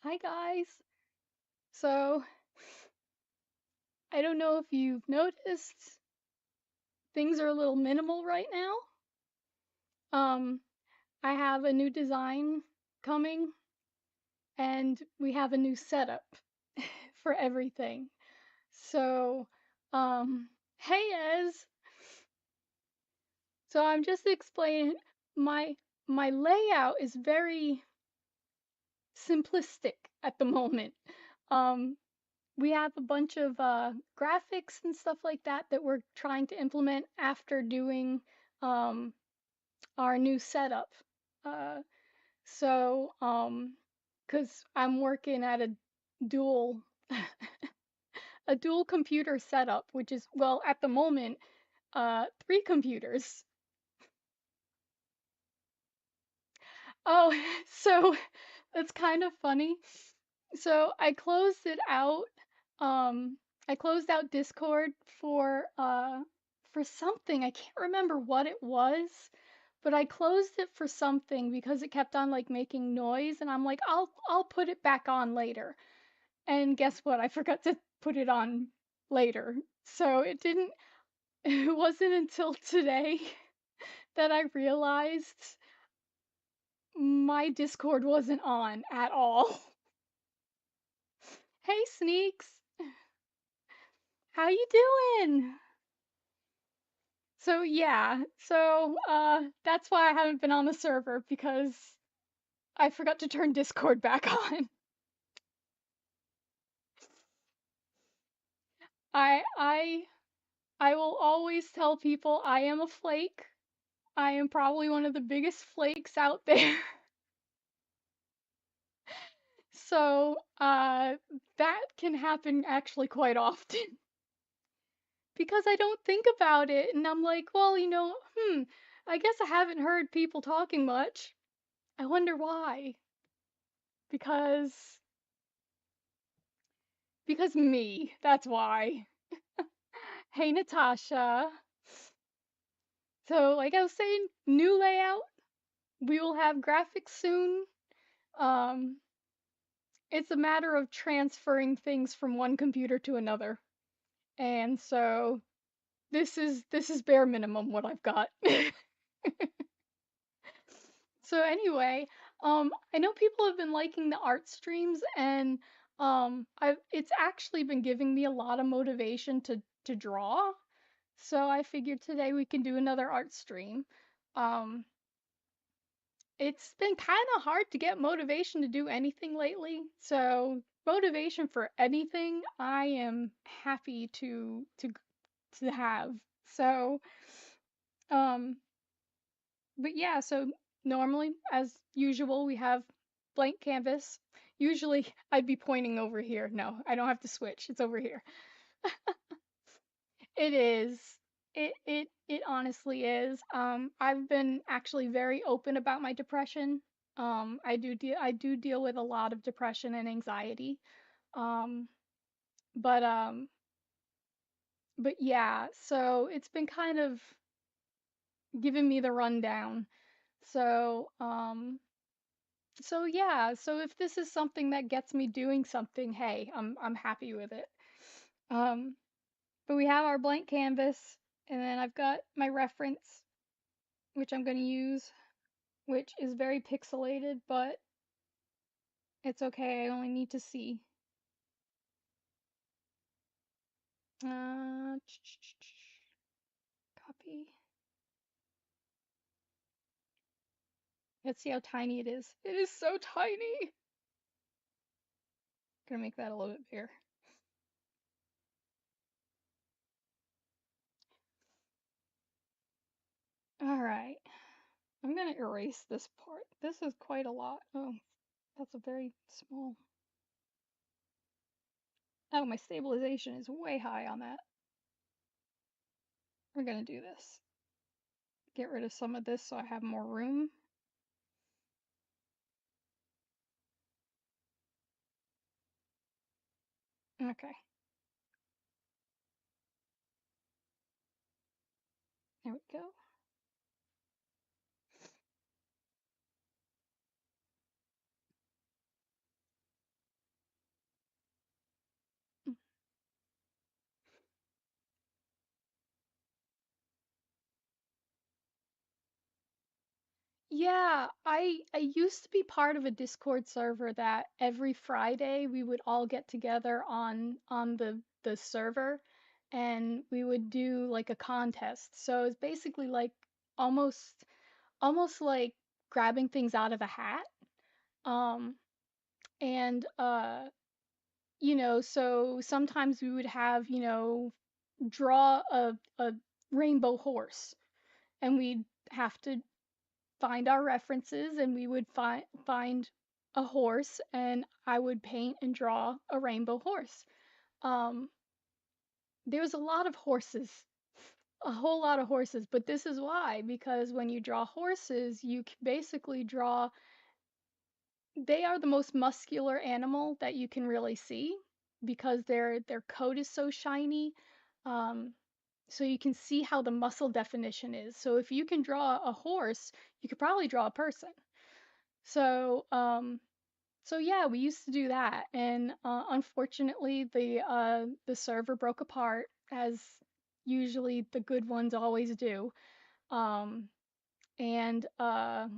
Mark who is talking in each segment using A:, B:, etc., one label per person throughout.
A: Hi guys. So, I don't know if you've noticed, things are a little minimal right now. Um, I have a new design coming and we have a new setup for everything. So, hey Ez. So I'm just explaining my my layout is very simplistic at the moment. Um, we have a bunch of graphics and stuff like that that we're trying to implement after doing um, our new setup. Uh, because I'm working at dual a dual computer setup, which is well at the moment three computers. Oh, so it's kind of funny. So um I closed out Discord for something. I can't remember what it was, but I closed it for something because it kept on like making noise and I'm like I'll put it back on later. And guess what? I forgot to put it on later. So it didn't it wasn't until today that I realized my Discord wasn't on at all. Hey Sneaks, how you doing? So yeah, that's why I haven't been on the server because I forgot to turn Discord back on. I I I will always tell people I am a flake. I am probably one of the biggest flakes out there. So, that can happen actually quite often because I don't think about it and I'm like, well, I guess I haven't heard people talking much. I wonder why. Because me, that's why. Hey Natasha. So, like I was saying, new layout. We will have graphics soon. Um, it's a matter of transferring things from one computer to another. And so this is bare minimum what I've got. So anyway, I know people have been liking the art streams and I've it's actually been giving me a lot of motivation to draw. So I figured today we can do another art stream. Um, it's been kind of hard to get motivation to do anything lately. So motivation for anything, I am happy to have. So um, but yeah, so normally as usual we have blank canvas. Usually I'd be pointing over here. No, I don't have to switch. It's over here. It is. It honestly is. I've been actually very open about my depression. I do deal with a lot of depression and anxiety. Um, but um, but yeah, so it's been kind of giving me the rundown. So, yeah, so if this is something that gets me doing something, hey, I'm happy with it. Um, but we have our blank canvas, and then I've got my reference, which I'm going to use, which is very pixelated, but it's okay. I only need to see. Uh, copy. Let's see how tiny it is. It is so tiny. Gonna make that a little bit bigger. All right. I'm gonna erase this part. This is quite a lot. Oh, that's a very small. Oh, my stabilization is way high on that. We're gonna do this. Get rid of some of this so I have more room. Okay, there we go. Yeah, I used to be part of a Discord server that every Friday we would all get together on the server and we would do like a contest. So it's basically like almost almost like grabbing things out of a hat. Um and so sometimes we would have, draw a rainbow horse and we'd have to find our references and we would find a horse and I would paint and draw a rainbow horse. Um, there's a lot of horses, a whole lot of horses, but this is why, because when you draw horses, you basically draw, they are the most muscular animal that you can really see because their coat is so shiny. Um, so you can see how the muscle definition is. So if you can draw a horse, you could probably draw a person. So, so yeah, we used to do that, and unfortunately, the server broke apart, as usually the good ones always do. Um, and uh,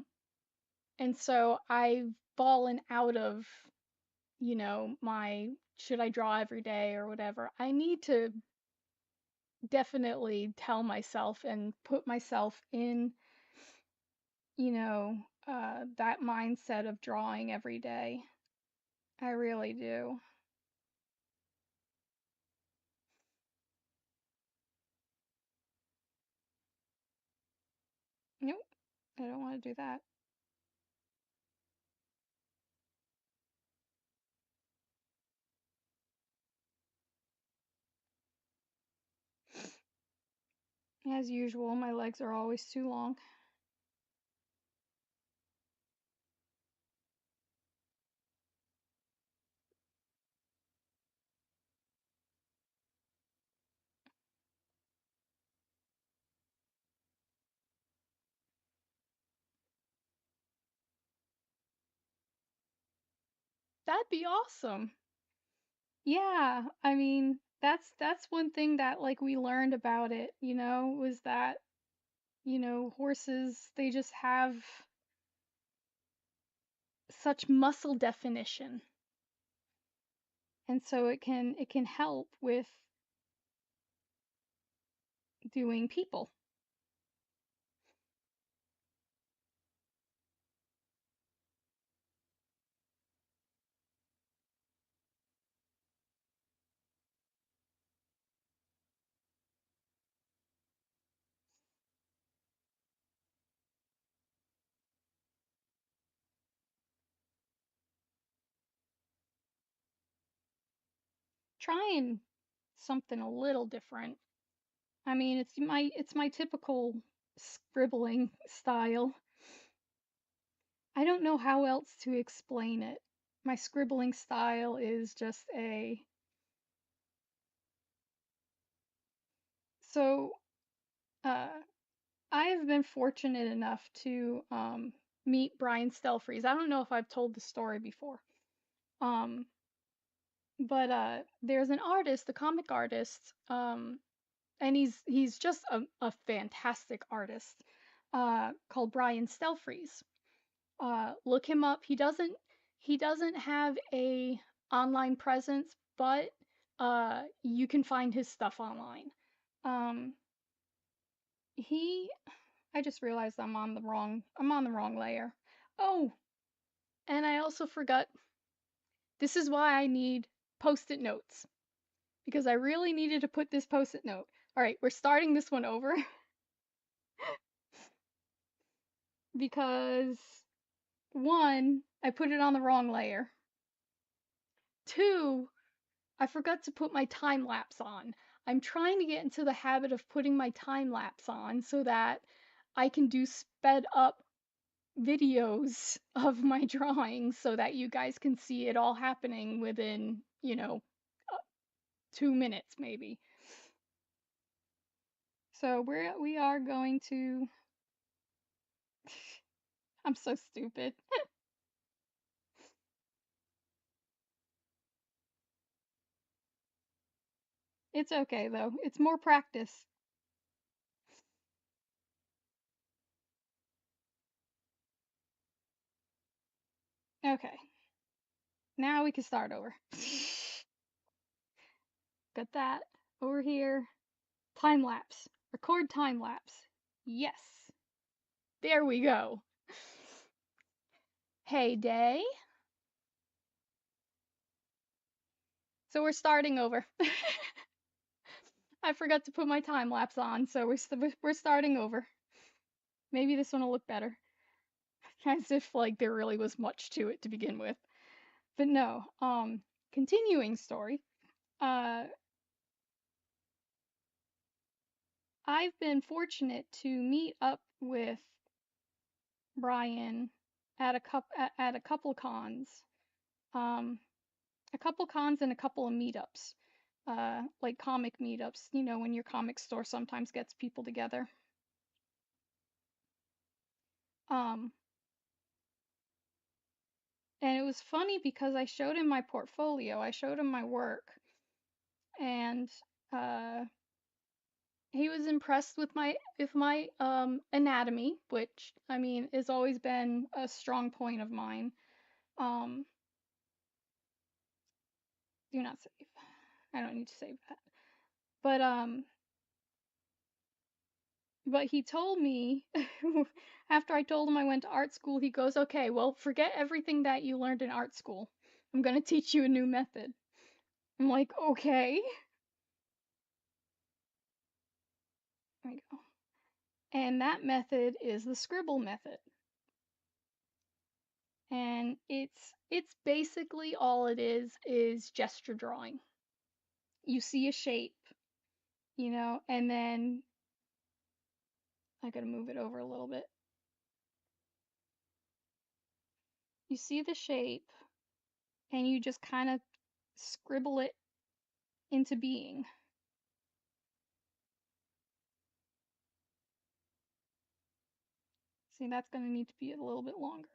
A: and so I've fallen out of, my should I draw every day or whatever. I need to definitely tell myself and put myself in, that mindset of drawing every day. I really do. Nope, I don't want to do that. As usual, my legs are always too long. That'd be awesome. Yeah, I mean, that's one thing that like we learned about it, was that, horses they just have such muscle definition. And so it can help with doing people. Trying something a little different. I mean, it's my typical scribbling style. I don't know how else to explain it. My scribbling style is just a so uh I have been fortunate enough to meet Brian Stelfreeze. I don't know if I've told the story before. Um but there's an artist, a comic artist, and he's just a fantastic artist called Brian Stelfreeze. Look him up. He doesn't have a online presence, but you can find his stuff online. Um, he I just realized I'm on the wrong layer. Oh, and I also forgot. This is why I need post-it notes because I really needed to put this post-it note. All right, we're starting this one over because one, I put it on the wrong layer. Two, I forgot to put my time lapse on. I'm trying to get into the habit of putting my time lapse on so that I can do sped up videos of my drawings so that you guys can see it all happening within, 2 minutes maybe. So we are going to I'm so stupid. It's okay though. It's more practice. Okay, now we can start over. Got that over here. Time lapse. Record time lapse. Yes. There we go. Hey, day. So we're starting over. I forgot to put my time lapse on, so we're starting over. Maybe this one will look better. As if like there really was much to it to begin with. But no. Continuing story. Uh I've been fortunate to meet up with Brian at at a couple cons. Um a couple cons and a couple of meetups. Like comic meetups, you know, when your comic store sometimes gets people together. Um and it was funny because I showed him my portfolio, I showed him my work, and uh he was impressed with my anatomy, which I mean has always been a strong point of mine. Um do not save. I don't need to save that. But he told me after I told him I went to art school, he goes, "Okay, well, forget everything that you learned in art school. I'm going to teach you a new method." I'm like, "Okay." There we go. And that method is the scribble method. And it's basically all it is gesture drawing. You see a shape, you know, and then I got to move it over a little bit. You see the shape and you just kind of scribble it into being. See, that's going to need to be a little bit longer.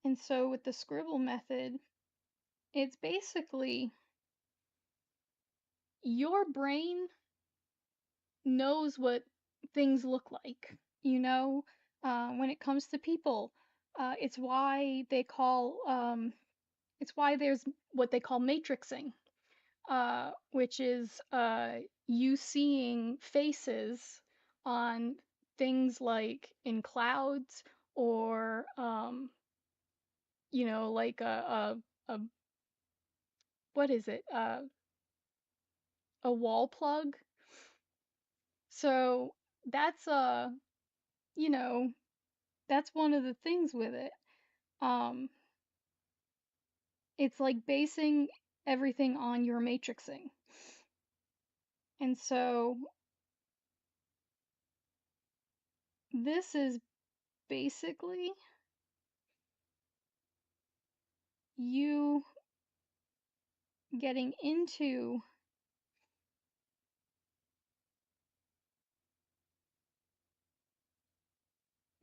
A: And so with the scribble method, it's basically your brain knows what things look like, you know, when it comes to people. It's why it's why there's what they call matrixing, which is you seeing faces on things like in clouds or, you know, like a what is it? A wall plug. So that's you know, that's one of the things with it. Um, it's like basing everything on your matrixing. And so this is basically you getting into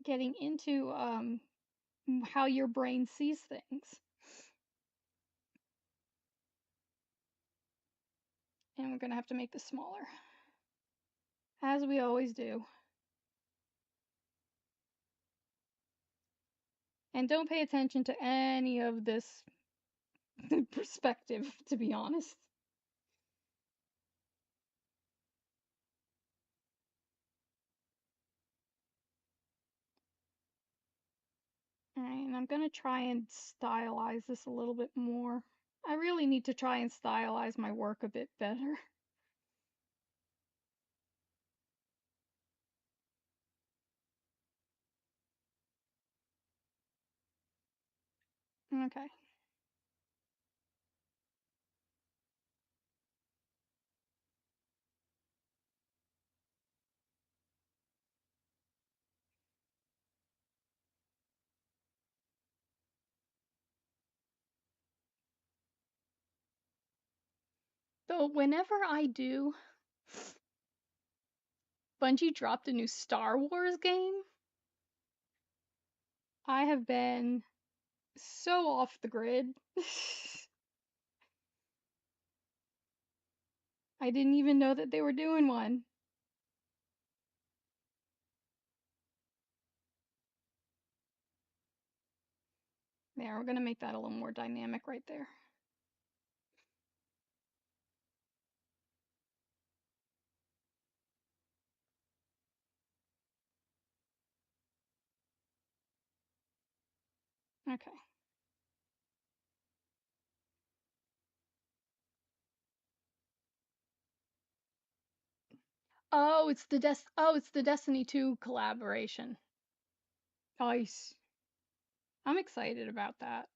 A: getting into how your brain sees things. And we're going to have to make this smaller, as we always do. And don't pay attention to any of this perspective, to be honest. All right, and I'm going to try and stylize this a little bit more. I really need to try and stylize my work a bit better. Okay. So whenever I do, Bungie dropped a new Star Wars game. I have been so off the grid. I didn't even know that they were doing one. There, we're gonna make that a little more dynamic right there. Okay. it's the Destiny 2 collaboration. Nice. I'm excited about that.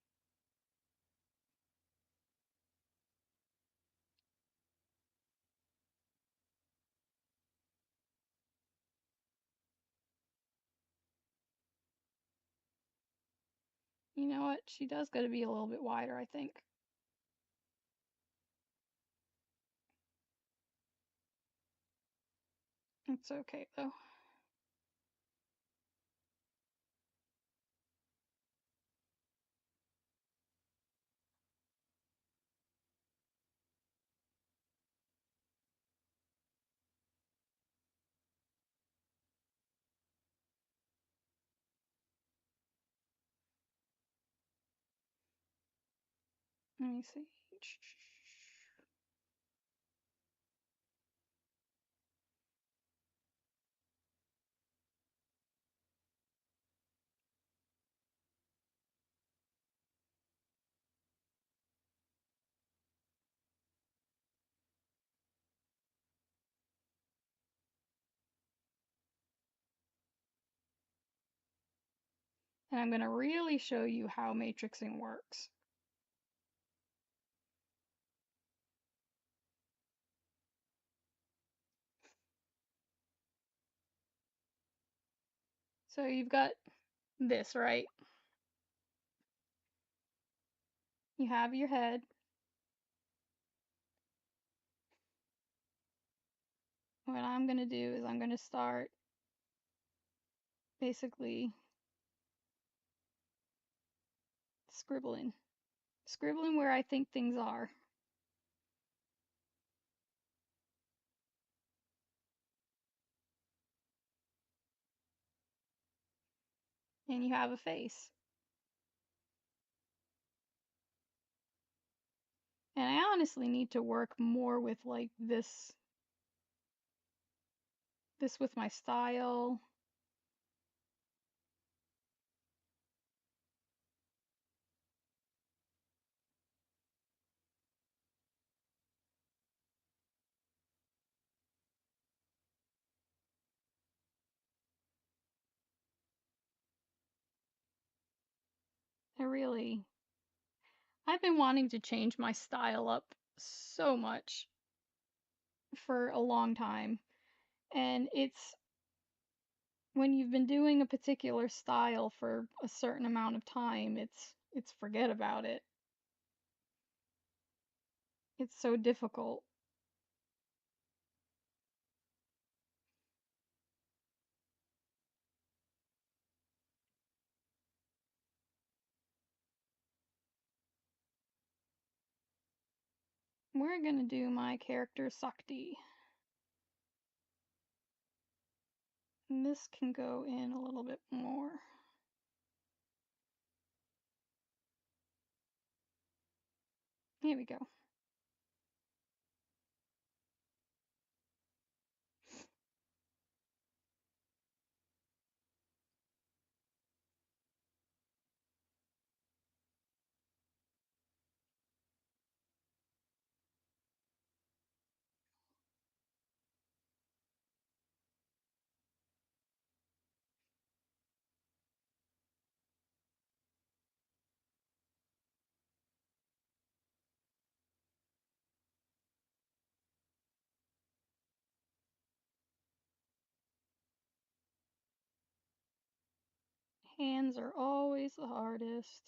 A: You know what? She does got to be a little bit wider, I think. It's okay though. Let me see. And I'm going to really show you how matrixing works. So you've got this, right? You have your head. What I'm going to do is I'm going to start basically scribbling. Scribbling where I think things are. And you have a face. And I honestly need to work more with like this with my style. I've been wanting to change my style up so much for a long time. And it's when you've been doing a particular style for a certain amount of time, it's forget about it. It's so difficult. We're gonna do my character Sakti. And this can go in a little bit more. Here we go. Hands are always the hardest.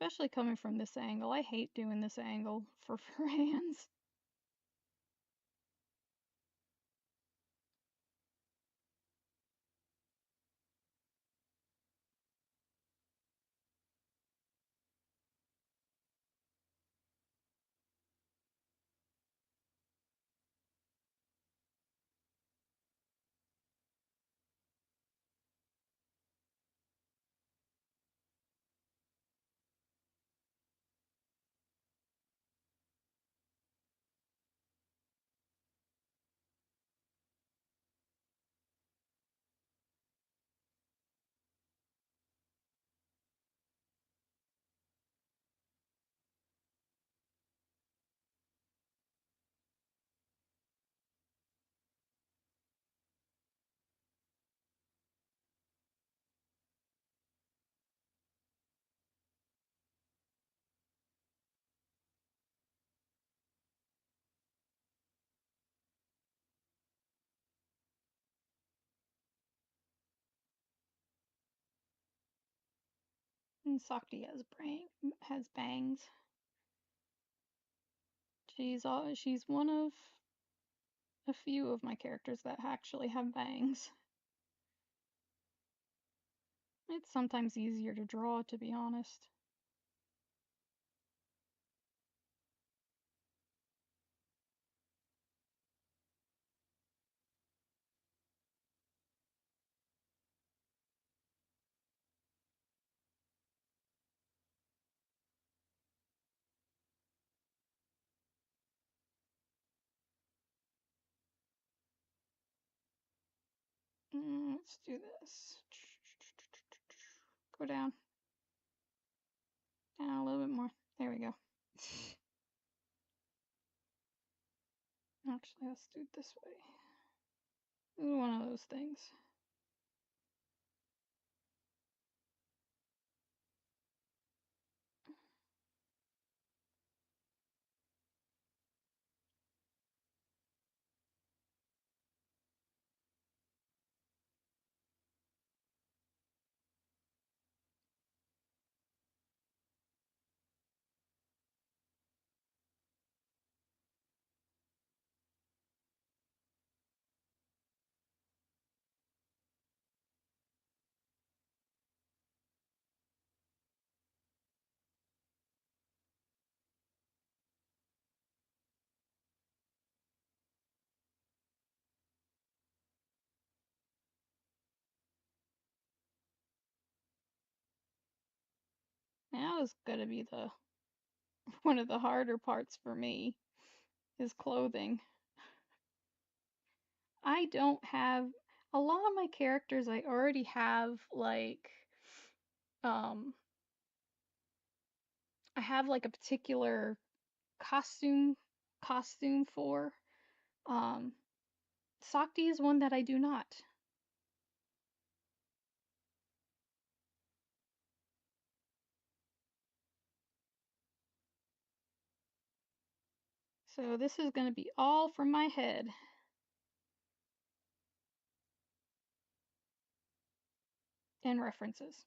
A: Especially coming from this angle. I hate doing this angle for hands. And Sakti has bangs. She's one of a few of my characters that actually have bangs. It's sometimes easier to draw, to be honest. Let's do this. Go down. Down a little bit more. There we go. Actually, let's do it this way. This is one of those things. Now is gonna be the one of the harder parts for me is clothing. I don't have a lot of my characters. I already have like um I have like a particular costume for. Um Sakti is one that I do not. So this is going to be all from my head and references.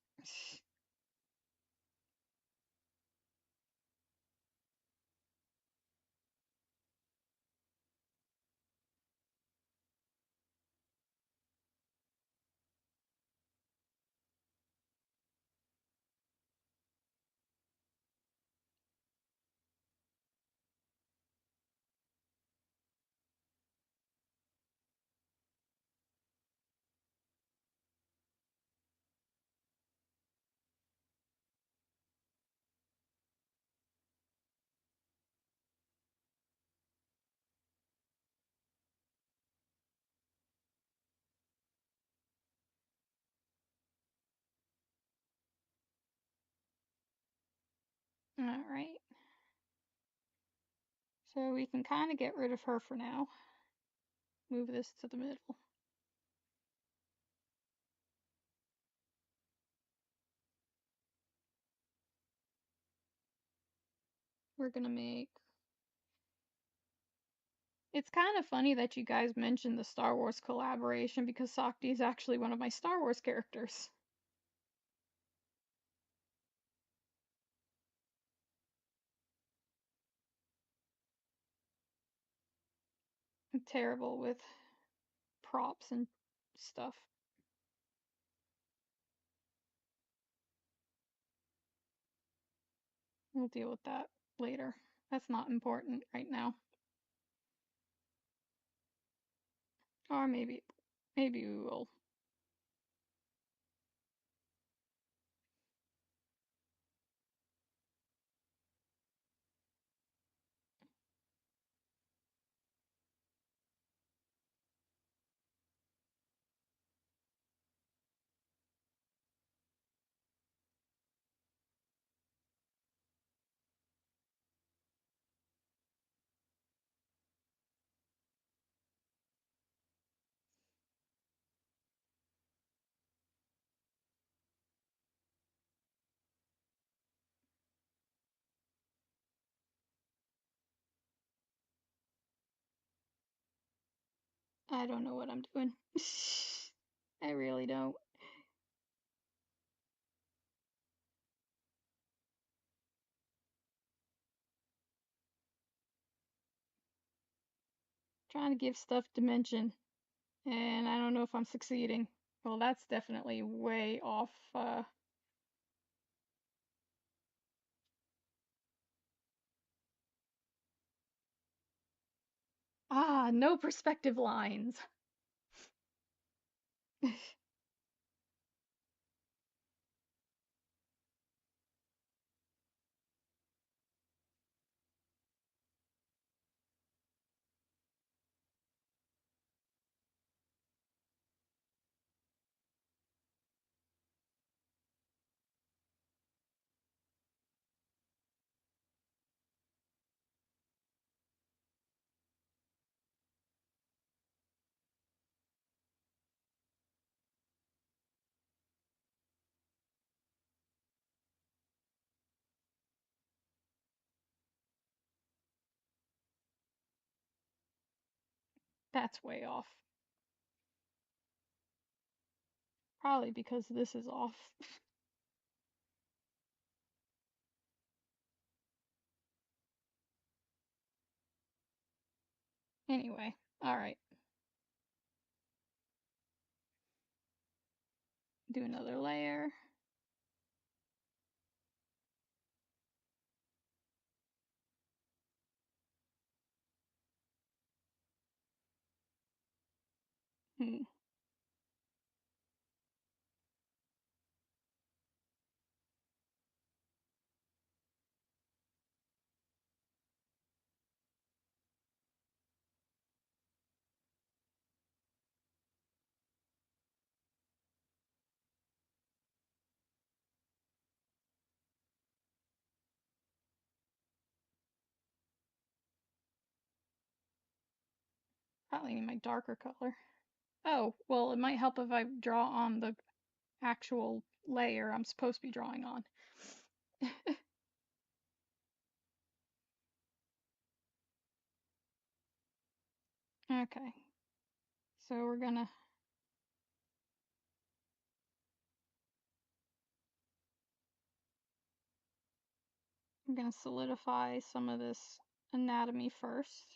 A: All right. So we can kind of get rid of her for now. Move this to the middle. We're going to make... It's kind of funny that you guys mentioned the Star Wars collaboration because Sakti is actually one of my Star Wars characters. terrible with props and stuff. We'll deal with that later. That's not important right now. Or maybe we will. I don't know what I'm doing. I really don't. Trying to give stuff dimension, and I don't know if I'm succeeding. Well, that's definitely way off. No perspective lines. That's way off. Probably because this is off. Anyway, alright. Do another layer. Hmm. Probably need my darker color. Oh, well, it might help if I draw on the actual layer I'm supposed to be drawing on. Okay, so I'm gonna solidify some of this anatomy first.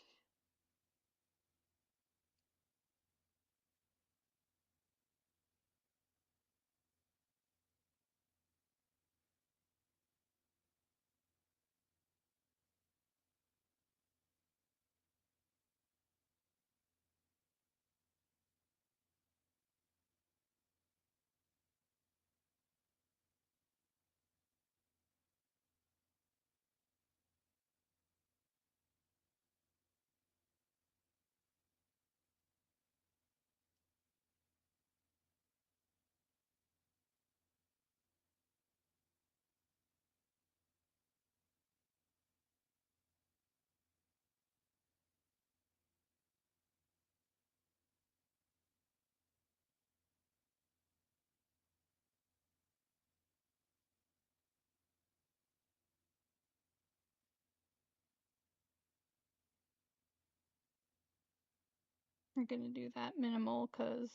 A: I'm gonna do that minimal because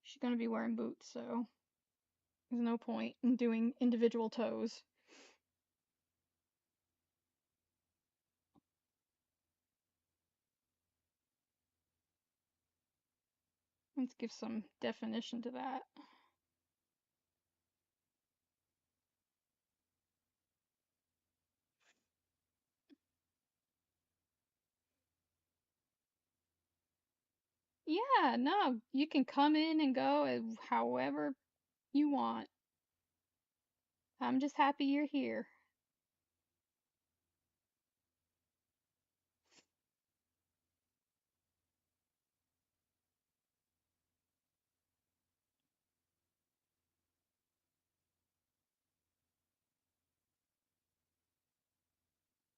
A: she's gonna be wearing boots, so there's no point in doing individual toes. Let's give some definition to that. Yeah, no, you can come in and go however you want. I'm just happy you're here.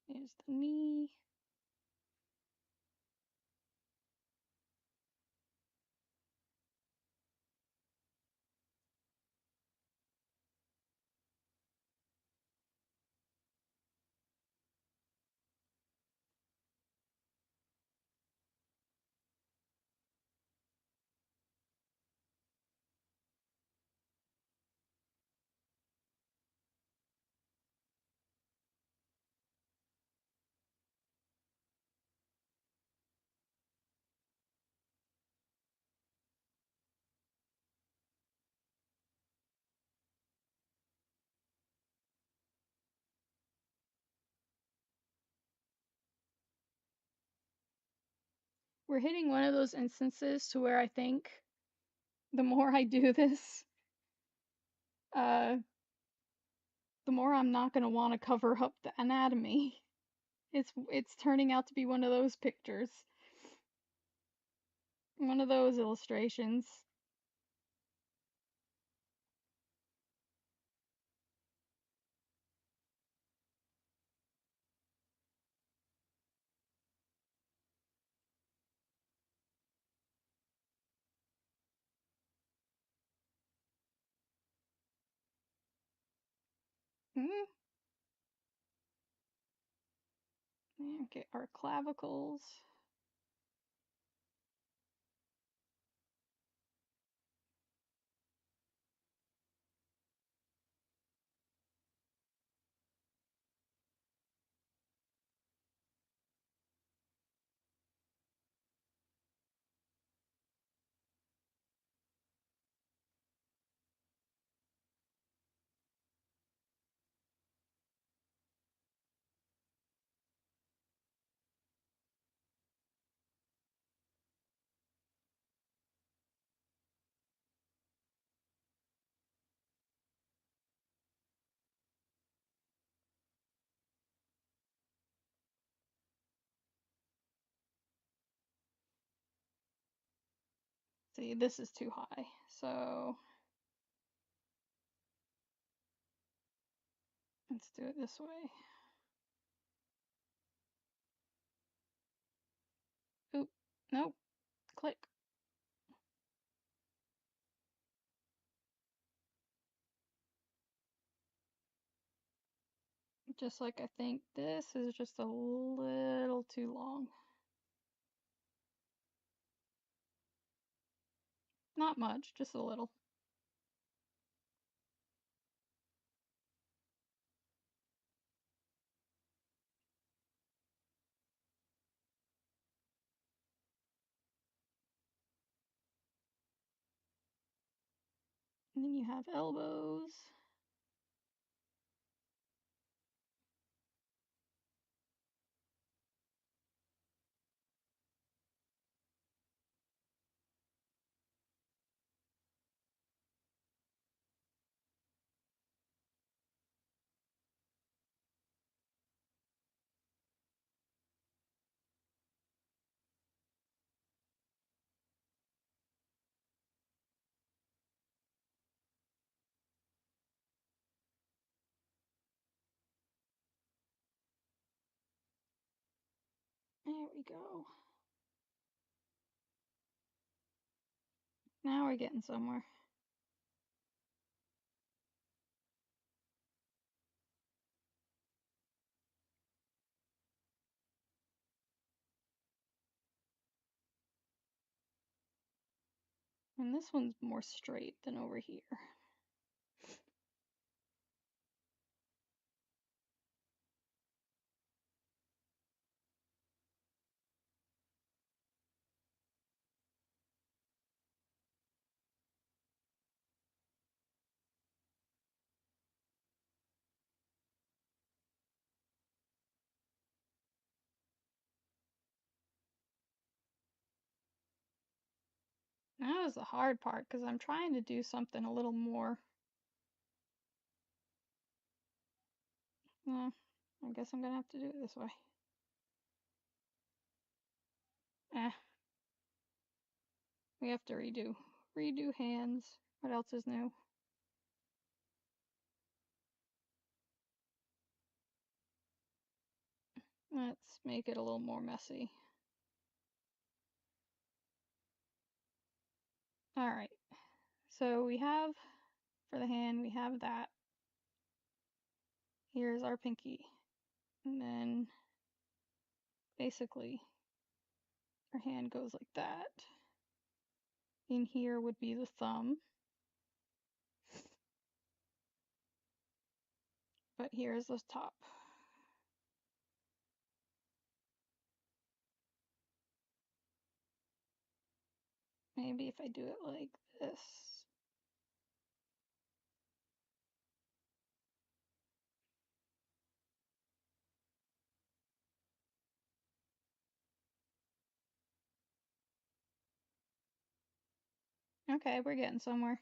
A: There's the knee. We're hitting one of those instances to where I think the more I do this, uh, the more I'm not going to want to cover up the anatomy. It's turning out to be one of those pictures. One of those illustrations. Hmm. Okay, our clavicles. See, this is too high, so let's do it this way. Oop, nope, click. Just like I think this is just a little too long. Not much, just a little. And then you have elbows. There we go. Now we're getting somewhere. And this one's more straight than over here. That was the hard part because I'm trying to do something a little more. I guess I'm gonna have to do it this way. Eh, we have to redo. Redo hands. What else is new? Let's make it a little more messy. Alright, so we have, for the hand, we have that. Here's our pinky. And then, basically, our hand goes like that. In here would be the thumb. But here's the top. Maybe if I do it like this. Okay, we're getting somewhere.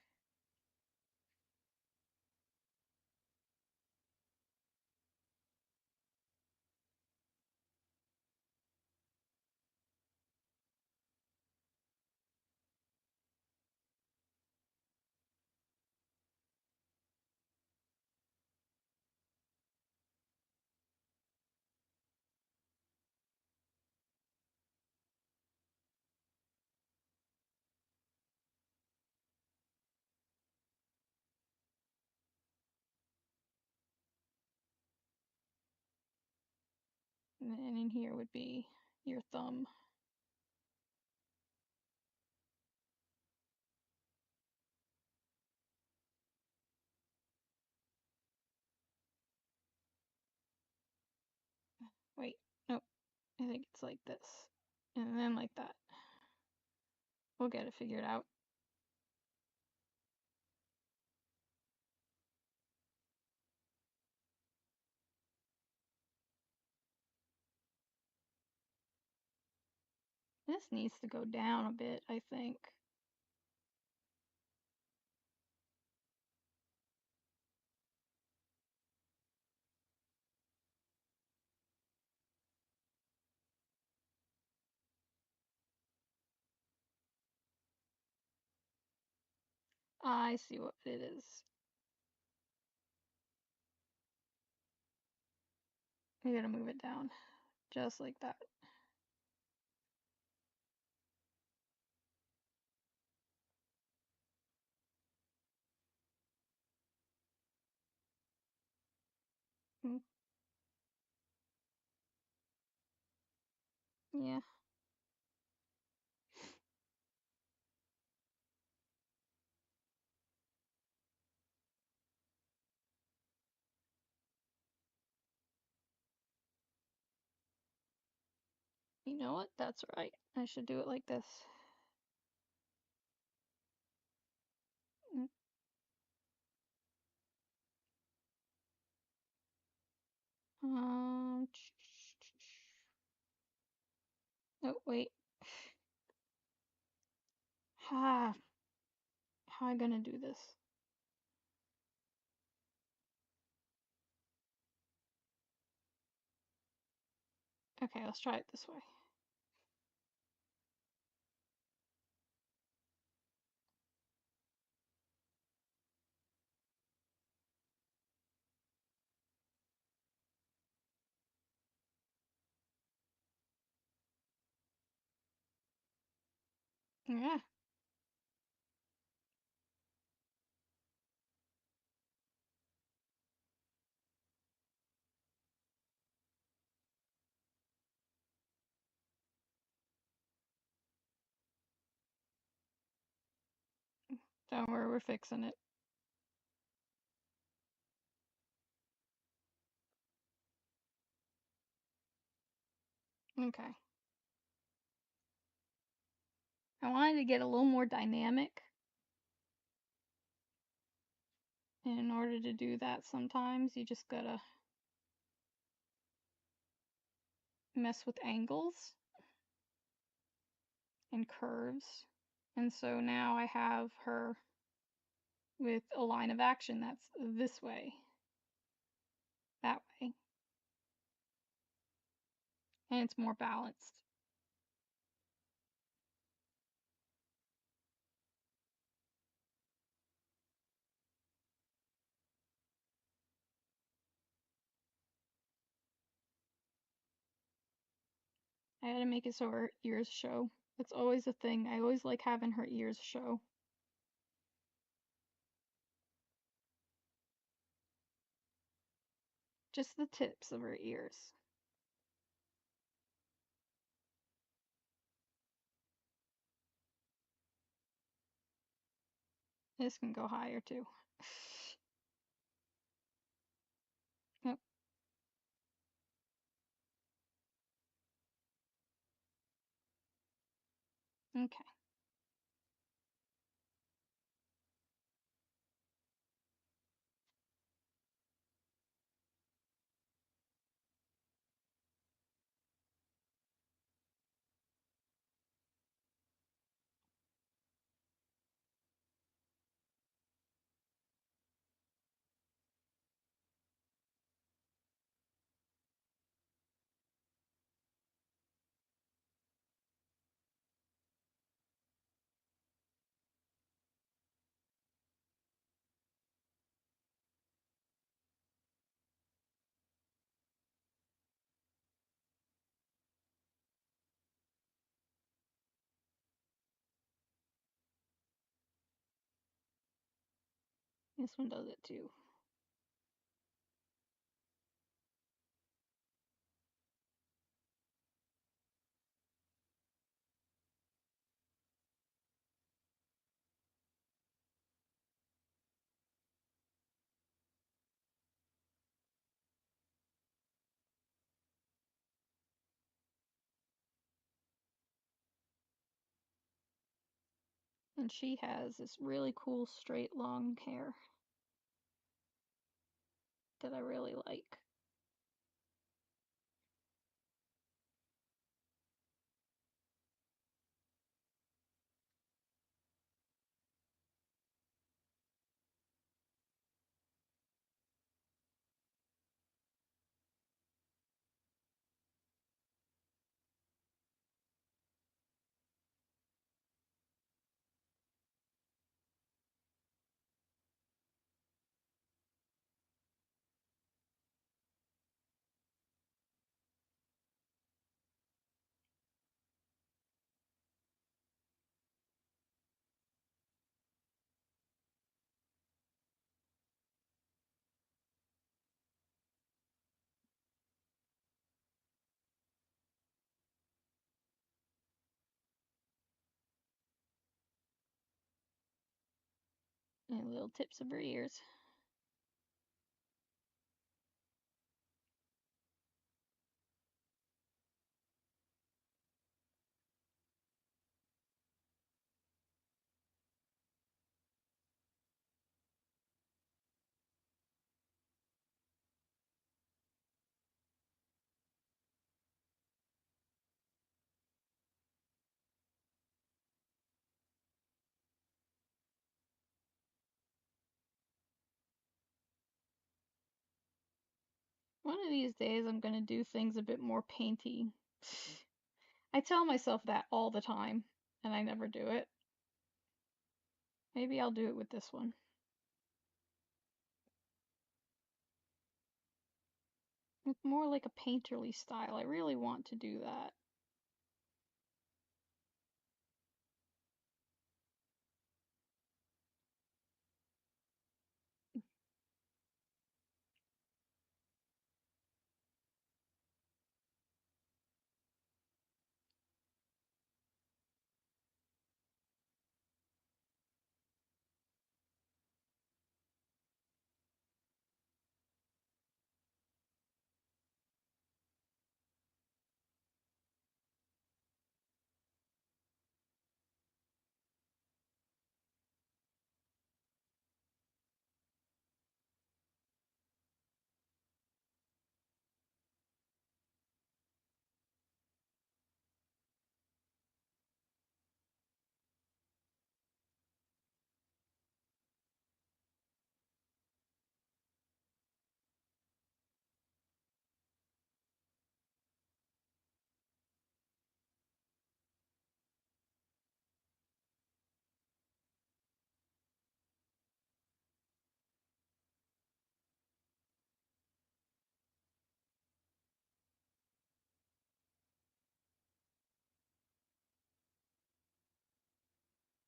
A: And then in here would be your thumb. Wait, nope. I think it's like this. And then like that. We'll get it figured out. This needs to go down a bit, I think. I see what it is. We gotta move it down. Just like that. Mm, yeah. You know what? That's right. I should do it like this. Mm, Um. Oh, wait. Ha. How am I gonna do this? Okay, let's try it this way. Yeah. Don't worry, we're fixing it. Okay. I wanted to get a little more dynamic. And in order to do that, sometimes you just gotta mess with angles and curves And so now I have her with a line of action that's this way, that way, and it's more balanced. I had to make it so her ears show. It's always a thing. I always like having her ears show. Just the tips of her ears. This can go higher too. Yep. Okay. This one does it too. And she has this really cool straight long hair that I really like. And little tips of her ears. One of these days I'm gonna do things a bit more painty. I tell myself that all the time, and I never do it. Maybe I'll do it with this one. With more like a painterly style. I really want to do that.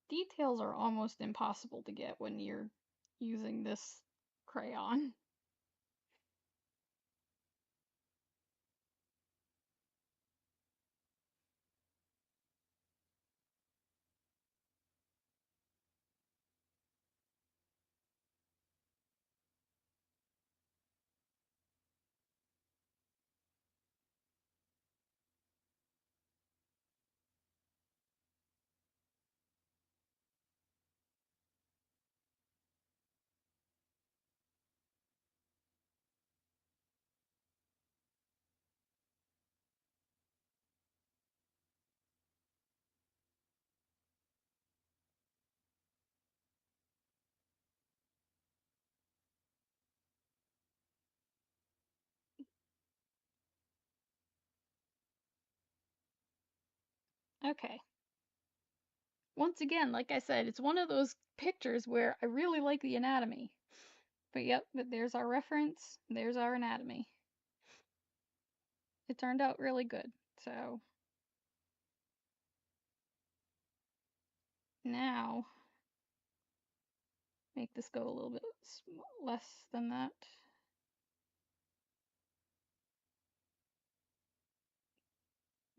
A: details are almost impossible to get when you're using this crayon. Okay. Once again, like I said, it's one of those pictures where I really like the anatomy. But yep, but there's our reference, there's our anatomy. It turned out really good. So now make this go a little bit less than that.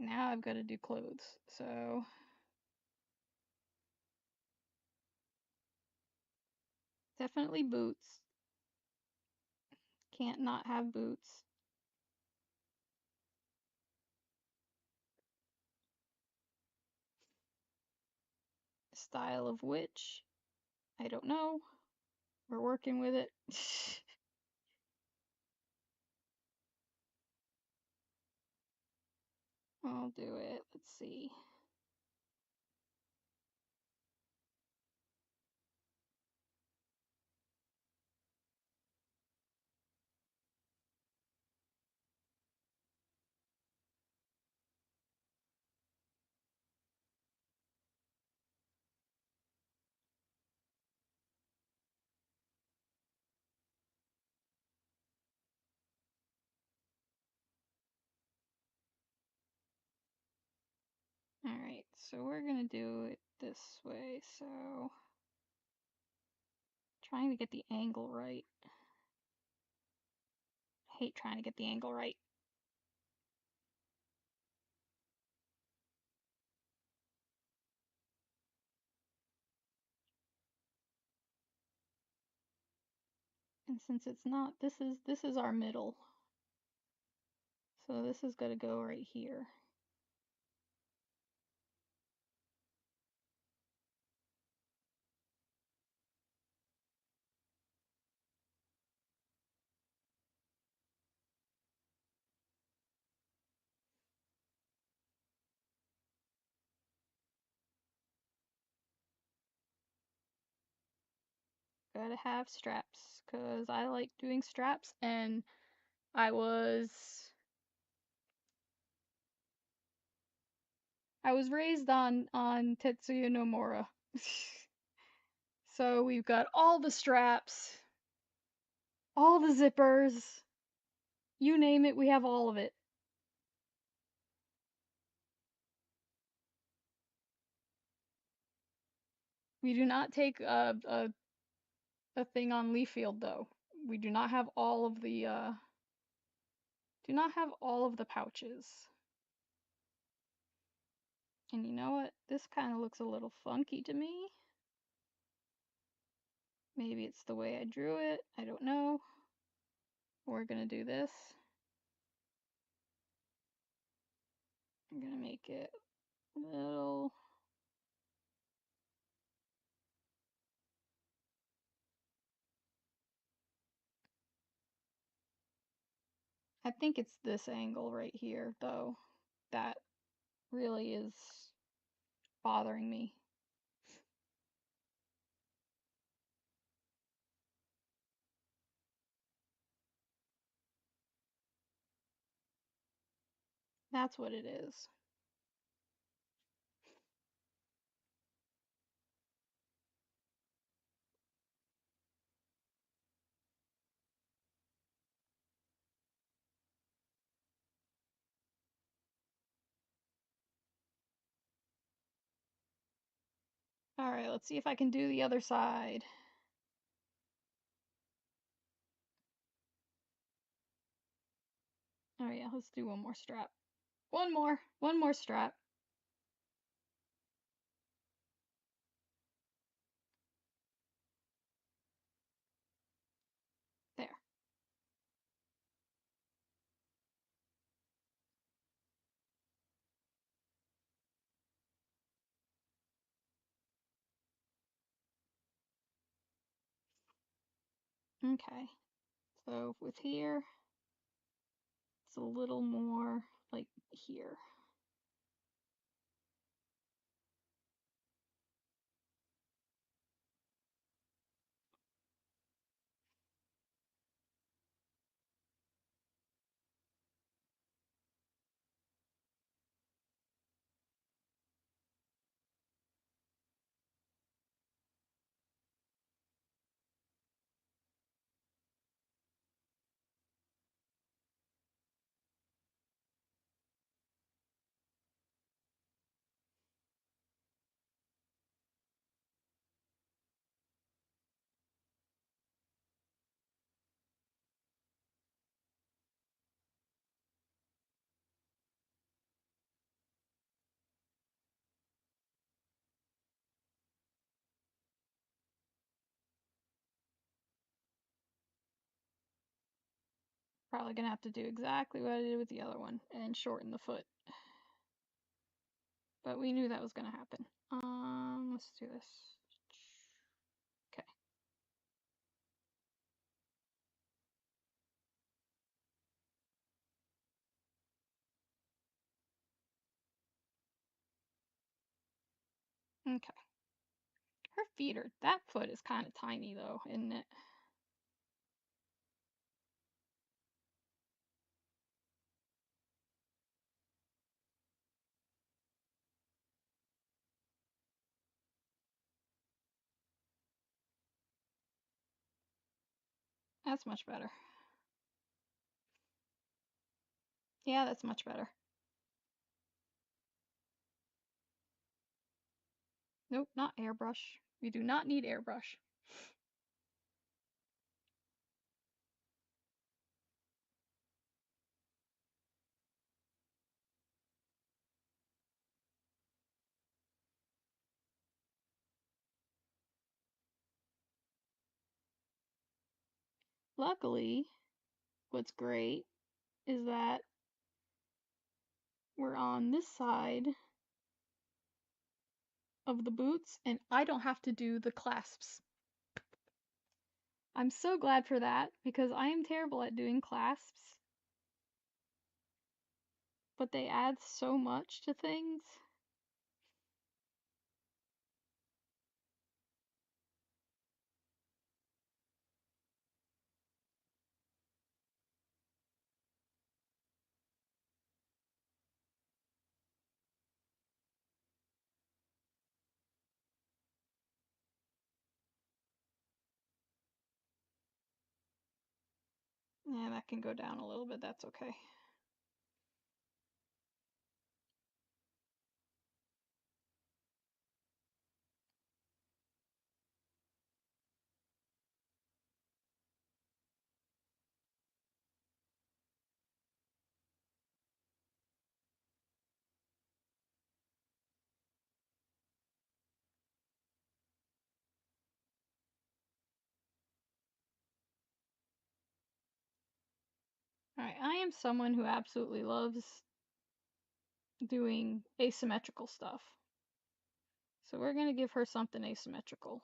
A: Now I've got to do clothes. So definitely boots. Can't not have boots. Style of which? I don't know. We're working with it. I'll do it. Let's see. Alright, so we're gonna do it this way. So trying to get the angle right. I hate trying to get the angle right. And since it's not, this is our middle. So this is gonna go right here. Gotta have straps, cause I like doing straps, and I was I was raised on Tetsuya Nomura. So we've got all the straps, all the zippers, you name it, we have all of it. We do not take a thing on Leafield though. We do not have all of the pouches. And you know what? This kind of looks a little funky to me. Maybe it's the way I drew it. I don't know. We're gonna do this. I'm gonna make it a little. I think it's this angle right here, though, that really is bothering me. That's what it is. All right, let's see if I can do the other side. Oh yeah, let's do one more strap. One more strap. There. Okay. So with here, it's a little more like here. Probably gonna have to do exactly what I did with the other one and shorten the foot. But we knew that was gonna happen. Let's do this. Okay. Okay. Her feet are, that foot is kind of tiny though, isn't it? That's much better. Yeah, that's much better. Nope, not airbrush. We do not need airbrush. Luckily, what's great is that we're on this side of the boots and I don't have to do the clasps. I'm so glad for that because I am terrible at doing clasps, but they add so much to things. Yeah, that can go down a little bit. That's okay. Alright, I am someone who absolutely loves doing asymmetrical stuff. So we're going to give her something asymmetrical.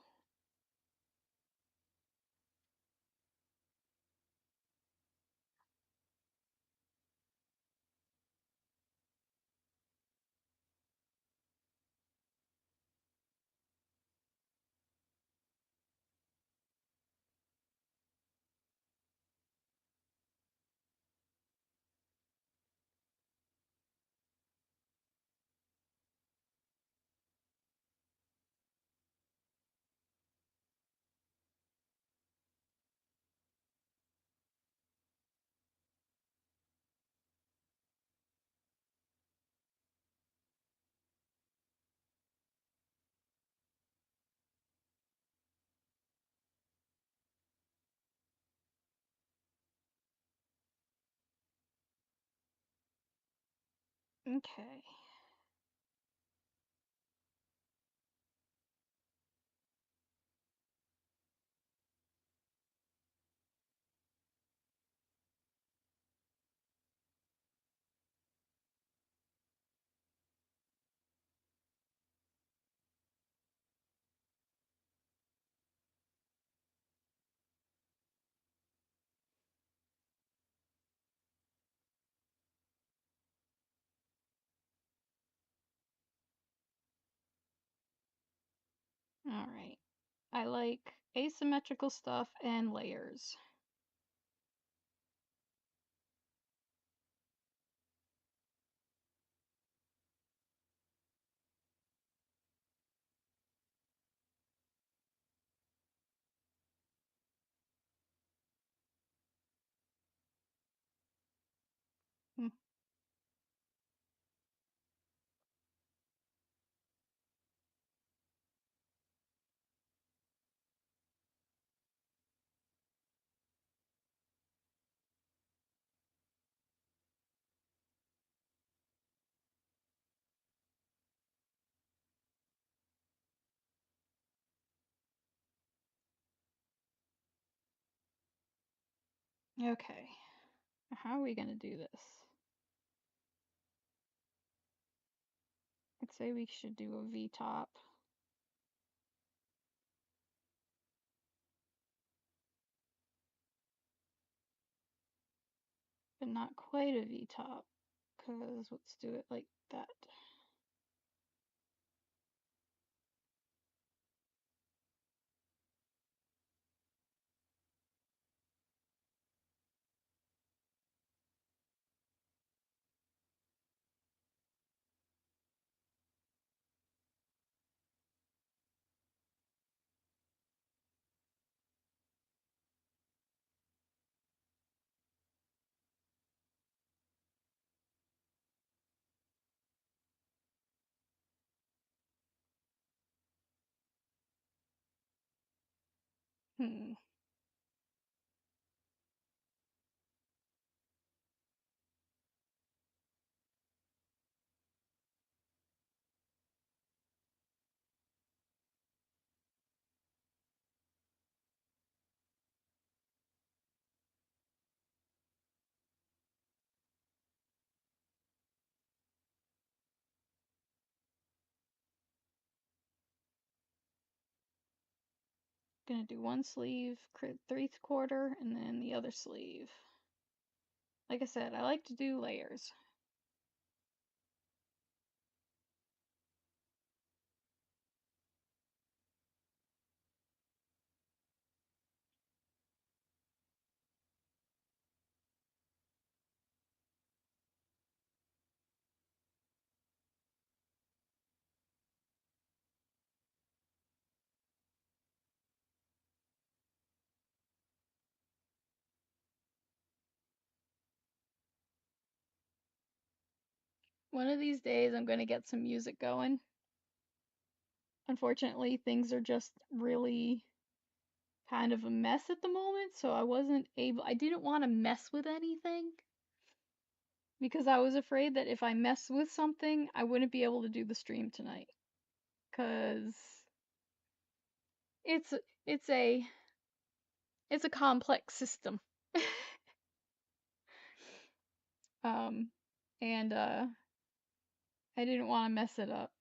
A: Okay. All right. I like asymmetrical stuff and layers. Hmm. Okay. How are we gonna do this? I'd say we should do a V-top, but not quite a V-top, because let's do it like that. Hmm. Gonna do one sleeve, 3/4, and then the other sleeve. Like I said, I like to do layers. One of these days, I'm gonna get some music going. Unfortunately, things are just really kind of a mess at the moment, so I didn't want to mess with anything because I was afraid that if I mess with something, I wouldn't be able to do the stream tonight. Cause it's it's a it's a complex system. Um, and I didn't want to mess it up.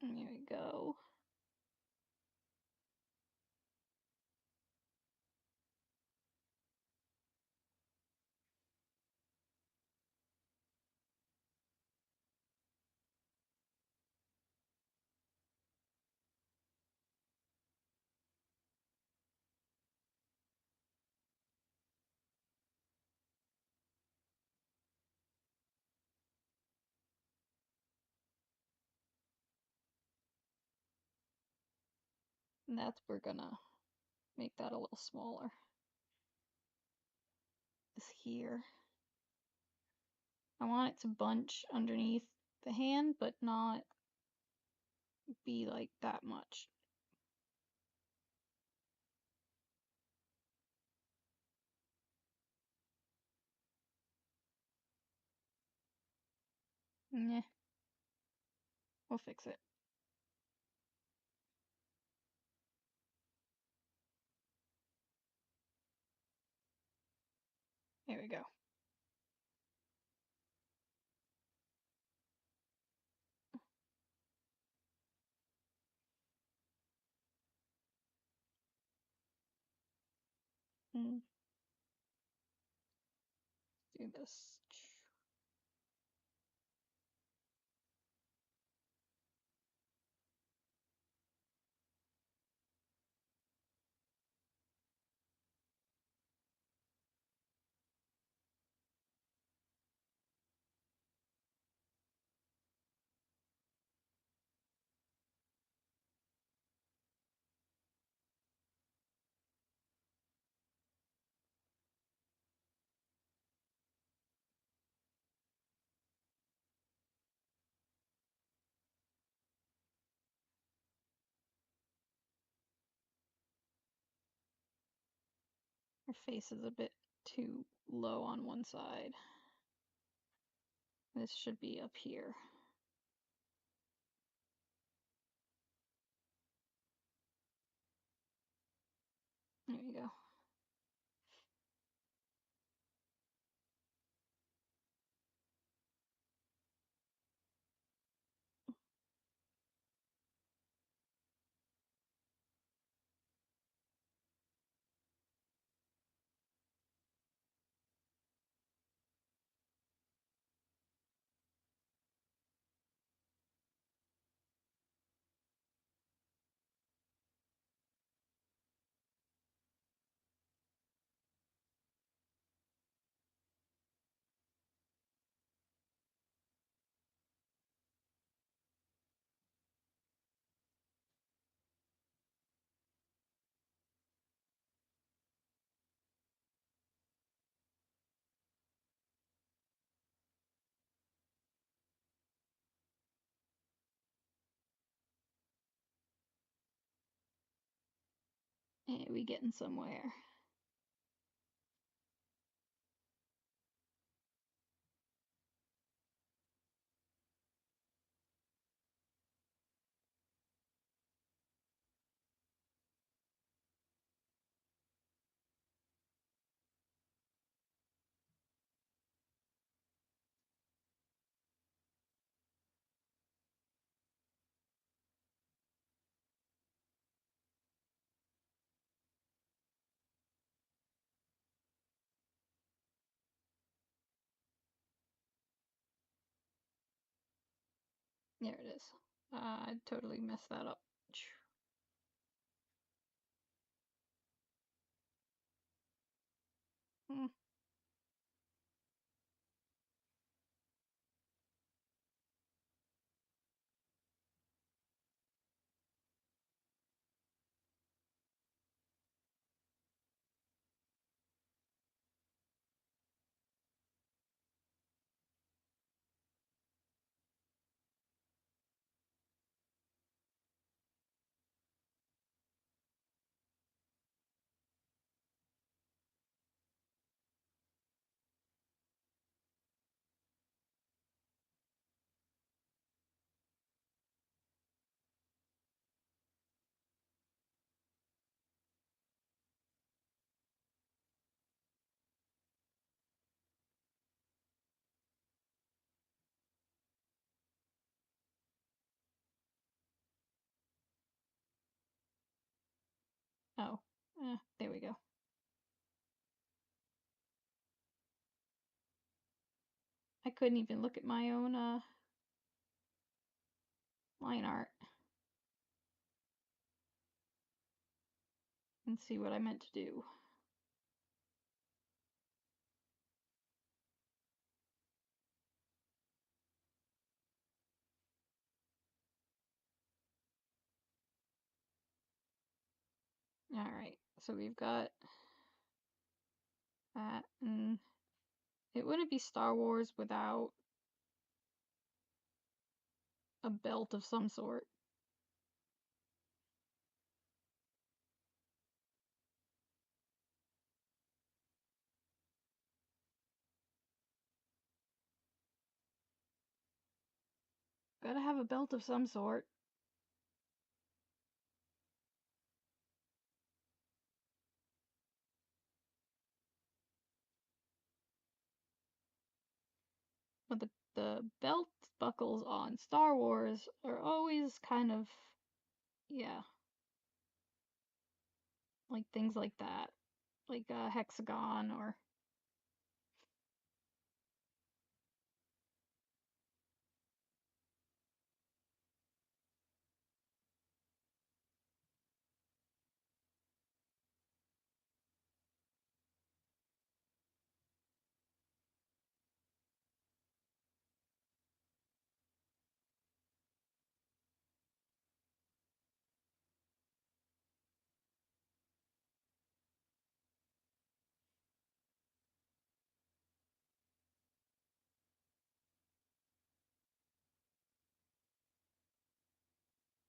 A: There we go. And we're gonna make that a little smaller. This here. I want it to bunch underneath the hand, but not be like that much. Nah, we'll fix it. There we go. Mm, do this. Her face is a bit too low on one side. This should be up here. There you go. Hey, we getting somewhere. There it is. I totally messed that up. Mm. couldn't even look at my own line art and see what I meant to do. Alright, so we've got that, and it wouldn't be Star Wars without a belt of some sort. Gotta have a belt of some sort. But the belt buckles on Star Wars are always kind of, yeah, like things like that. Like a hexagon or,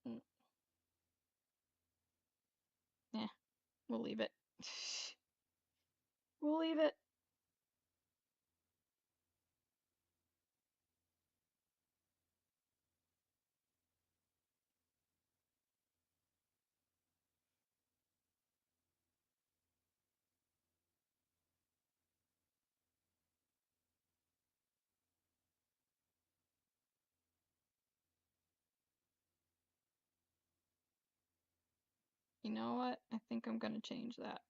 A: mm, yeah, we'll leave it. We'll leave it. You know what? I think I'm gonna change that.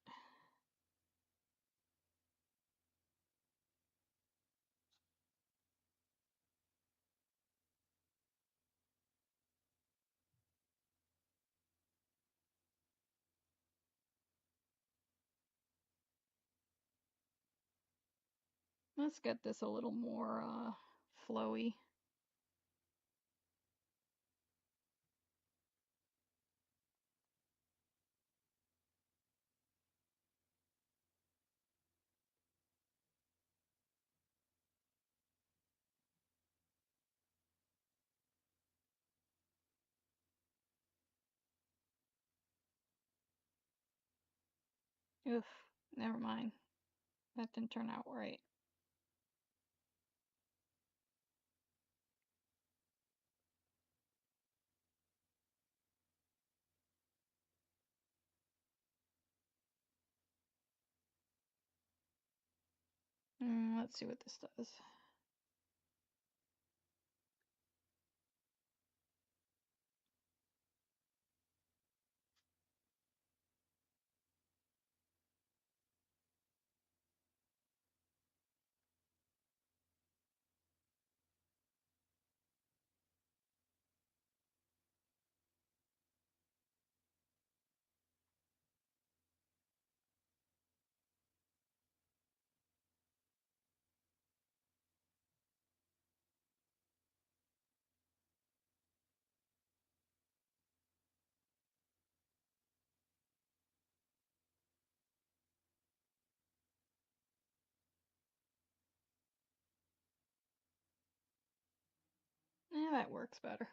A: Let's get this a little more flowy. Oof, never mind. That didn't turn out right. Let's see what this does. Yeah, that works better.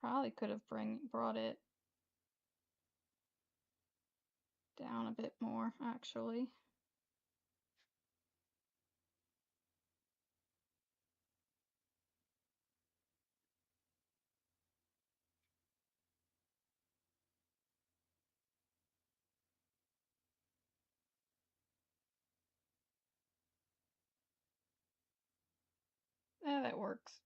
A: Probably could have brought it down a bit more, actually. Yeah, that works.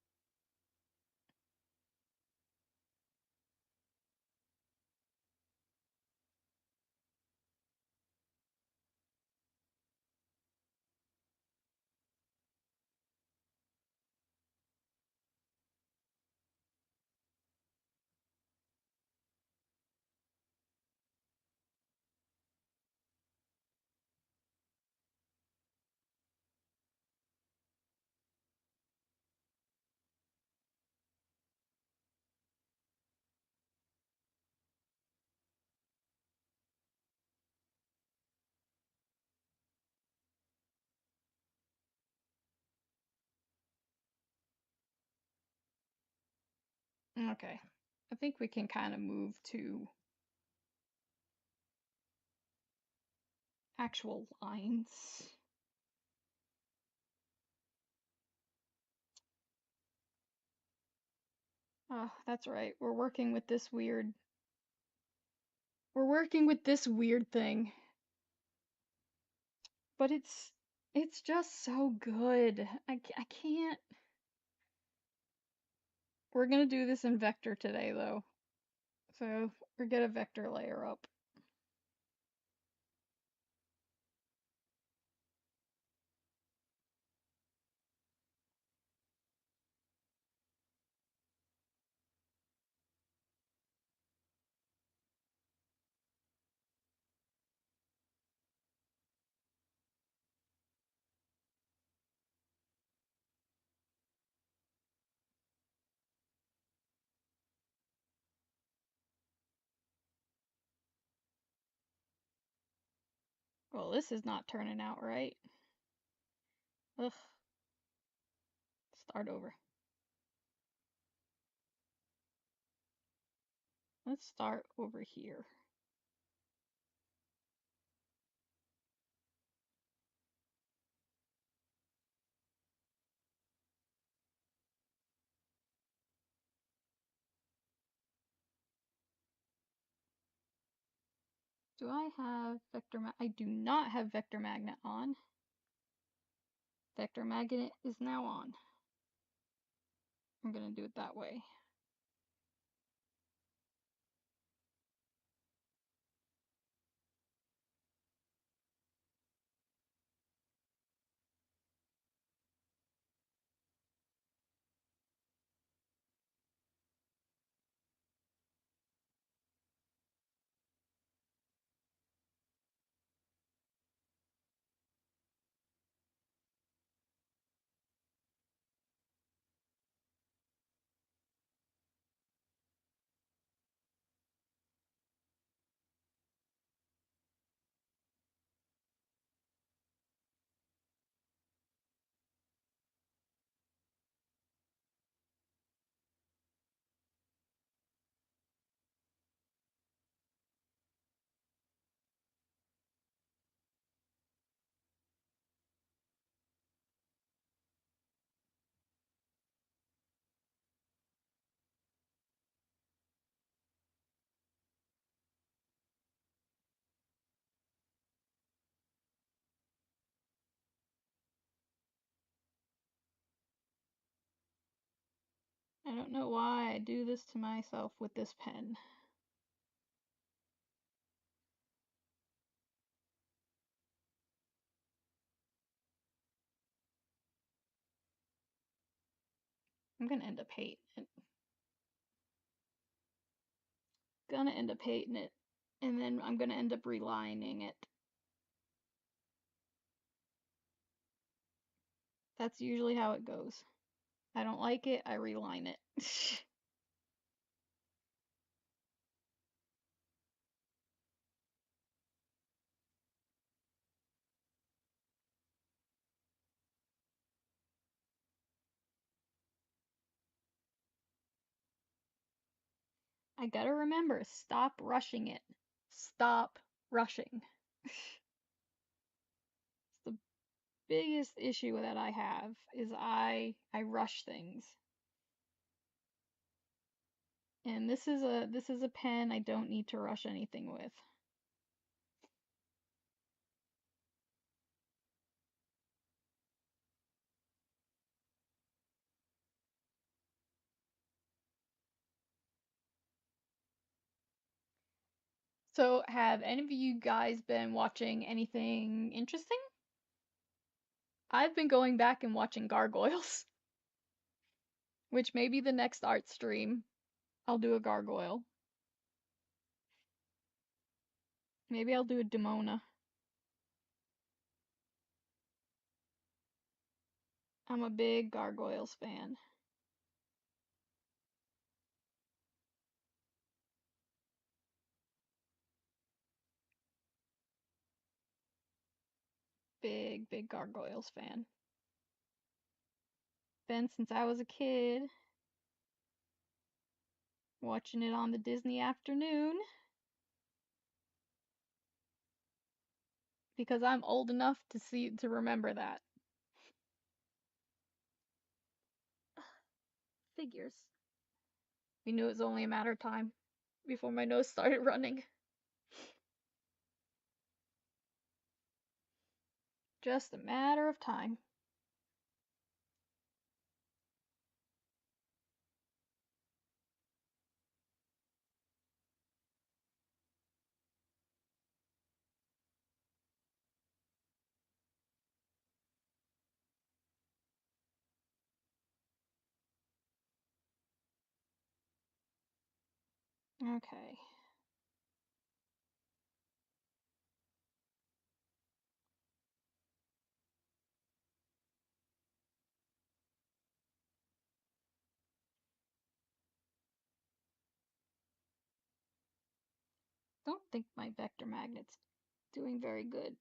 A: Okay. I think we can kind of move to actual lines. Oh, that's right. We're working with this weird thing. But it's just so good. I can't. We're gonna do this in vector today though. So we get a vector layer up. Well, this is not turning out right. Ugh. Start over. Let's start over here. Do I have I do not have vector magnet on. Vector magnet is now on. I'm gonna do it that way. I don't know why I do this to myself with this pen. I'm gonna end up hating it. Gonna end up hating it. And then I'm gonna end up relining it. That's usually how it goes. I don't like it, I reline it. I gotta remember, stop rushing it. Stop rushing. It's the biggest issue that I have is I rush things. And this is a pen I don't need to rush anything with. So, have any of you guys been watching anything interesting? I've been going back and watching Gargoyles, which may be the next art stream. I'll do a gargoyle. Maybe I'll do a Demona. I'm a big Gargoyles fan. Big, big Gargoyles fan. Been since I was a kid. Watching it on the Disney afternoon because I'm old enough to remember that. Figures. We knew it was only a matter of time before my nose started running. Just a matter of time. Okay. Don't think my vector magnet's doing very good.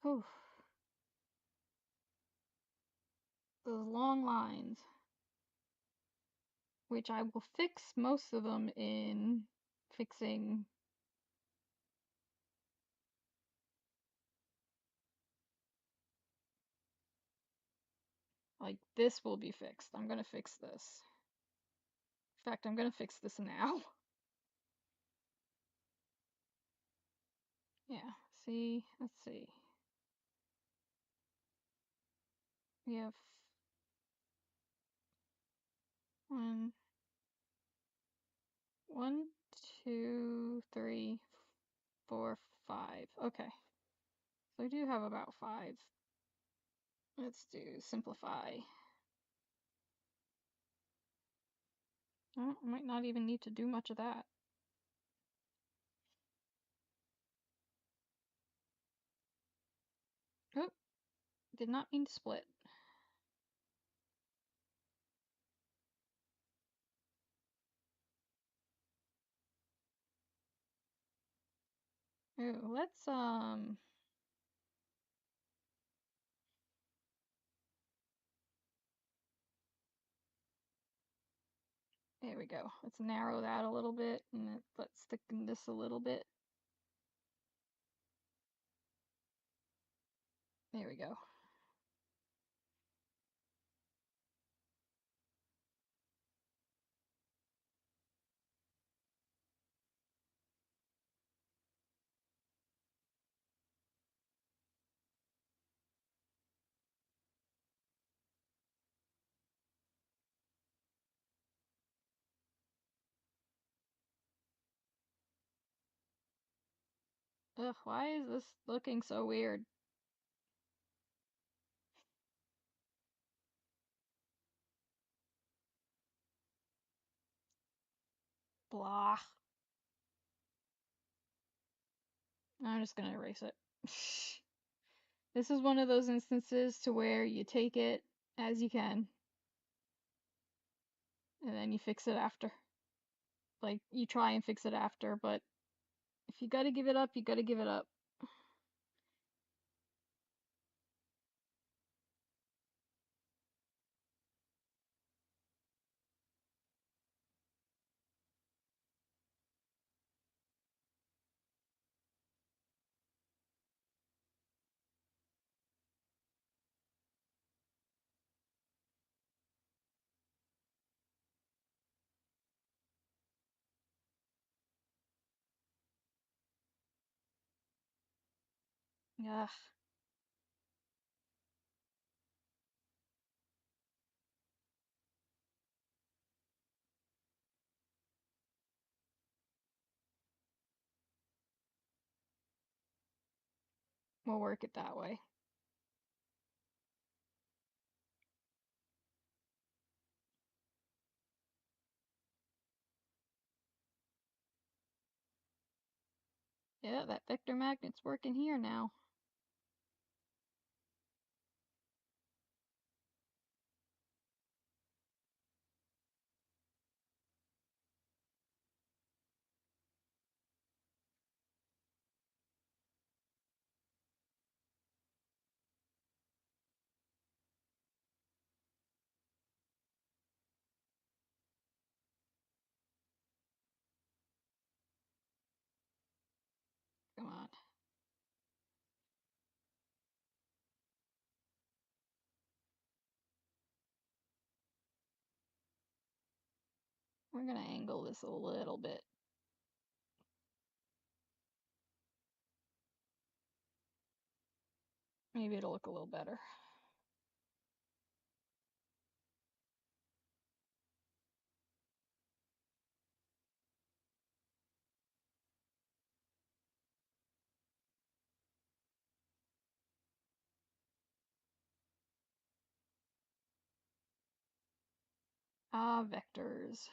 A: Whew. Those long lines, which I will fix most of them in fixing. Like, this will be fixed. I'm gonna fix this. In fact, I'm gonna fix this now. Yeah, see, let's see. We have one, one, two, three, four, five. Okay, so I do have about five. Let's do simplify. Oh, I might not even need to do much of that. Oh, did not mean to split. Oh, let's there we go. Let's narrow that a little bit and let's thicken this a little bit. There we go. Ugh, why is this looking so weird? Blah. I'm just gonna erase it. This is one of those instances to where you take it as you can, and then you fix it after. Like, you try and fix it after, but if you gotta give it up, you gotta give it up. Ugh, we'll work it that way. Yeah, that vector magnet's working here now. Come on. We're gonna angle this a little bit. Maybe it'll look a little better. Ah, vectors.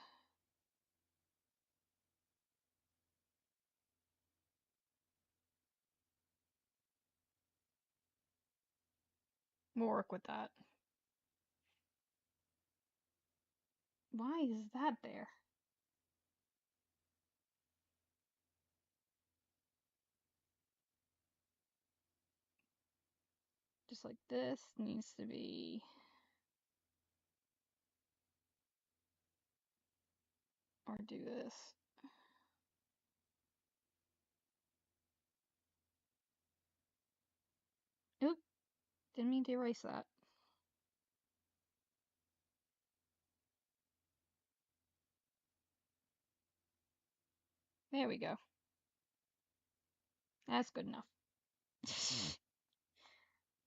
A: We'll work with that. Why is that there? Just like this needs to be. Or do this. Oop, didn't mean to erase that. There we go. That's good enough.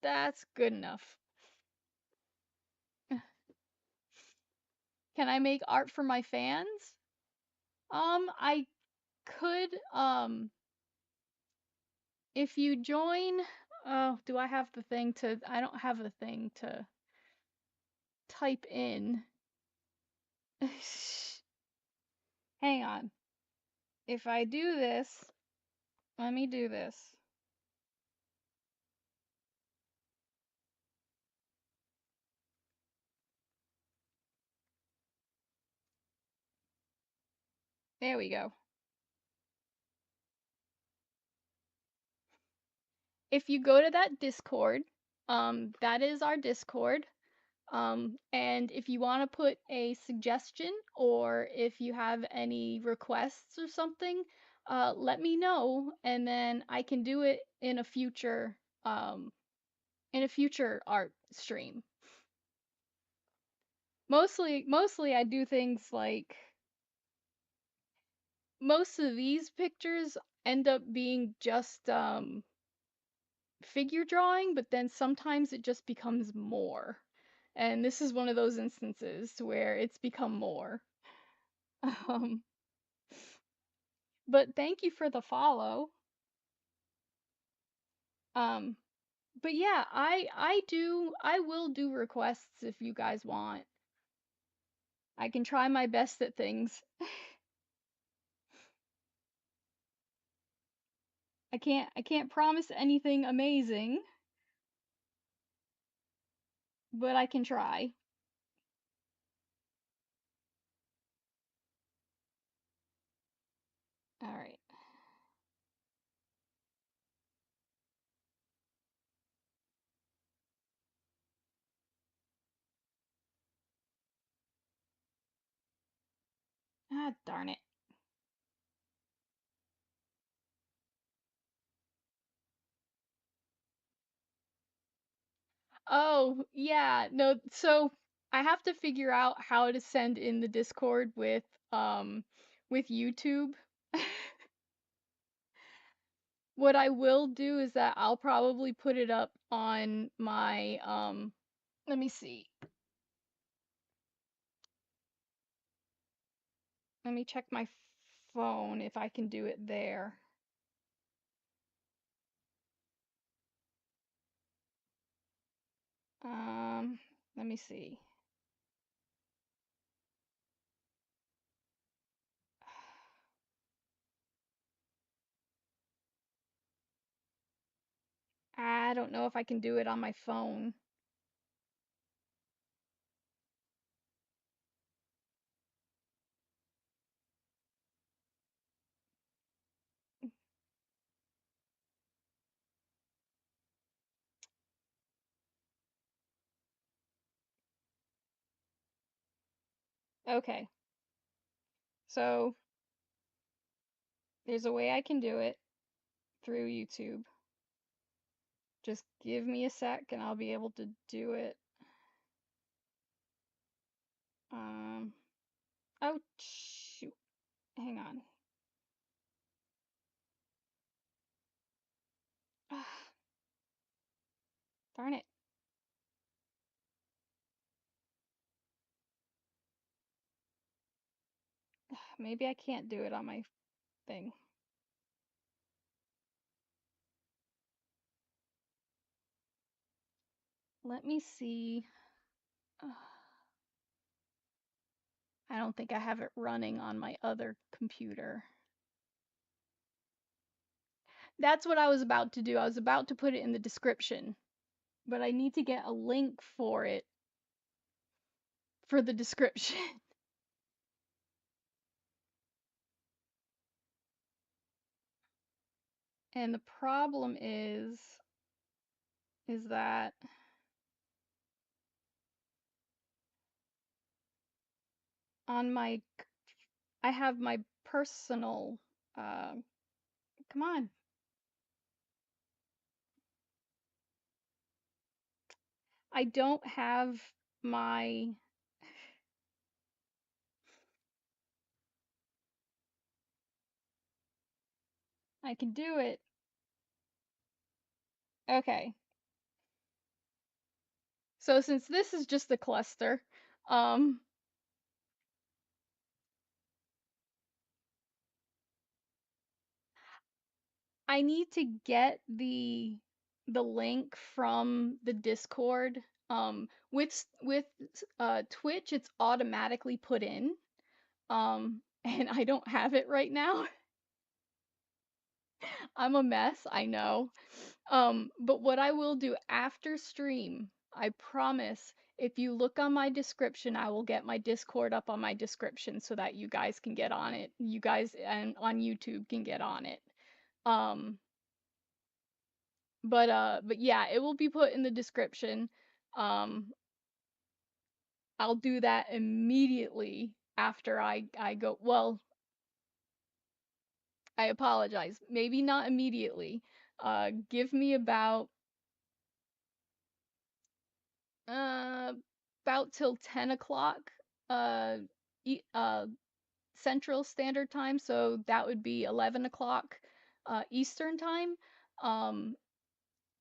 A: That's good enough. Can I make art for my fans? I could, if you join, oh, do I have the thing to, I don't have the thing to type in. Hang on. If I do this, let me do this. There we go. If you go to that Discord, that is our Discord. And if you want to put a suggestion or if you have any requests or something, let me know, and then I can do it um, in a future art stream. Mostly I do things like most of these pictures end up being just figure drawing, but then sometimes it just becomes more. And this is one of those instances where it's become more. Um, but thank you for the follow. Um, but yeah, I will do requests if you guys want. I can try my best at things. I can't promise anything amazing, but I can try. All right. Ah, darn it. Oh, yeah. No, so I have to figure out how to send in the Discord with YouTube. What I will do is that I'll probably put it up on my let me see. Let me check my phone if I can do it there. Let me see. I don't know if I can do it on my phone. Okay, so there's a way I can do it through YouTube. Just give me a sec and I'll be able to do it. Um, oh shoot, hang on. Darn it. Maybe I can't do it on my thing. Let me see. I don't think I have it running on my other computer. That's what I was about to do. I was about to put it in the description, but I need to get a link for it for the description. And the problem is that on my I have my personal uh come on. I don't have my I can do it. Okay. So since this is just a cluster, um I need to get the link from the Discord. With Twitch, it's automatically put in. And I don't have it right now. I'm a mess, I know. But what I will do after stream, I promise, if you look on my description, I will get my Discord up on my description so that you guys can get on it. You guys and on YouTube can get on it. Um, but yeah, it will be put in the description. Um, I'll do that immediately after I go. Well, I apologize. Maybe not immediately. Give me uh about till 10 o'clock uh e Central Standard Time, so that would be 11 o'clock Eastern Time. Um,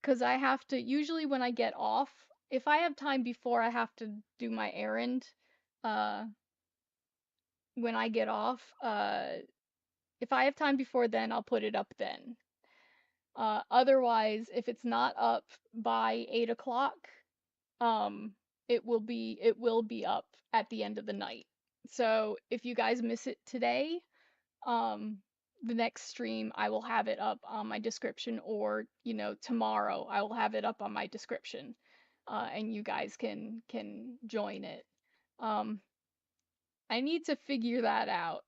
A: because I have to usually when I get off, if I have time before I have to do my errand, uh, when I get off, if I have time before then, I'll put it up then. Otherwise, if it's not up by 8 o'clock, um, it will be up at the end of the night. So if you guys miss it today, um, the next stream I will have it up on my description, or tomorrow I will have it up on my description, and you guys can join it. Um, I need to figure that out.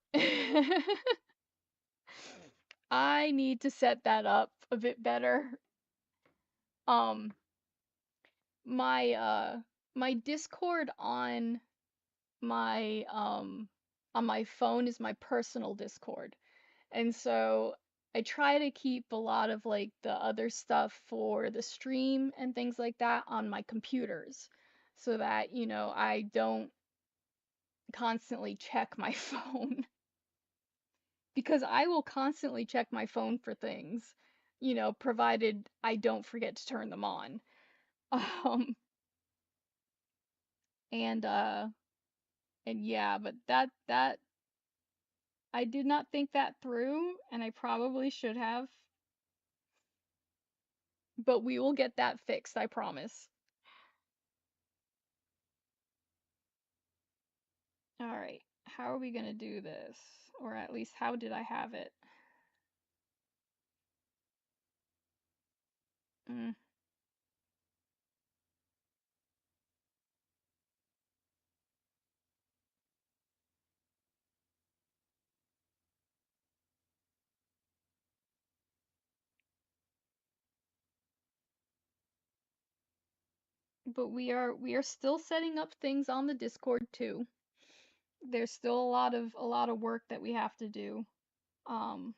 A: I need to set that up a bit better. Um, my Discord my on my phone is my personal Discord. And so I try to keep a lot of like the other stuff for the stream and things like that on my computers so that, I don't constantly check my phone because I will constantly check my phone for things, provided I don't forget to turn them on. Um and uh and yeah, but that I did not think that through and I probably should have, but we will get that fixed, I promise. All right, how are we gonna do this? Or at least, how did I have it? Mm. But we are still setting up things on the Discord too. There's still a lot of work that we have to do. Um,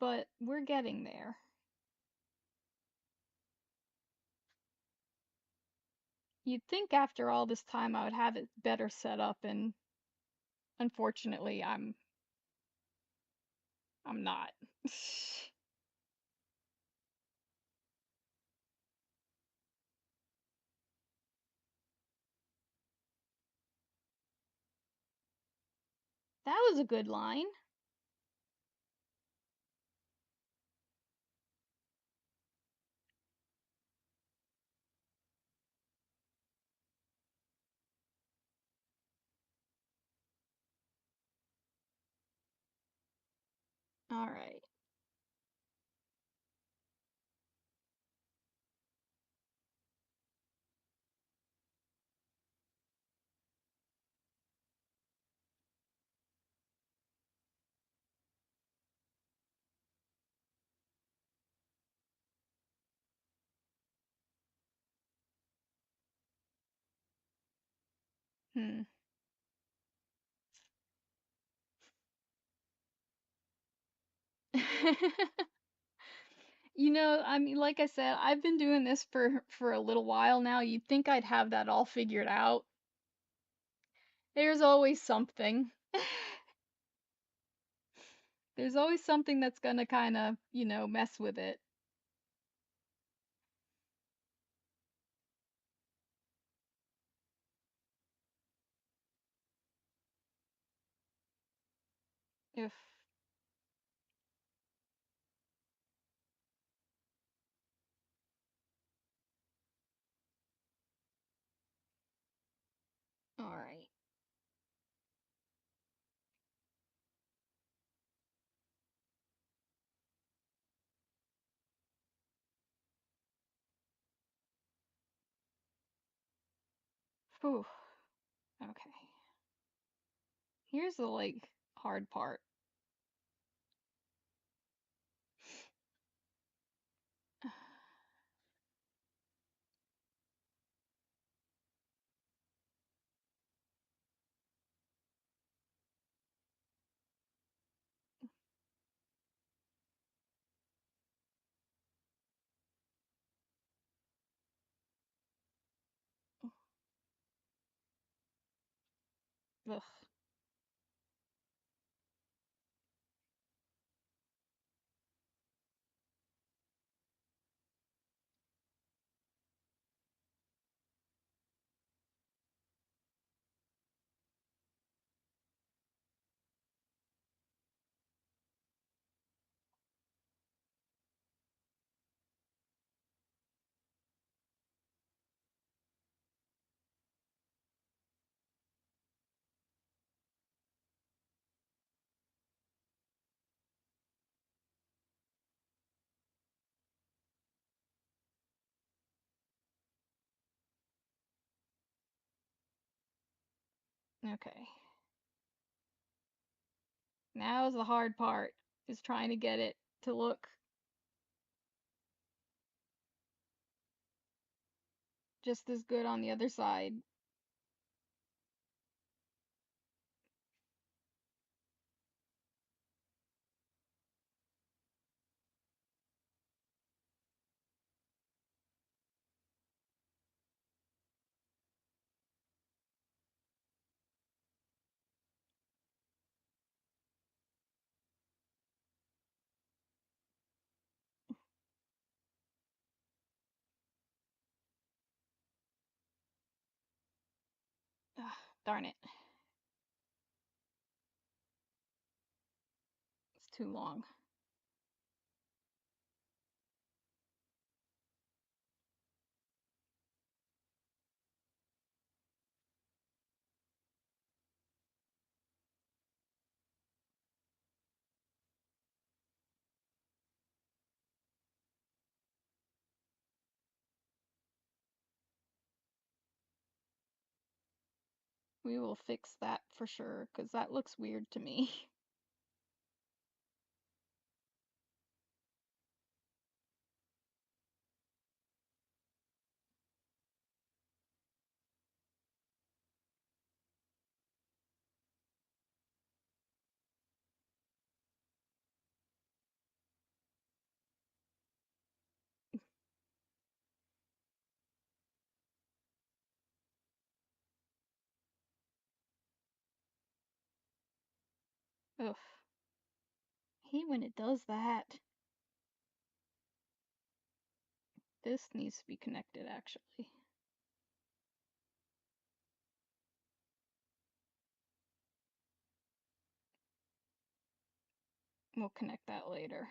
A: but we're getting there. You'd think after all this time I would have it better set up, and unfortunately I'm not. That was a good line. All right. Hmm. I mean, like I said, I've been doing this for a little while now. You'd think I'd have that all figured out. There's always something. There's always something that's gonna kind of, mess with it. If All right. Whew. Okay. Here's the hard part. Ugh. Okay. Now is the hard part, is trying to get it to look just as good on the other side. Ugh, darn it. It's too long. We will fix that for sure, because that looks weird to me. Ugh. Hate when it does that. This needs to be connected, actually. We'll connect that later.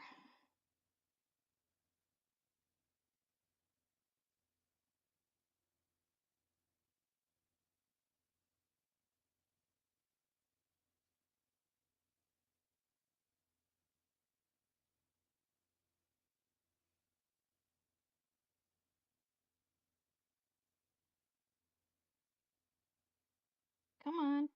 A: Come on.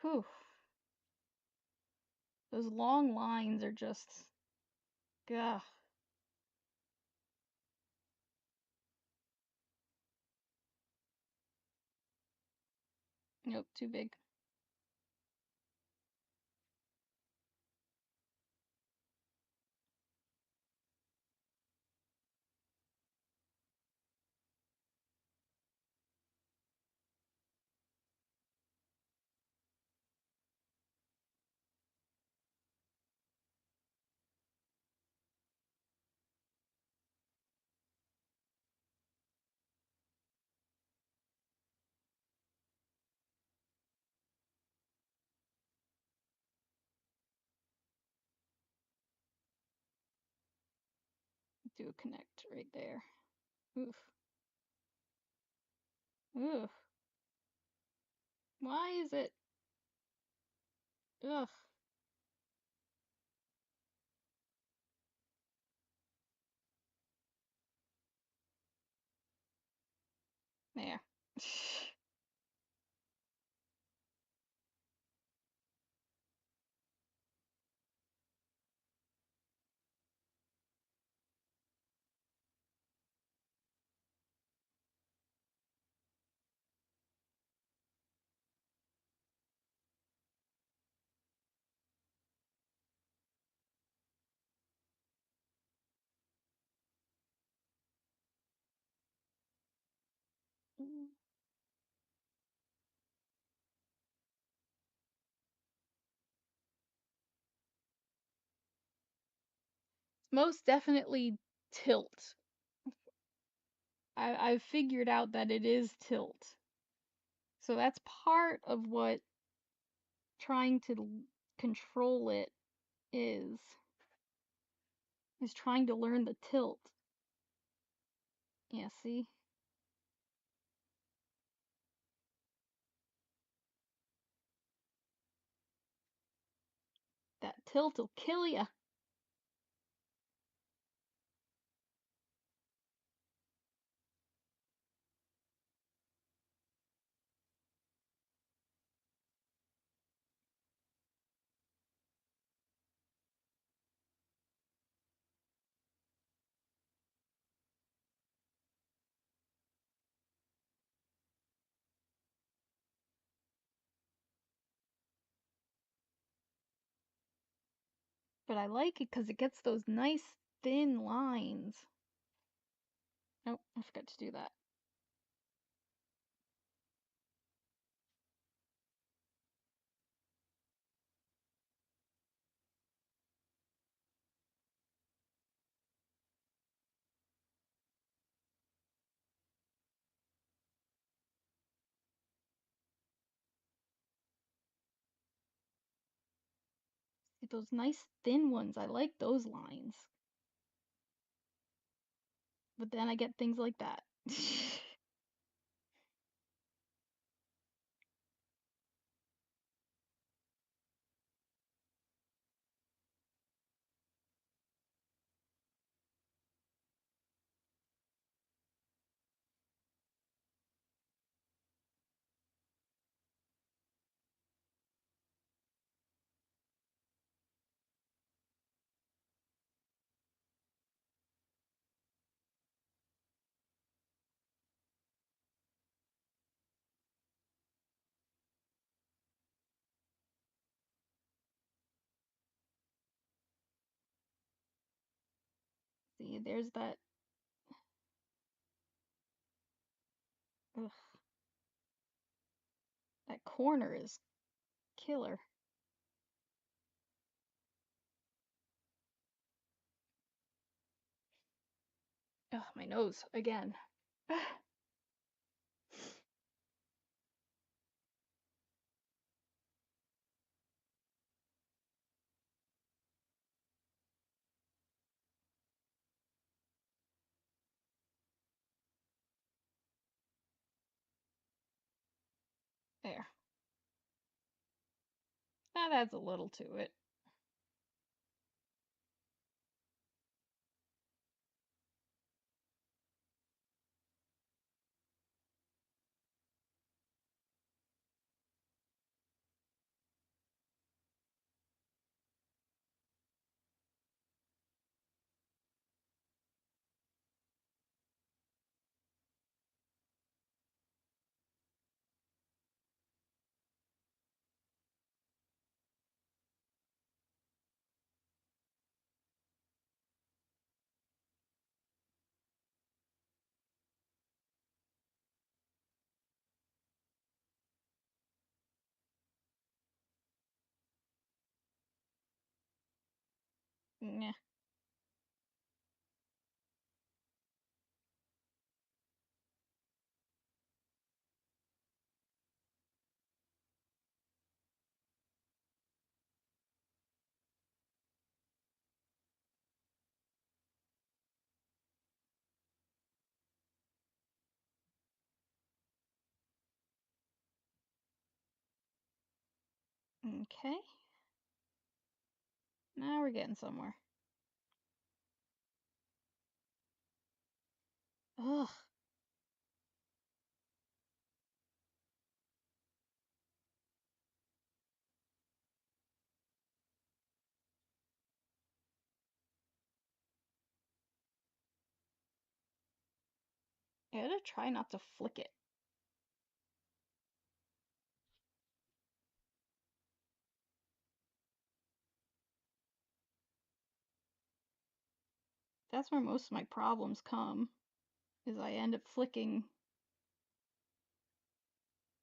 A: Whew. Those long lines are just. Gah. Nope, too big. Do a connect right there. Oof. Oof. Why is it? Ugh. There. It's most definitely tilt. I've figured out that it is tilt. So that's part of what trying to control it is trying to learn the tilt. Yeah, see? That tilt'll kill ya. But I like it because it gets those nice thin lines. Oh, I forgot to do that. See those nice thin ones. I like those lines. But then I get things like that. See, there's that. Ugh, that corner is killer. Ugh, my nose again. There. That adds a little to it. Yeah. Okay. Now we're getting somewhere. Ugh. I gotta try not to flick it. That's where most of my problems come, is I end up flicking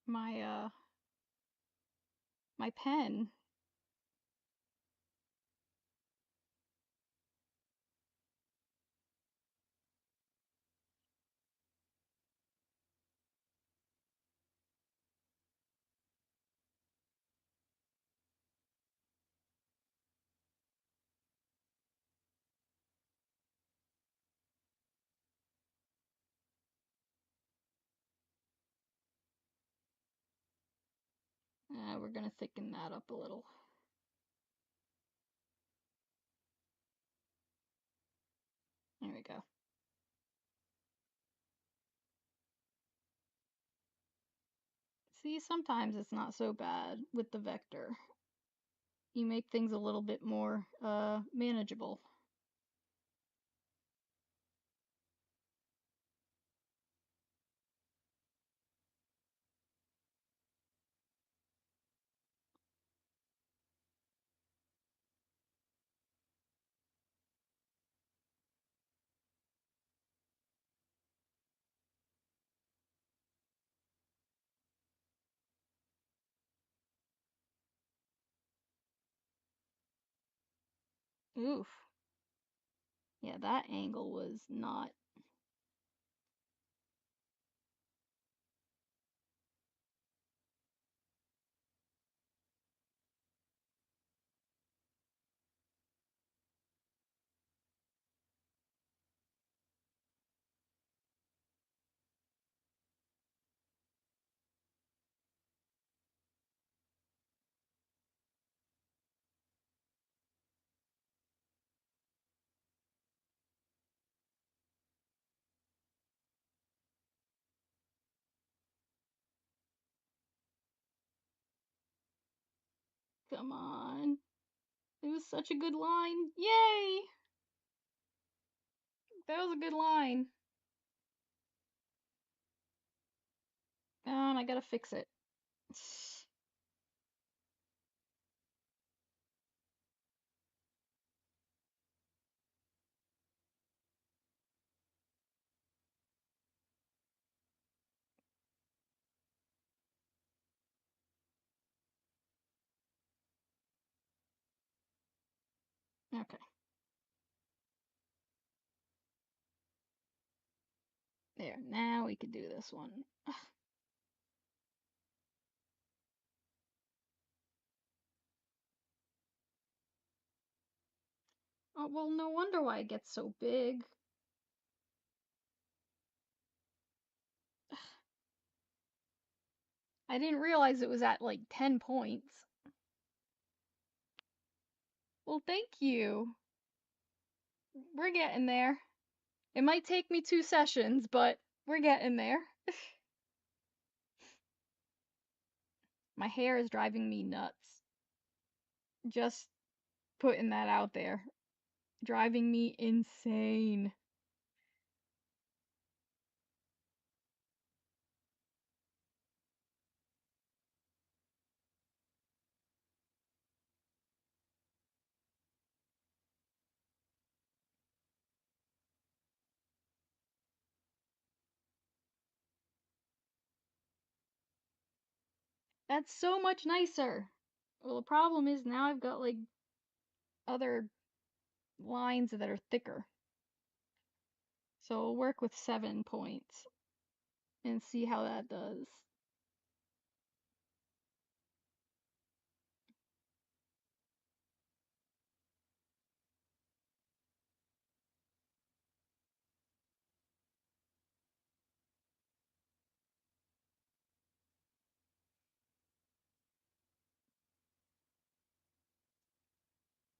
A: my pen. We're gonna thicken that up a little. There we go. See, sometimes it's not so bad with the vector. You make things a little bit more manageable. Oof. Yeah, that angle was not. Come on. It was such a good line. Yay! That was a good line. And I gotta fix it. Okay. There. Now we can do this one. Oh, well, no wonder why it gets so big. I didn't realize it was at like 10 points. Well, thank you. We're getting there. It might take me 2 sessions, but we're getting there. My hair is driving me nuts. Just putting that out there. Driving me insane. That's so much nicer. Well, the problem is now I've got like other lines that are thicker. So we'll work with 7 points and see how that does.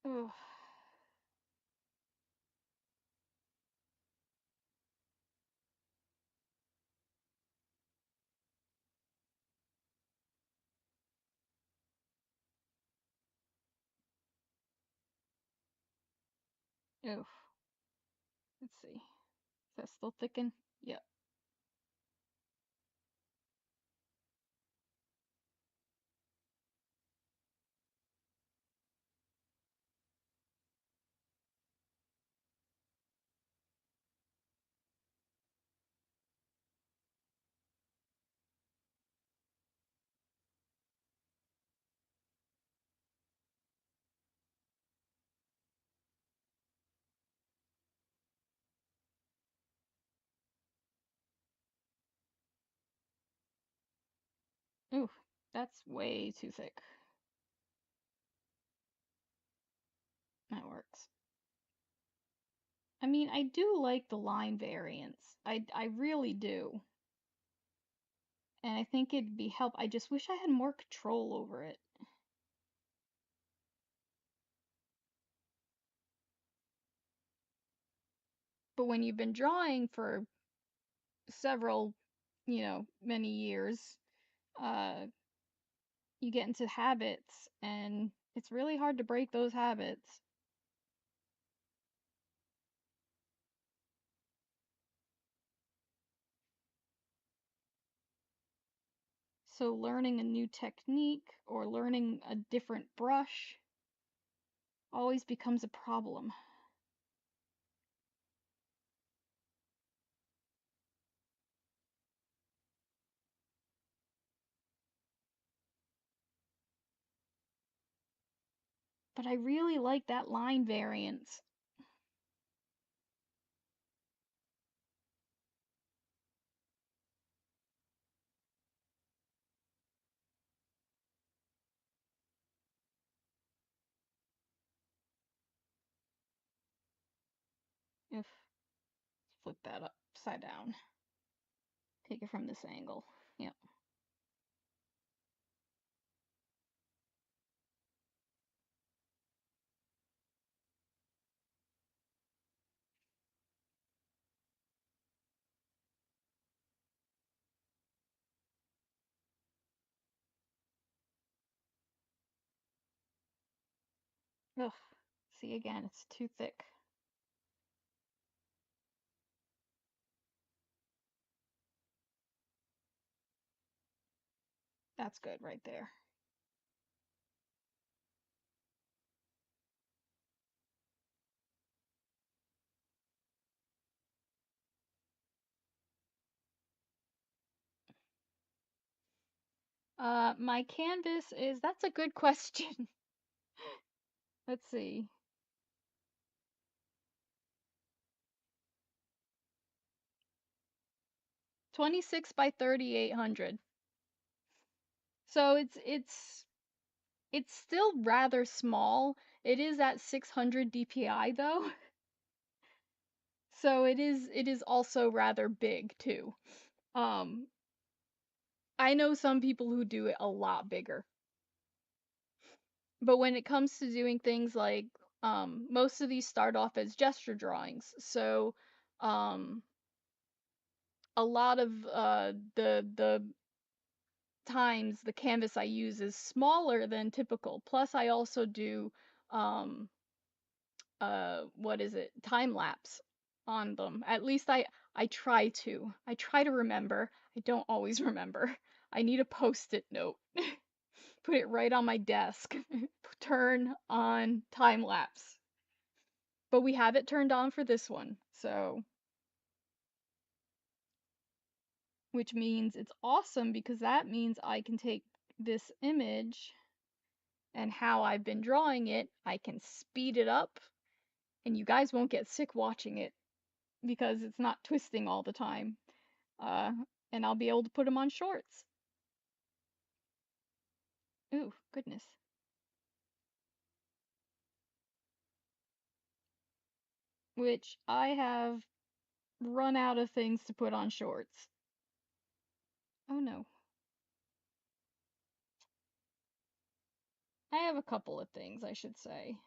A: Ugh. Oof. Let's see. Is that still thicken? Yep. Oof. That's way too thick. That works. I mean, I do like the line variants. I really do. And I think it'd be help. I just wish I had more control over it. But when you've been drawing for several, many years, uh, you get into habits, and it's really hard to break those habits. So learning a new technique or learning a different brush always becomes a problem. But I really like that line variance. If flip that upside down, take it from this angle. Yep. Ugh. See again, it's too thick. That's good right there. My canvas is, that's a good question. Let's see. 26 by 3800. So it's still rather small. It is at 600 dpi though. So it is also rather big too. Um I know some people who do it a lot bigger. But when it comes to doing things like most of these start off as gesture drawings. So um a lot of the times the canvas I use is smaller than typical. Plus I also do um what is it? Time lapse on them. At least I try to. I try to remember. I don't always remember. I need a post-it note. Put it right on my desk. Turn on time lapse. But we have it turned on for this one. So, which means it's awesome because that means I can take this image and how I've been drawing it, I can speed it up and you guys won't get sick watching it because it's not twisting all the time. Uh, and I'll be able to put them on shorts. Ooh, goodness. Which I have run out of things to put on shorts. Oh no. I have a couple of things, I should say.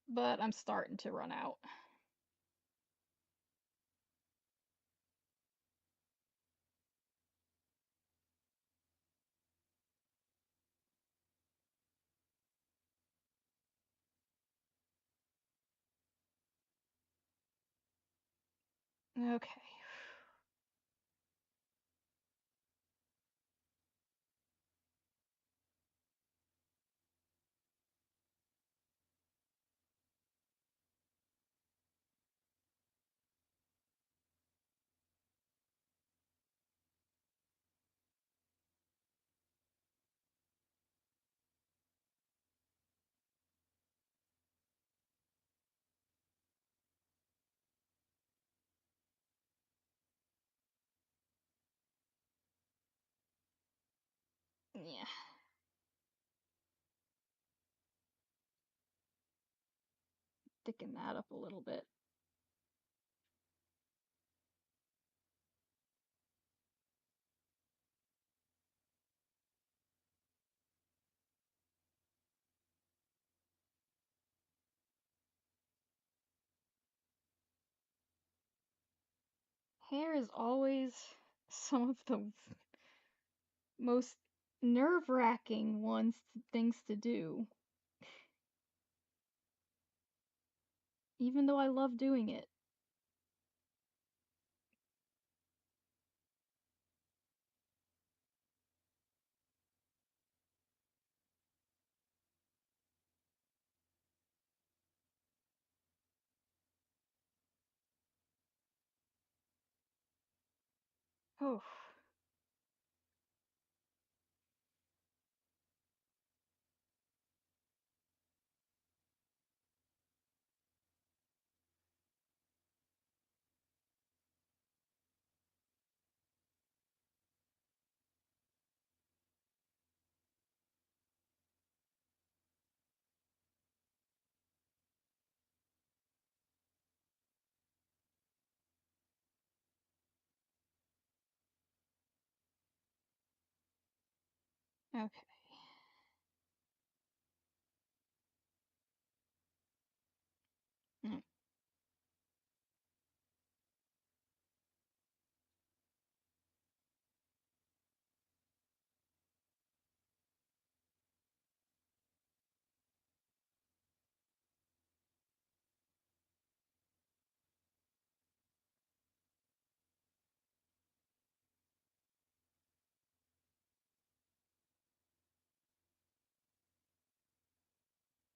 A: But I'm starting to run out. Okay. Yeah. Thicken that up a little bit. Hair is always some of the most nerve-wracking things to do, even though I love doing it. Oh, okay. Mm.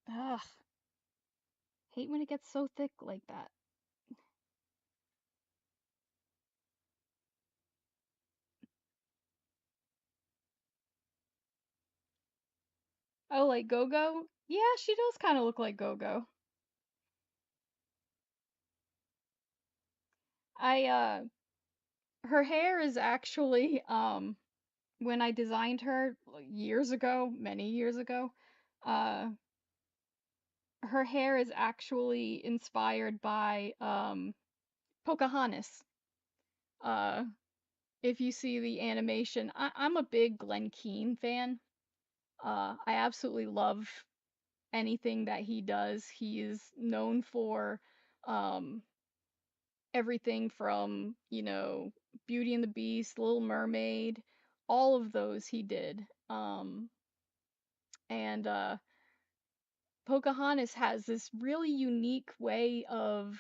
A: Ugh, hate when it gets so thick like that. Oh, like go-go? Yeah, she does kind of look like Go-Go. I her hair is actually when I designed her like, years ago, many years ago, uh her hair is actually inspired by Pocahontas. Uh if you see the animation, I'm a big Glen Keane fan. I absolutely love anything that he does. He is known for um everything from, Beauty and the Beast, Little Mermaid, all of those he did. And Pocahontas has this really unique way of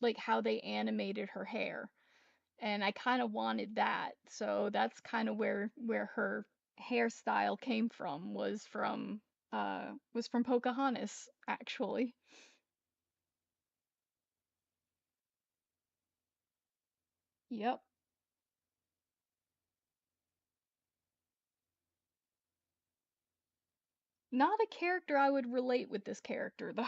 A: like how they animated her hair. And I kind of wanted that. So that's kind of where her hairstyle came from was from Pocahontas actually. Yep. Not a character I would relate with this character though.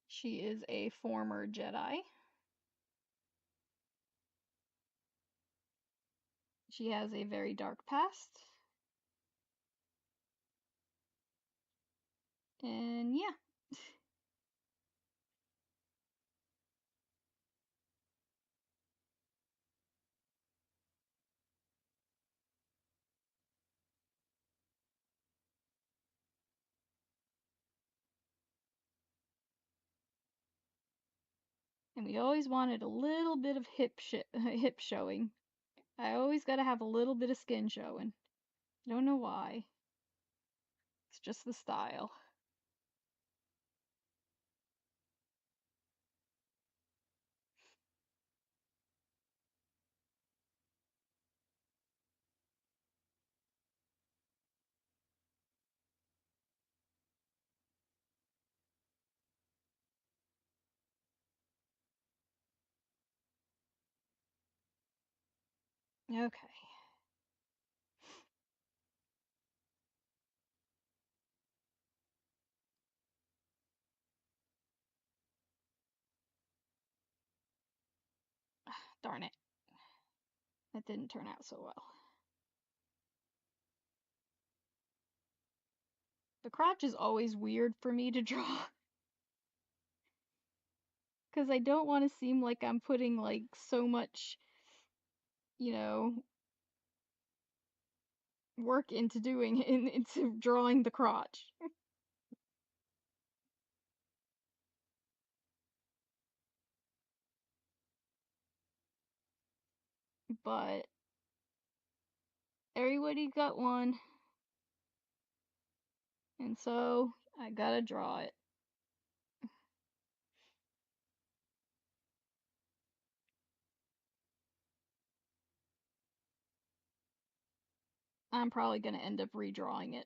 A: She is a former Jedi. She has a very dark past. And yeah. And we always wanted a little bit of hip showing. I always got to have a little bit of skin showing. I don't know why. It's just the style. Okay. Darn it. That didn't turn out so well. The crotch is always weird for me to draw because I don't want to seem like I'm putting like so much, you know, work into into drawing the crotch. But everybody got one, and so I gotta draw it. I'm probably gonna end up redrawing it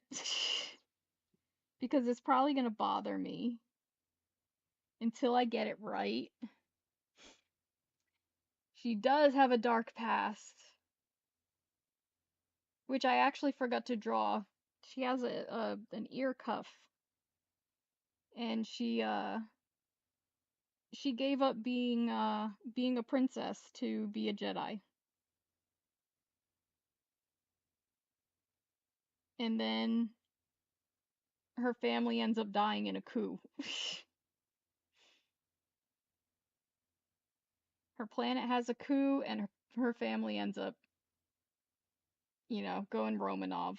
A: because it's probably gonna bother me until I get it right. She does have a dark past, which I actually forgot to draw. She has a an ear cuff, and she gave up being a princess to be a Jedi, and then her family ends up dying in a coup. Her planet has a coup, and her family ends up, going Romanov.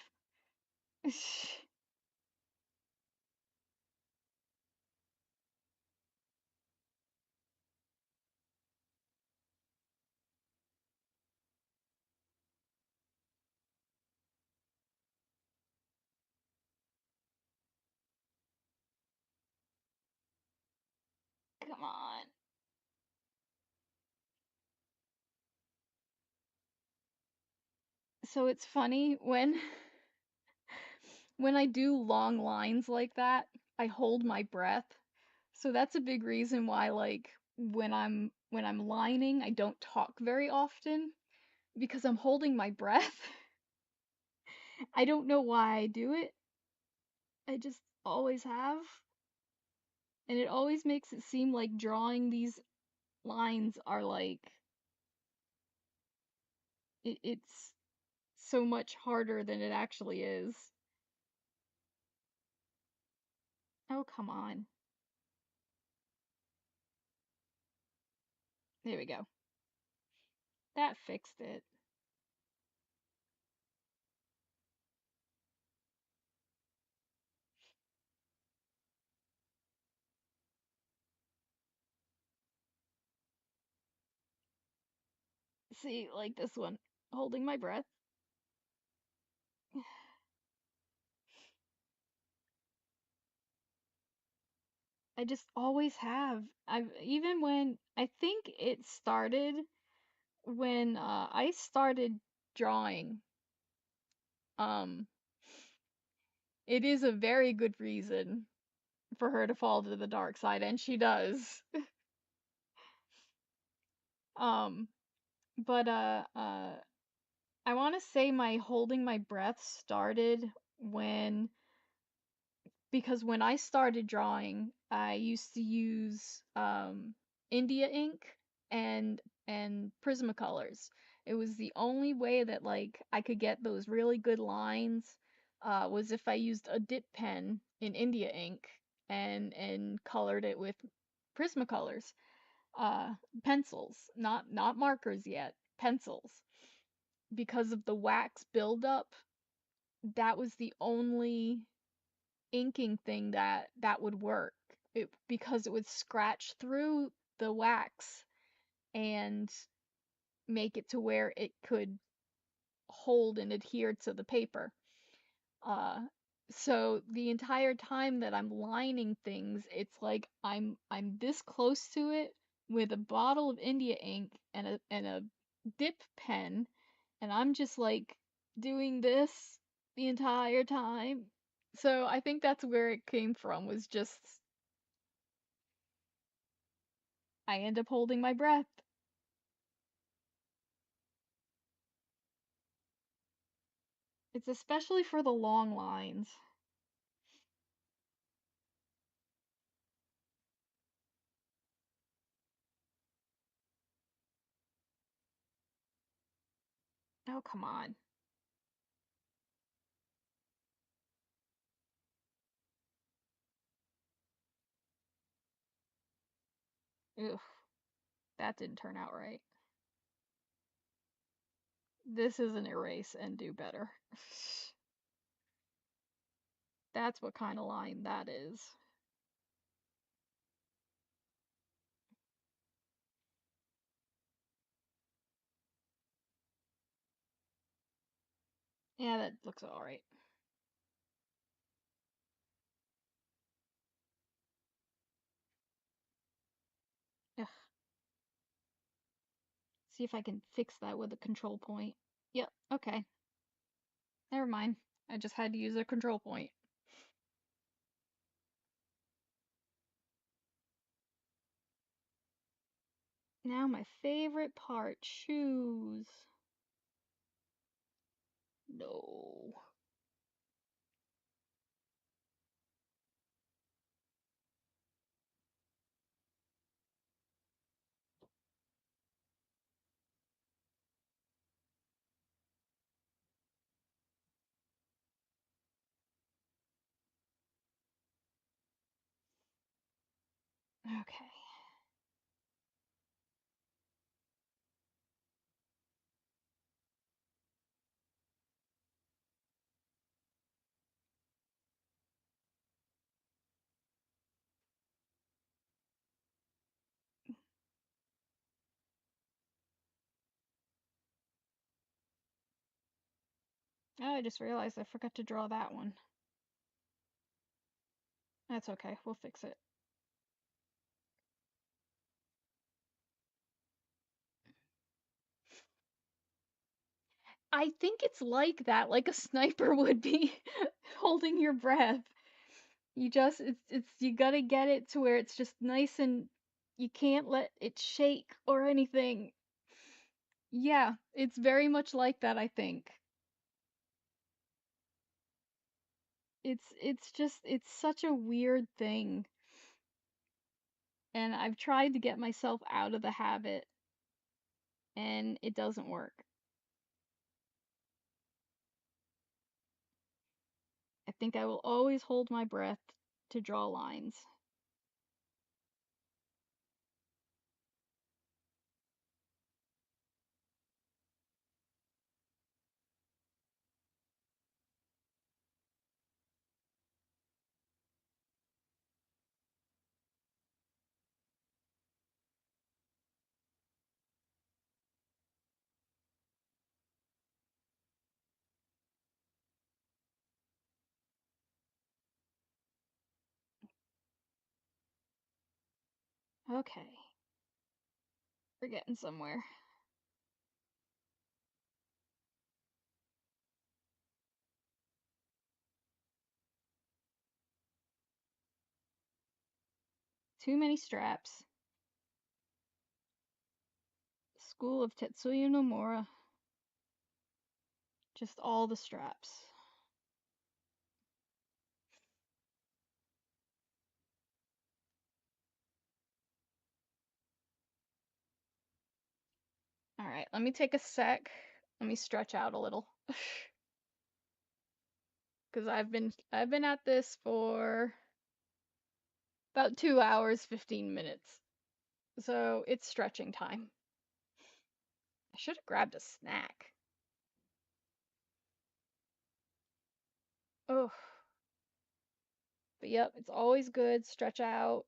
A: Come on. So it's funny when I do long lines like that, I hold my breath. So that's a big reason why like when I'm lining, I don't talk very often because I'm holding my breath. I don't know why I do it. I just always have, and it always makes it seem like drawing these lines are like it's so much harder than it actually is. Oh, come on. There we go. That fixed it. See, like this one, holding my breath. I just always have. I've even when I think it started when I started drawing. Um, it is a very good reason for her to fall to the dark side, and she does. Um, but I want to say my holding my breath started when because when I started drawing, I used to use India ink and Prismacolors. It was the only way that like I could get those really good lines was if I used a dip pen in India ink and colored it with Prismacolors. Uh, Pencils, not markers yet, pencils. Because of the wax buildup, that was the only inking thing that would work. Because it would scratch through the wax and make it to where it could hold and adhere to the paper. Uh, so the entire time that I'm lining things, it's like I'm this close to it with a bottle of India ink and a dip pen, and I'm just like doing this the entire time. So I think that's where it came from, was just I end up holding my breath. It's especially for the long lines. Oh, come on. Ugh, that didn't turn out right. This is an erase and do better. That's what kind of line that is. Yeah, that looks alright. Ugh. See if I can fix that with a control point. Yep, okay. Never mind. I just had to use a control point. Now my favorite part, shoes. No. Okay. Oh, I just realized I forgot to draw that one. That's okay, we'll fix it. I think it's like that, like a sniper would be holding your breath. It's you gotta get it to where it's just nice and you can't let it shake or anything. Yeah, it's very much like that, I think. It's just it's such a weird thing, and I've tried to get myself out of the habit, and it doesn't work. I think I will always hold my breath to draw lines. Okay, we're getting somewhere. Too many straps. School of Tetsuya Nomura. Just all the straps. All right, let me take a sec. Let me stretch out a little. Cuz I've been at this for about 2 hours 15 minutes. So, it's stretching time. I should have grabbed a snack. Oh, but yep, it's always good stretch out.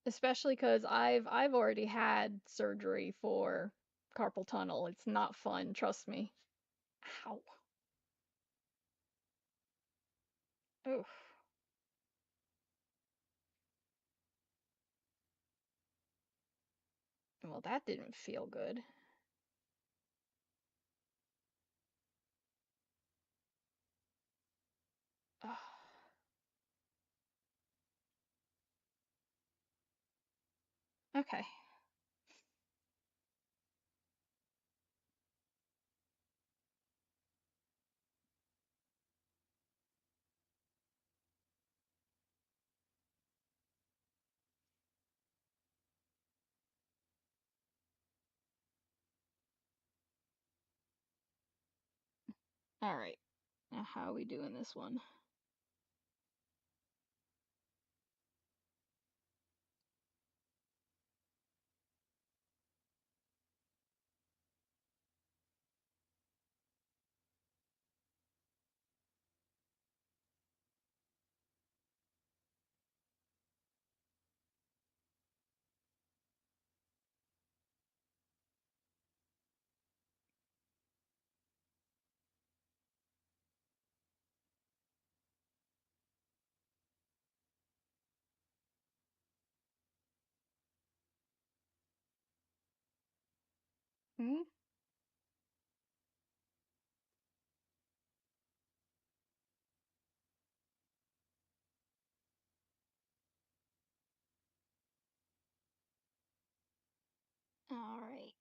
A: Especially cuz I've already had surgery for carpal tunnel. It's not fun, trust me. Ow. Oh, well that didn't feel good. Oh, okay. All right. Now how are we doing this one? Hmm? All right.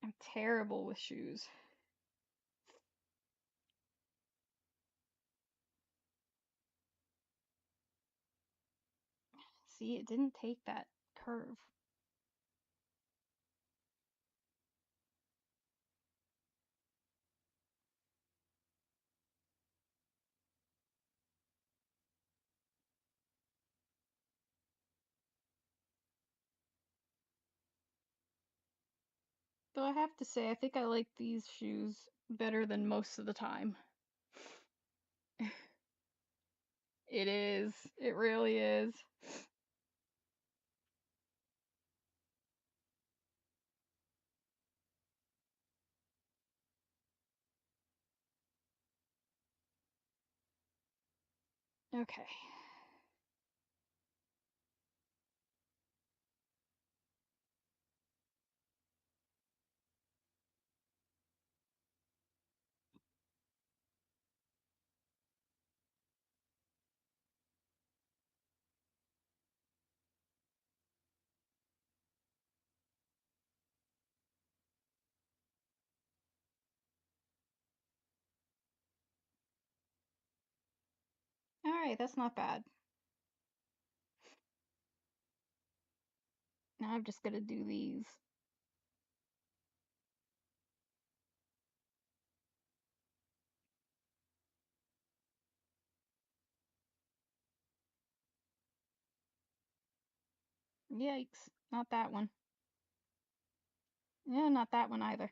A: I'm terrible with shoes. See, it didn't take that curve. Though I have to say, I think I like these shoes better than most of the time. It is. It really is. Okay. All right, that's not bad. Now I'm just gonna do these. Yikes. Not that one. Yeah, not that one either.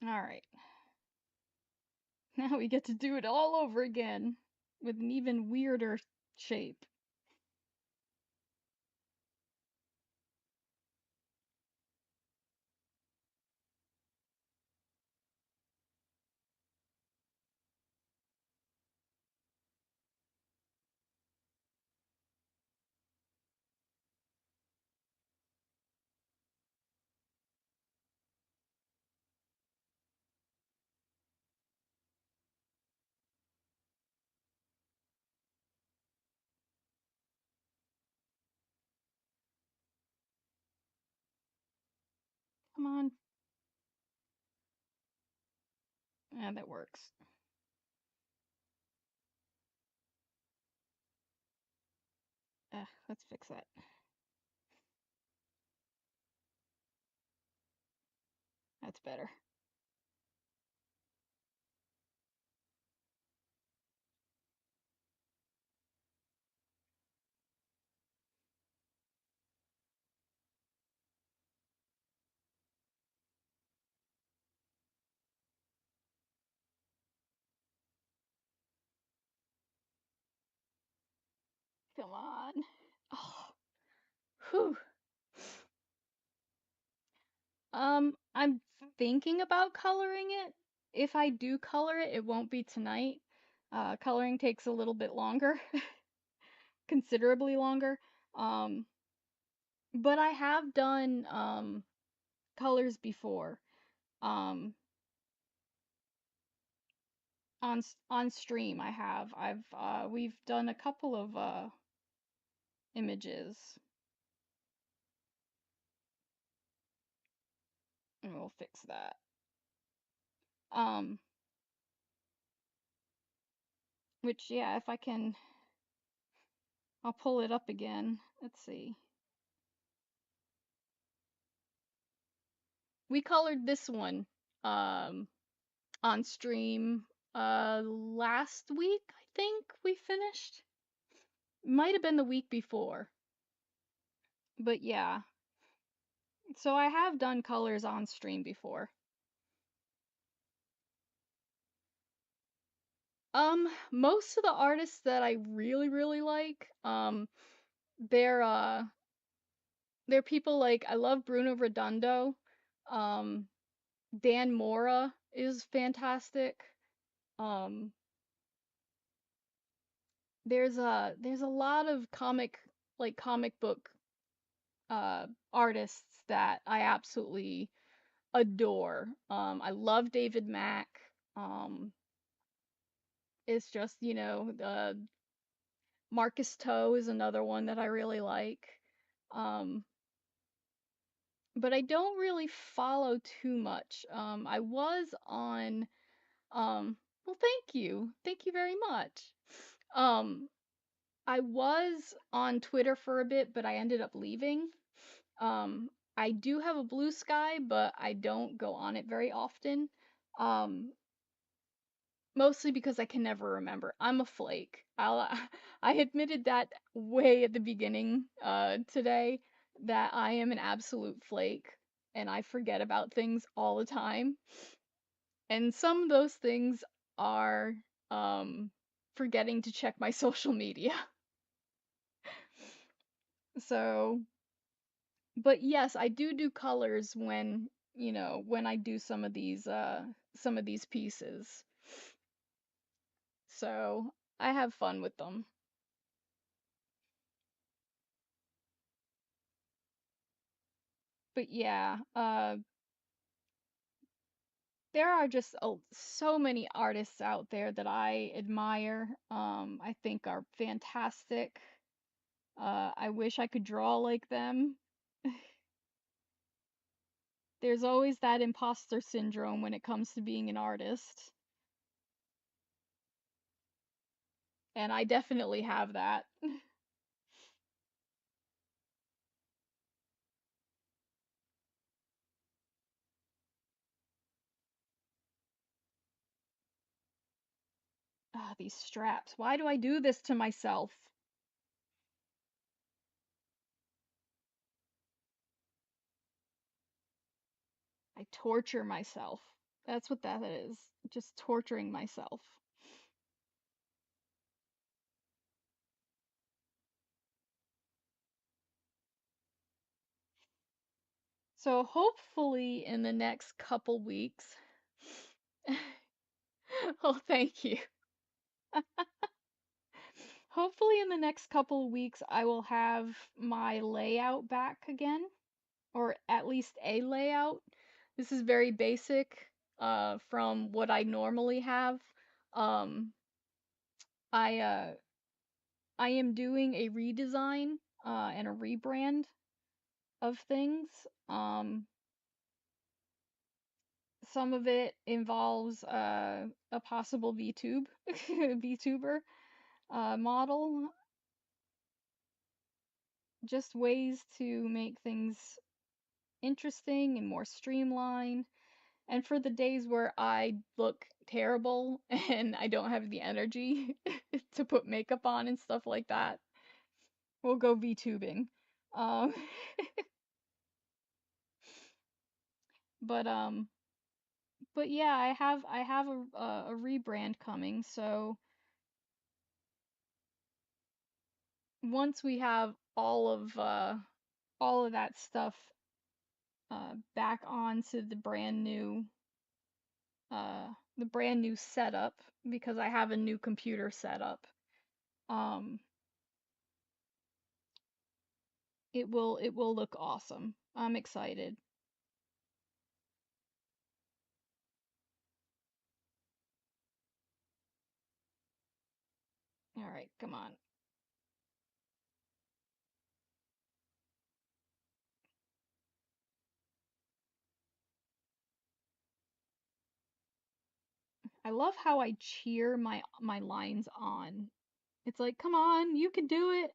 A: All right. Now we get to do it all over again with an even weirder shape. Come on. Yeah, that works. Let's fix that. That's better. Come on. Oh, whew. I'm thinking about coloring it. If I do color it, it won't be tonight. Coloring takes a little bit longer, considerably longer. Um, but I have done colors before. Um, on stream I have. We've done a couple of images. And we'll fix that. Um, which yeah, if I can, I'll pull it up again. Let's see. We colored this one um on stream last week, I think we finished. Might have been the week before. But yeah. So I have done colors on stream before. Most of the artists that I really really like, they're they're people like I love Bruno Redondo. Um Dan Mora is fantastic. Um there's a lot of comic book artists that I absolutely adore. I love David Mack. Um, it's just, Marcus Toe is another one that I really like. Um, but I don't really follow too much. I was on, well, thank you. Thank you very much. Um, I was on Twitter for a bit, but I ended up leaving. Um, I do have a Blue Sky, but I don't go on it very often. Um, Mostly because I can never remember. I'm a flake. I admitted that way at the beginning today that I am an absolute flake and I forget about things all the time. And some of those things are forgetting to check my social media. So, but yes, I do colors when, when I do some of these pieces. So, I have fun with them. But yeah, there are just so many artists out there that I admire. I think are fantastic. I wish I could draw like them. There's always that imposter syndrome when it comes to being an artist, and I definitely have that. Ah, these straps. Why do I do this to myself? I torture myself. That's what that is. Just torturing myself. So hopefully in the next couple weeks. Oh, thank you. Hopefully in the next couple of weeks I will have my layout back again, or at least a layout. This is very basic from what I normally have. Um I I am doing a redesign and a rebrand of things. Um some of it involves a possible VTube VTuber model, just ways to make things interesting and more streamlined. And for the days where I look terrible and I don't have the energy to put makeup on and stuff like that, we'll go VTubing. Um, but um, but yeah, I have a rebrand coming. So once we have all of that stuff back onto uh the brand new setup, because I have a new computer setup. Um, it will look awesome. I'm excited. All right, come on. I love how I cheer my lines on. It's like, come on, you can do it.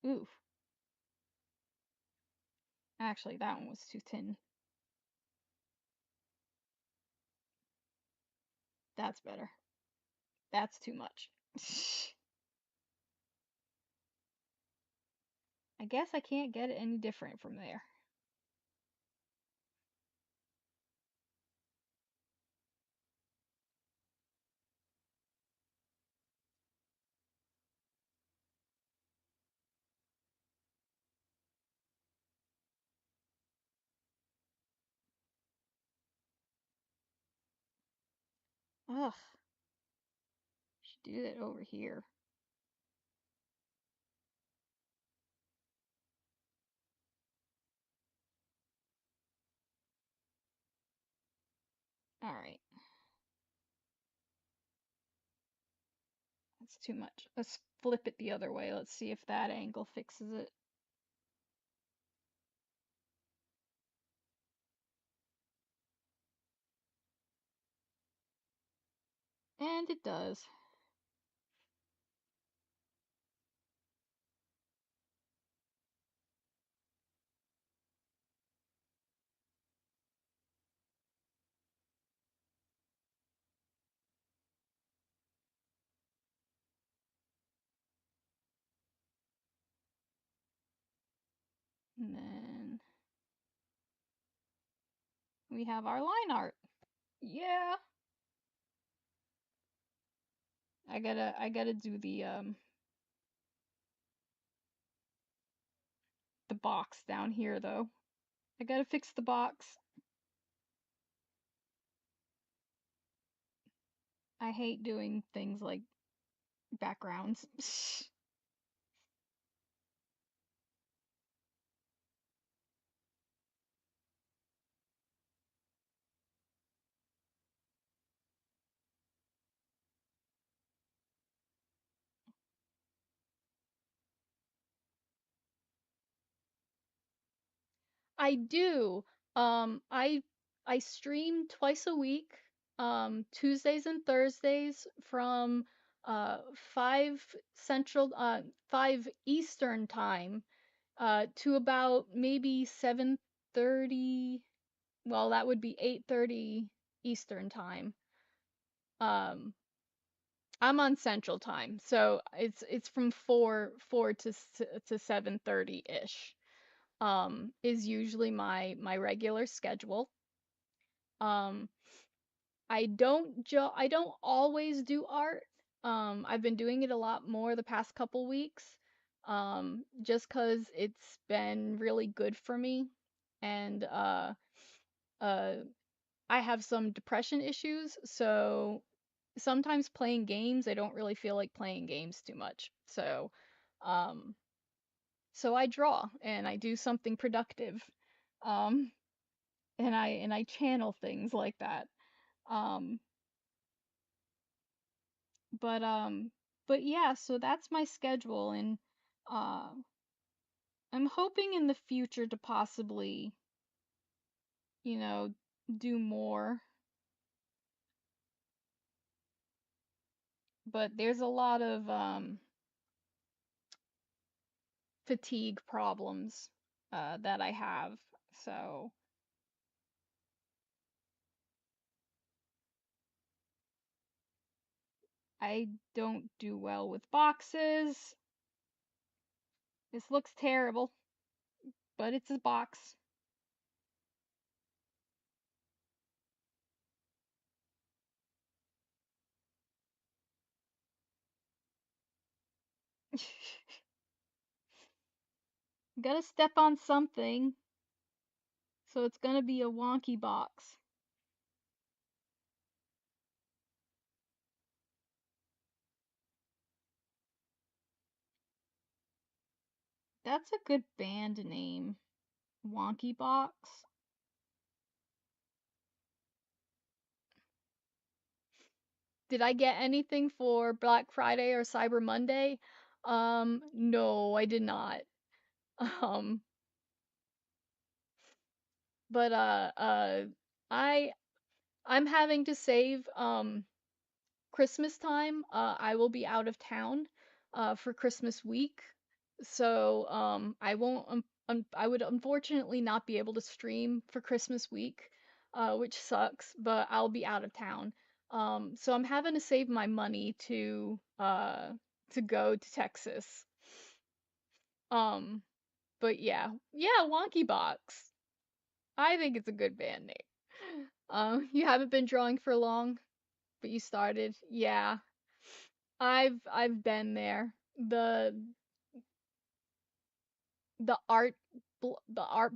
A: Oof. Actually, that one was too thin. That's better. That's too much. I guess I can't get it any different from there. Ugh, should do that over here. All right, that's too much. Let's flip it the other way. Let's see if that angle fixes it. And it does. And then we have our line art. Yeah. I gotta do the box down here though. I gotta fix the box. I hate doing things like backgrounds. I do. I stream twice a week, Tuesdays and Thursdays from 5 Central 5 Eastern time to about maybe 7:30. Well, that would be 8:30 Eastern time. Um I'm on Central time, so it's from 4 to 7:30 ish. Is usually my regular schedule. Um, I don't always do art. I've been doing it a lot more the past couple weeks. Just 'cause it's been really good for me, and uh I have some depression issues, so sometimes playing games, I don't really feel like playing games too much. Um so I draw and I do something productive. Um and I channel things like that. Um, but um, but yeah, so that's my schedule, and uh, I'm hoping in the future to possibly, you know, do more. But there's a lot of fatigue problems that I have, so I don't do well with boxes. This looks terrible, but it's a box. Gotta step on something, so it's gonna be a wonky box. That's a good band name. Wonky Box. Did I get anything for Black Friday or Cyber Monday? No, I did not. Um, but I I'm having to save Christmas time. I will be out of town for Christmas week. So I won't I would unfortunately not be able to stream for Christmas week, which sucks, but I'll be out of town. So I'm having to save my money to go to Texas. Um but yeah. Yeah, Wonky Box. I think it's a good band name. You haven't been drawing for long, but you started. Yeah. I've been there. The art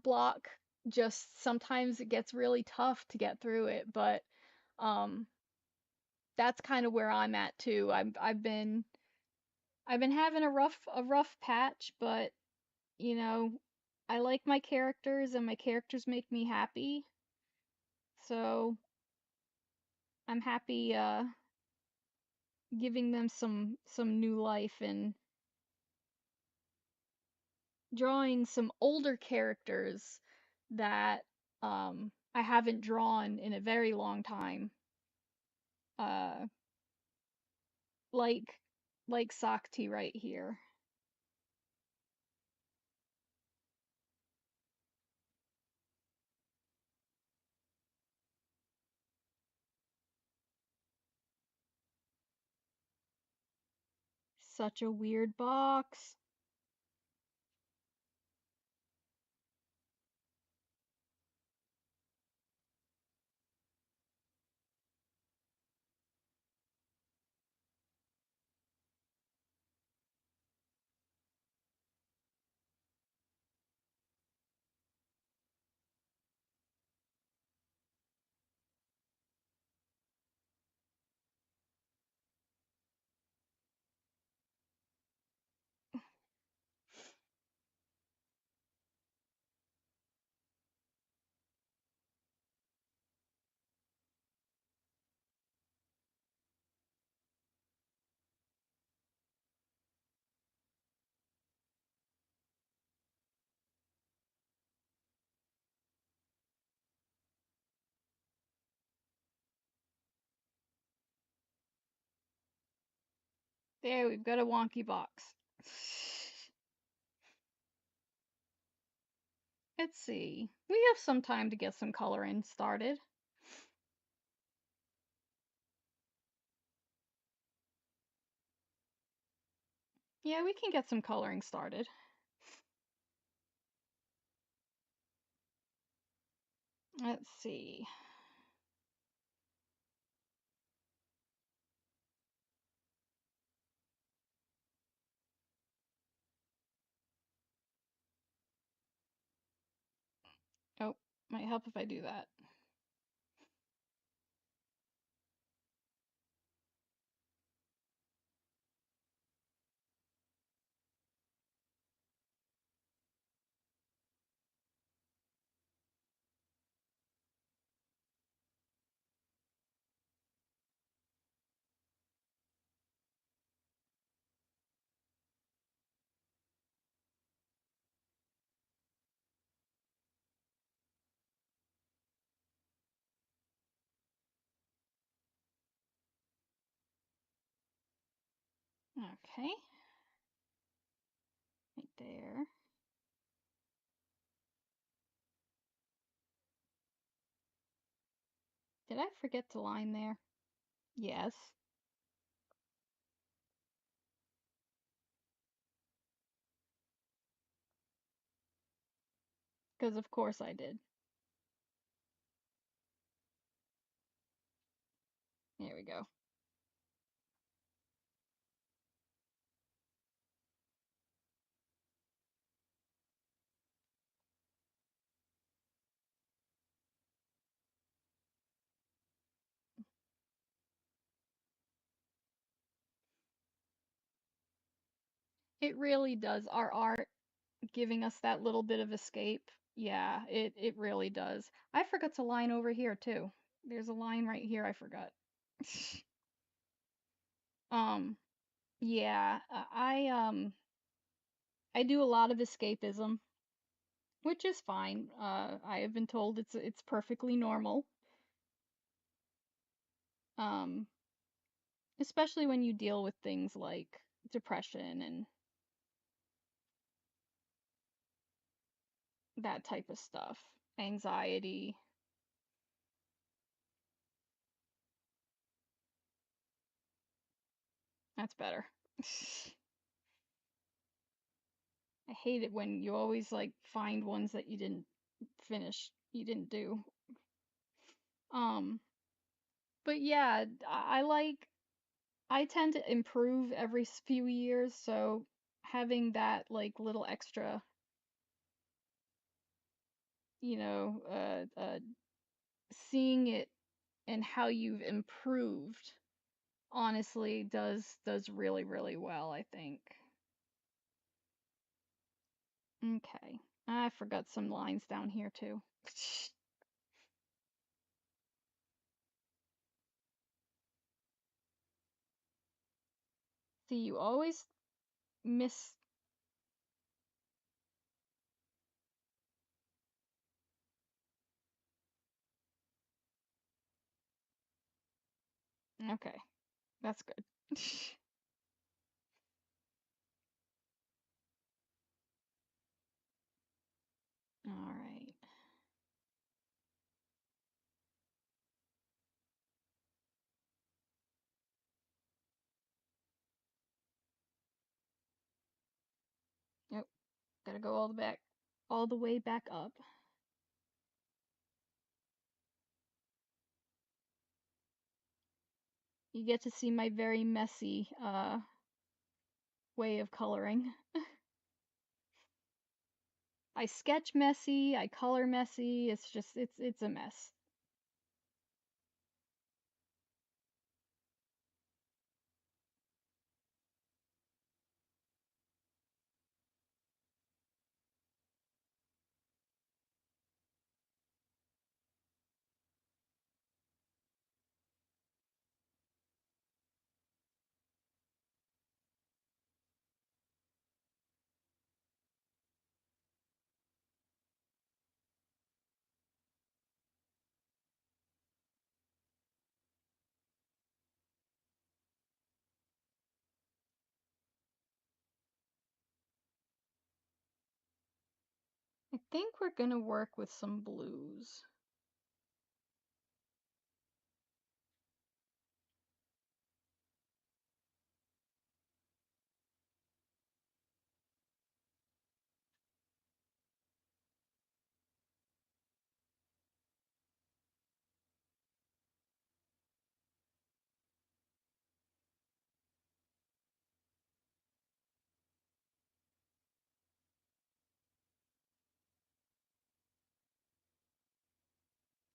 A: block, just sometimes it gets really tough to get through it, but um that's kind of where I'm at too. I've been having a rough patch, but you know, I like my characters and my characters make me happy. So, I'm happy giving them some new life and drawing some older characters that I haven't drawn in a very long time. Uh, like Sakti right here. Such a weird box. There, we've got a wonky box. Let's see. We have some time to get some coloring started. Yeah, we can get some coloring started. Let's see. Oh, might help if I do that. Okay, right there. Did I forget to line there? Yes, because of course I did. There we go. It really does. Our art giving us that little bit of escape. Yeah, it really does. I forgot to line over here too. There's a line right here I forgot. Um, yeah, I do a lot of escapism, which is fine. I have been told it's perfectly normal. Um, especially when you deal with things like depression and that type of stuff, anxiety. That's better. I hate it when you always like find ones that you didn't finish, you didn't do. Um, but yeah, I tend to improve every few years, so having that like little extra, you know, seeing it and how you've improved honestly does really really well, I think. Okay. I forgot some lines down here too. See, you always miss. Okay, that's good. All right. Yep, gotta go all the way back up. You get to see my very messy way of coloring. I sketch messy, I color messy. It's just it's a mess. I think we're gonna work with some blues.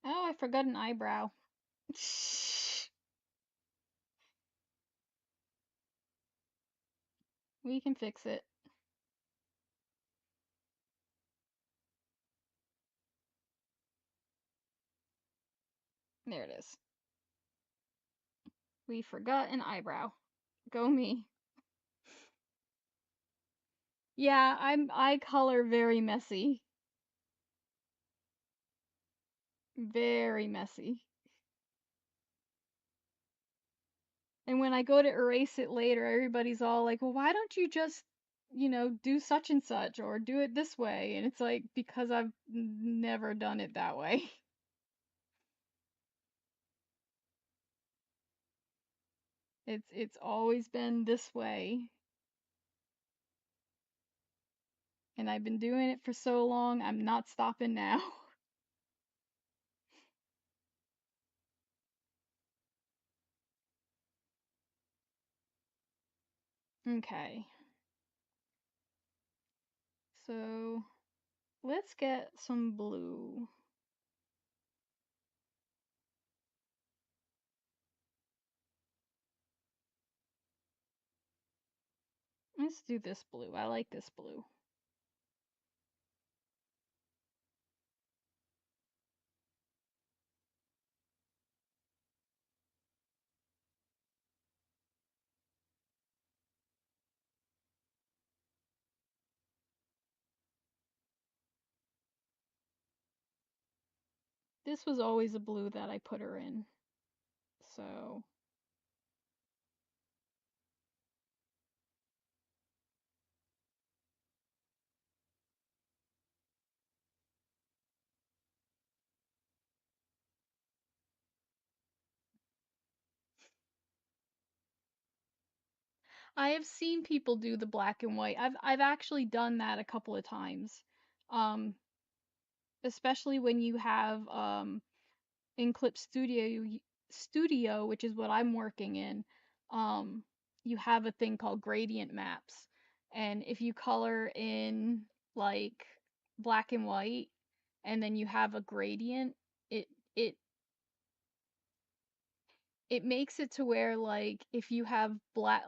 A: Oh, I forgot an eyebrow. We can fix it. There it is. We forgot an eyebrow. Go me. Yeah, I color very messy. Very messy. And when I go to erase it later, everybody's all like, "Well, why don't you just, do such and such or do it this way?" And it's like because I've never done it that way. It's always been this way, and I've been doing it for so long, I'm not stopping now. Okay. So, let's get some blue. Let's do this blue. I like this blue. This was always a blue that I put her in. So, I have seen people do the black and white. I've actually done that a couple of times. Um, Especially when you have in Clip Studio, which is what I'm working in, um, you have a thing called gradient maps. And if you color in like black and white and then you have a gradient, it it it makes it to where like if you have black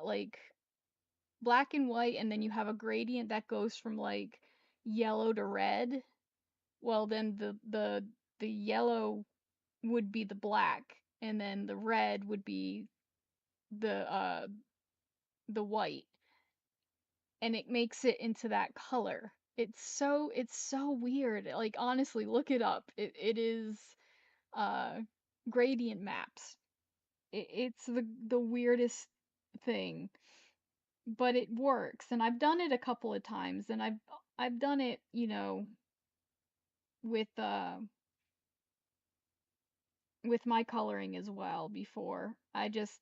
A: and white and then you have a gradient that goes from like yellow to red, well then the yellow would be the black and then the red would be the white, and it makes it into that color. It's so weird. Like honestly, look it up. It is uh gradient maps. It's the weirdest thing, but it works, and I've done it a couple of times, and I've done it, with with my coloring as well before. I just,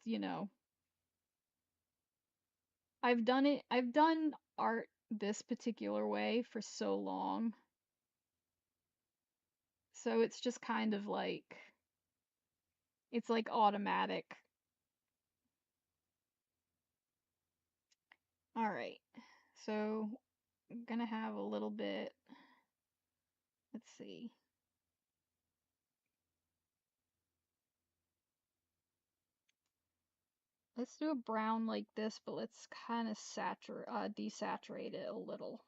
A: I've done art this particular way for so long. So it's just kind of like it's like automatic. All right. So I'm gonna have a little bit, let's see. Let's do a brown like this, but let's kind of desaturate it a little.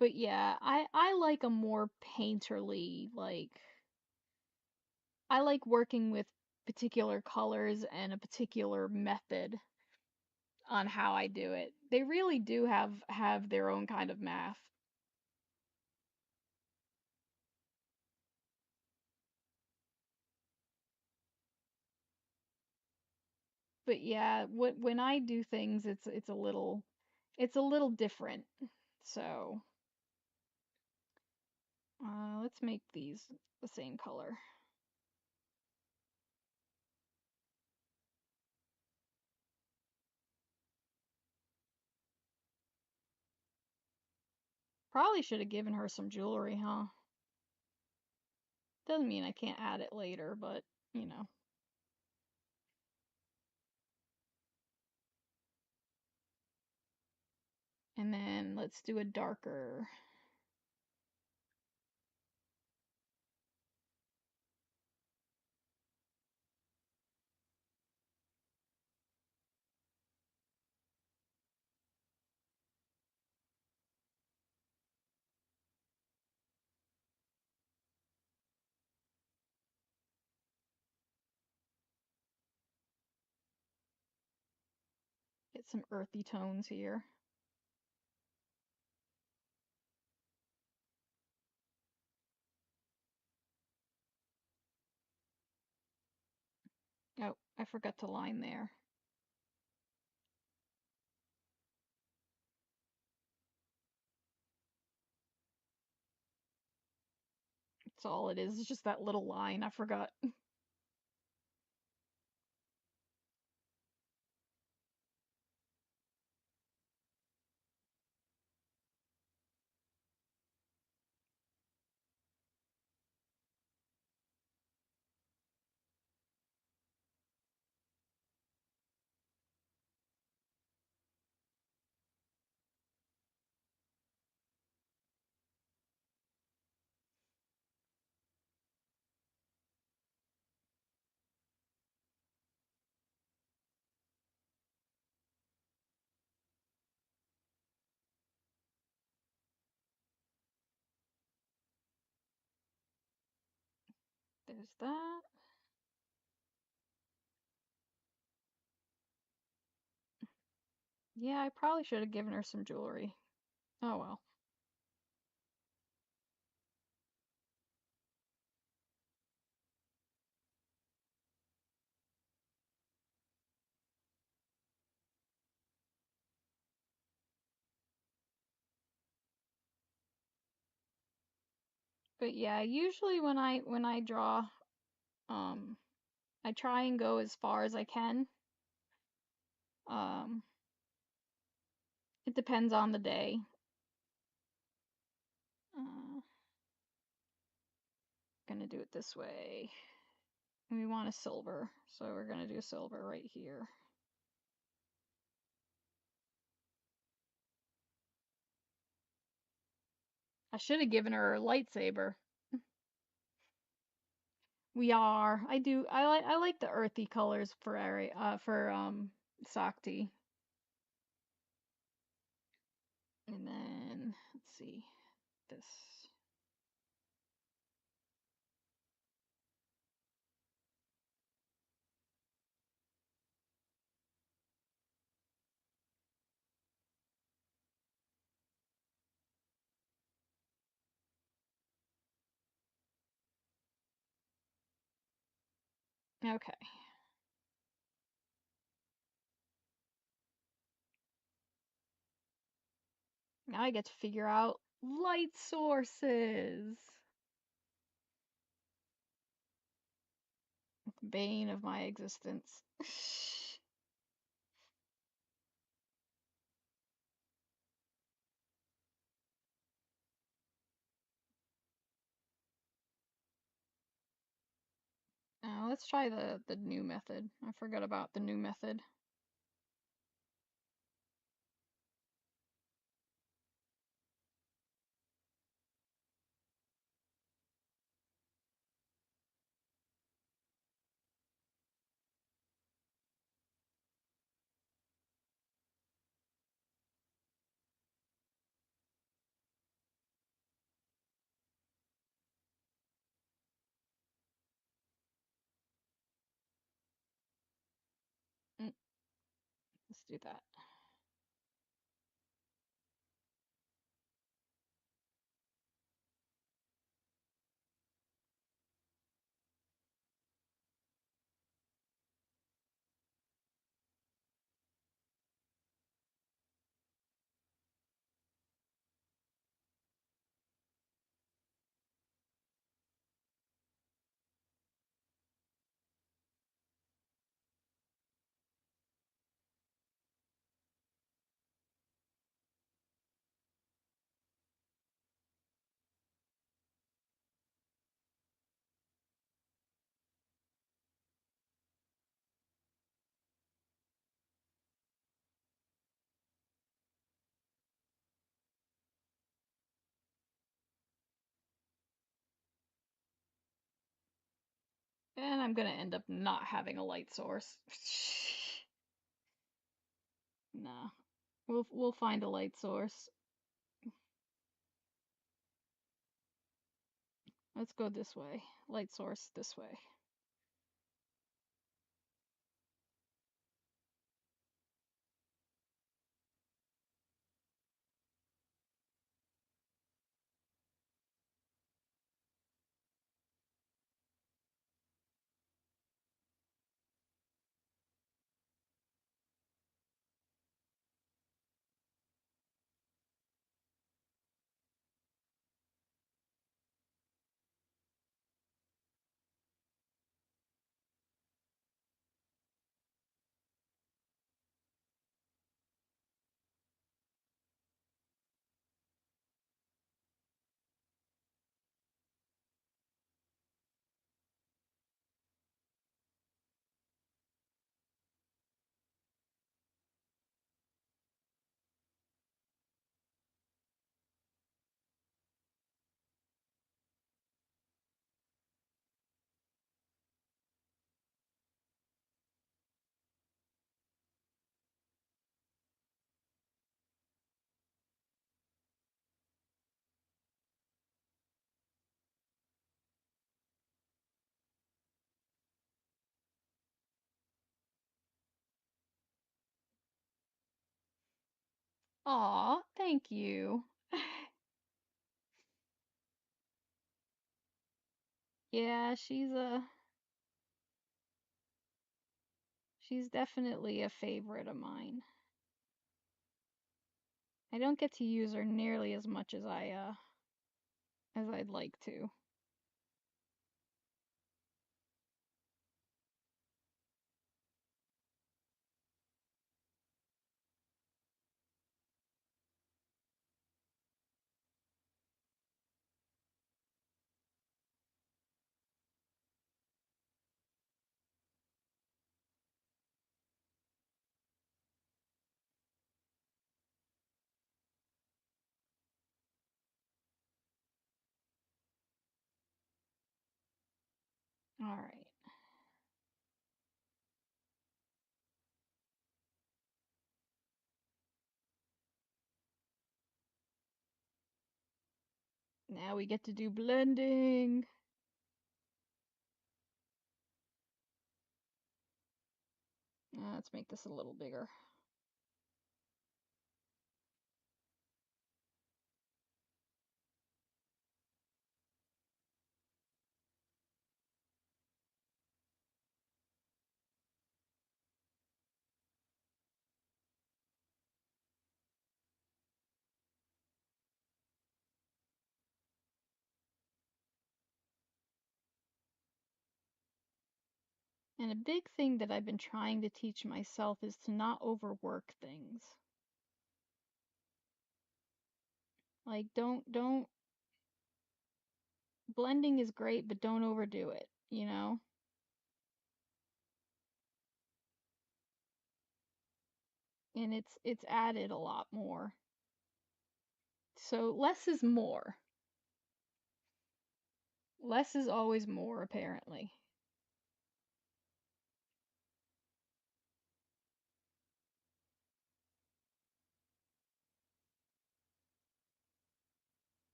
A: But yeah, I like a more painterly, like I like working with particular colors and a particular method on how I do it. They really do have their own kind of math. But yeah, when I do things, it's a little different. So, let's make these the same color. Probably should have given her some jewelry, huh? Doesn't mean I can't add it later, but you know. And then let's do a darker. Get some earthy tones here. Oh, I forgot to line there. That's all it is. It's just that little line. I forgot. There's that. Yeah, I probably should have given her some jewelry. Oh well. But yeah, usually when I draw, um, I try and go as far as I can. Um, it depends on the day. Gonna do it this way. We want a silver, so we're gonna do silver right here. I should have given her a lightsaber. We are. I like the earthy colors for Sakti. And then let's see this. Okay. Now I get to figure out light sources. Bane of my existence. Now let's try the new method. I forgot about the new method.
B: do that. And I'm gonna end up not having a light source. Nah. We'll find a light source. Let's go this way. Light source this way. Aw, thank you. Yeah, she's definitely a favorite of mine. I don't get to use her nearly as much as I'd like to. All right. Now we get to do blending. Let's make this a little bigger. And a big thing that I've been trying to teach myself is to not overwork things. Like don't blending is great, but don't overdo it, you know? And it's added a lot more. So less is more. Less is always more, apparently.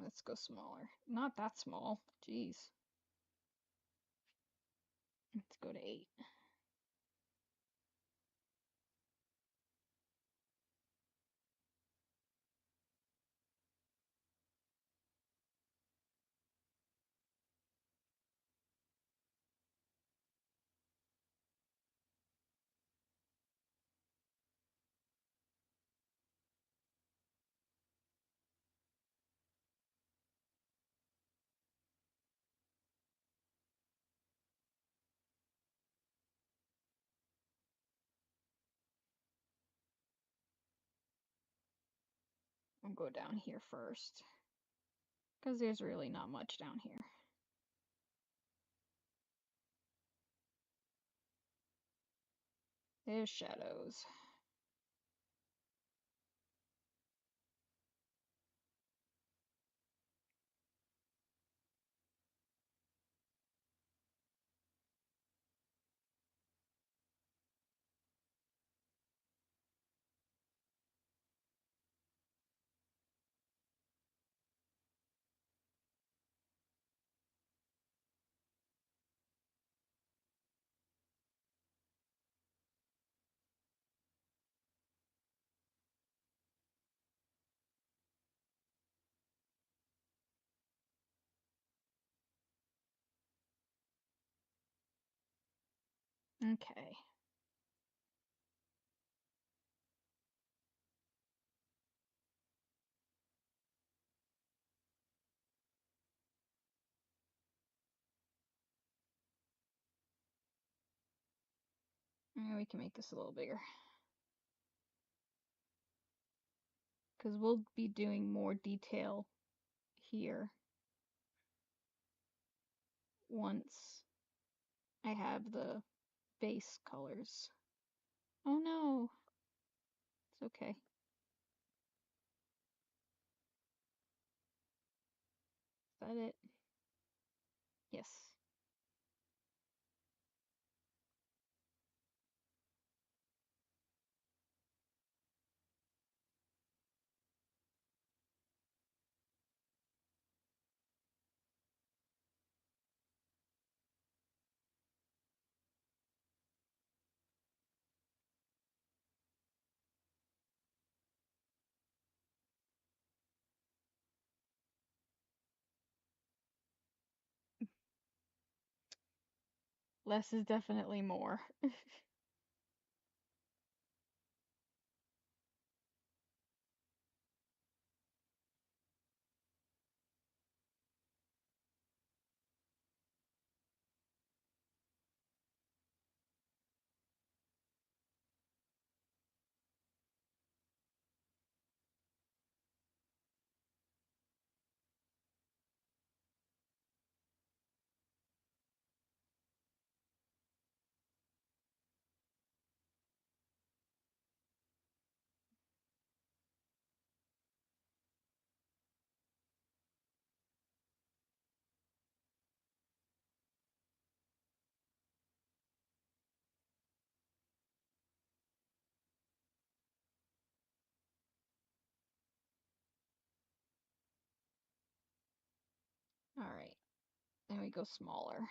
B: Let's go smaller. Not that small. Jeez. Let's go to 8. I'll go down here first, because there's really not much down here. There's shadows. Okay. And we can make this a little bigger, because we'll be doing more detail here once I have the base colors. Oh no, it's okay. Is that it? Yes. Less is definitely more. All right, then we go smaller.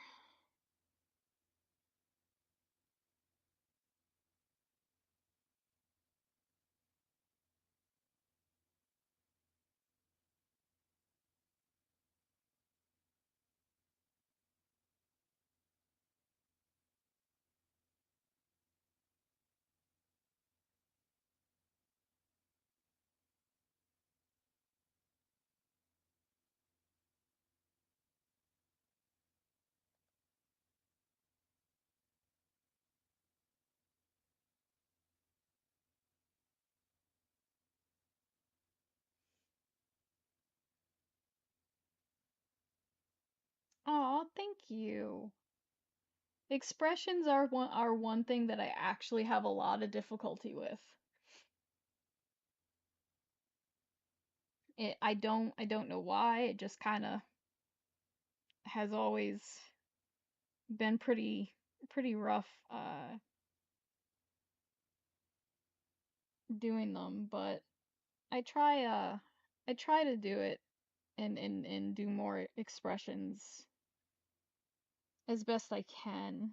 B: Oh, thank you. Expressions are one thing that I actually have a lot of difficulty with. I don't know why. It just kind of has always been pretty rough doing them, but I try uh I try to do it and do more expressions as best I can.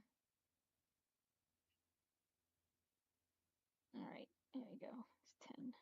B: All right, there we go. It's 10.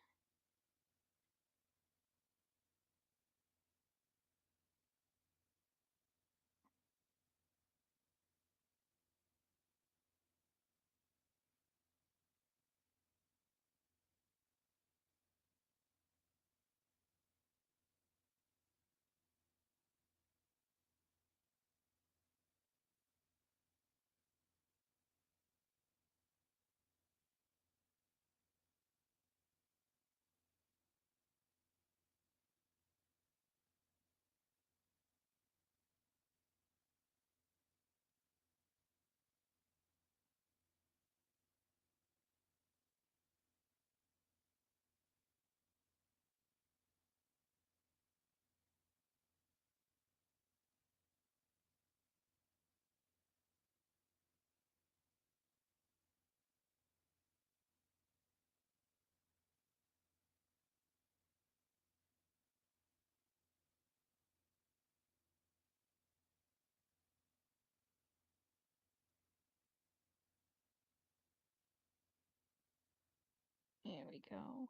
B: we go.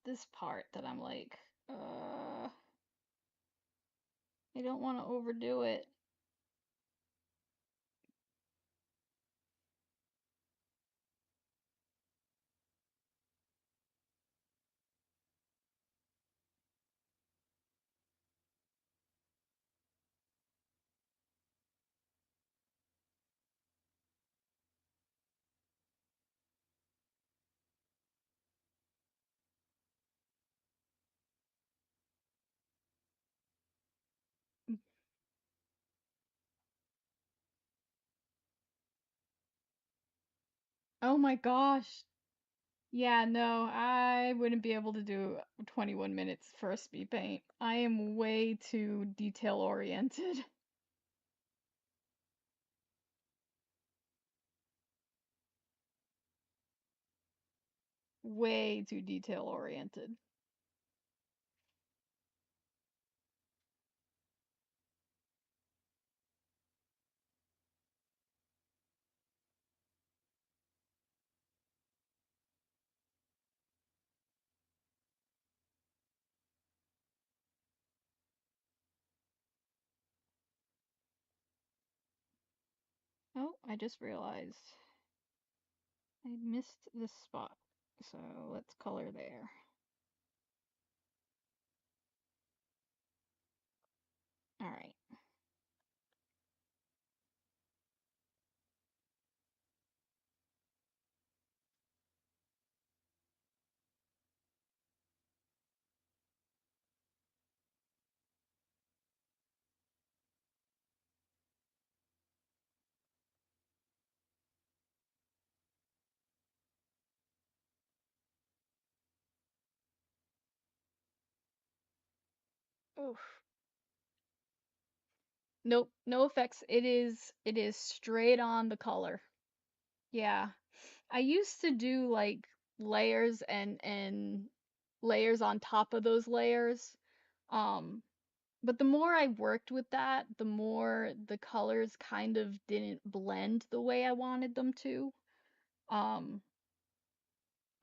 B: It's this part that I'm like, I don't want to overdo it. Oh my gosh. Yeah, no, I wouldn't be able to do 21 minutes for a speed paint. I am way too detail oriented. Way too detail oriented. Oh, I just realized I missed this spot. So let's color there. All right. Oof. Nope, no effects. It is straight on the color. Yeah. I used to do like layers and layers on top of those layers. Um, but the more I worked with that, the more the colors kind of didn't blend the way I wanted them to. Um,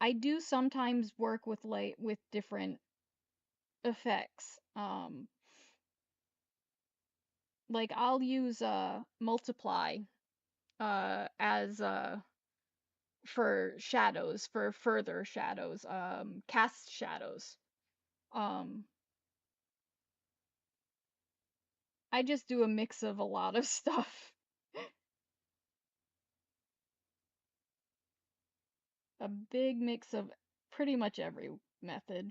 B: I do sometimes work with light with different effects. Like I'll use multiply as for shadows, for further shadows, cast shadows. Um, I just do a mix of a lot of stuff. A big mix of pretty much every method.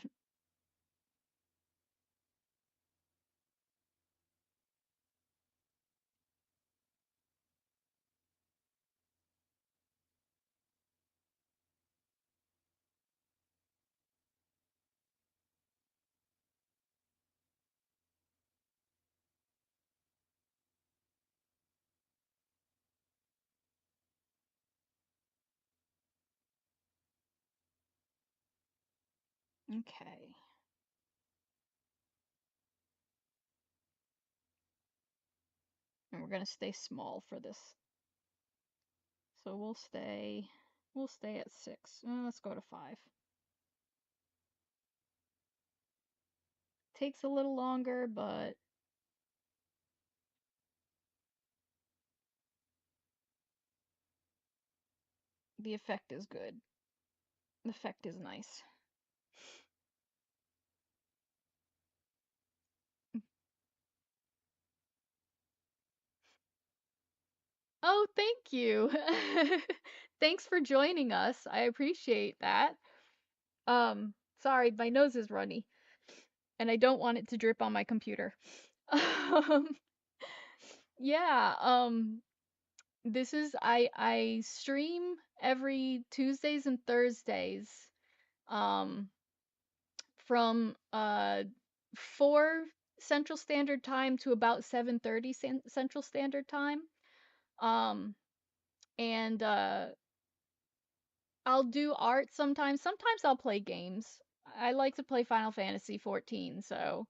B: Okay. And we're gonna stay small for this. So we'll stay at 6. Let's go to 5. Takes a little longer, but the effect is good. The effect is nice. Oh, thank you. Thanks for joining us. I appreciate that. Um, Sorry, my nose is runny, and I don't want it to drip on my computer. Um, yeah, this is I stream every Tuesdays and Thursdays, um, from 4 Central Standard Time to about 7:30 Central Standard Time. Um, and I'll do art sometimes. Sometimes I'll play games. I like to play Final Fantasy 14, so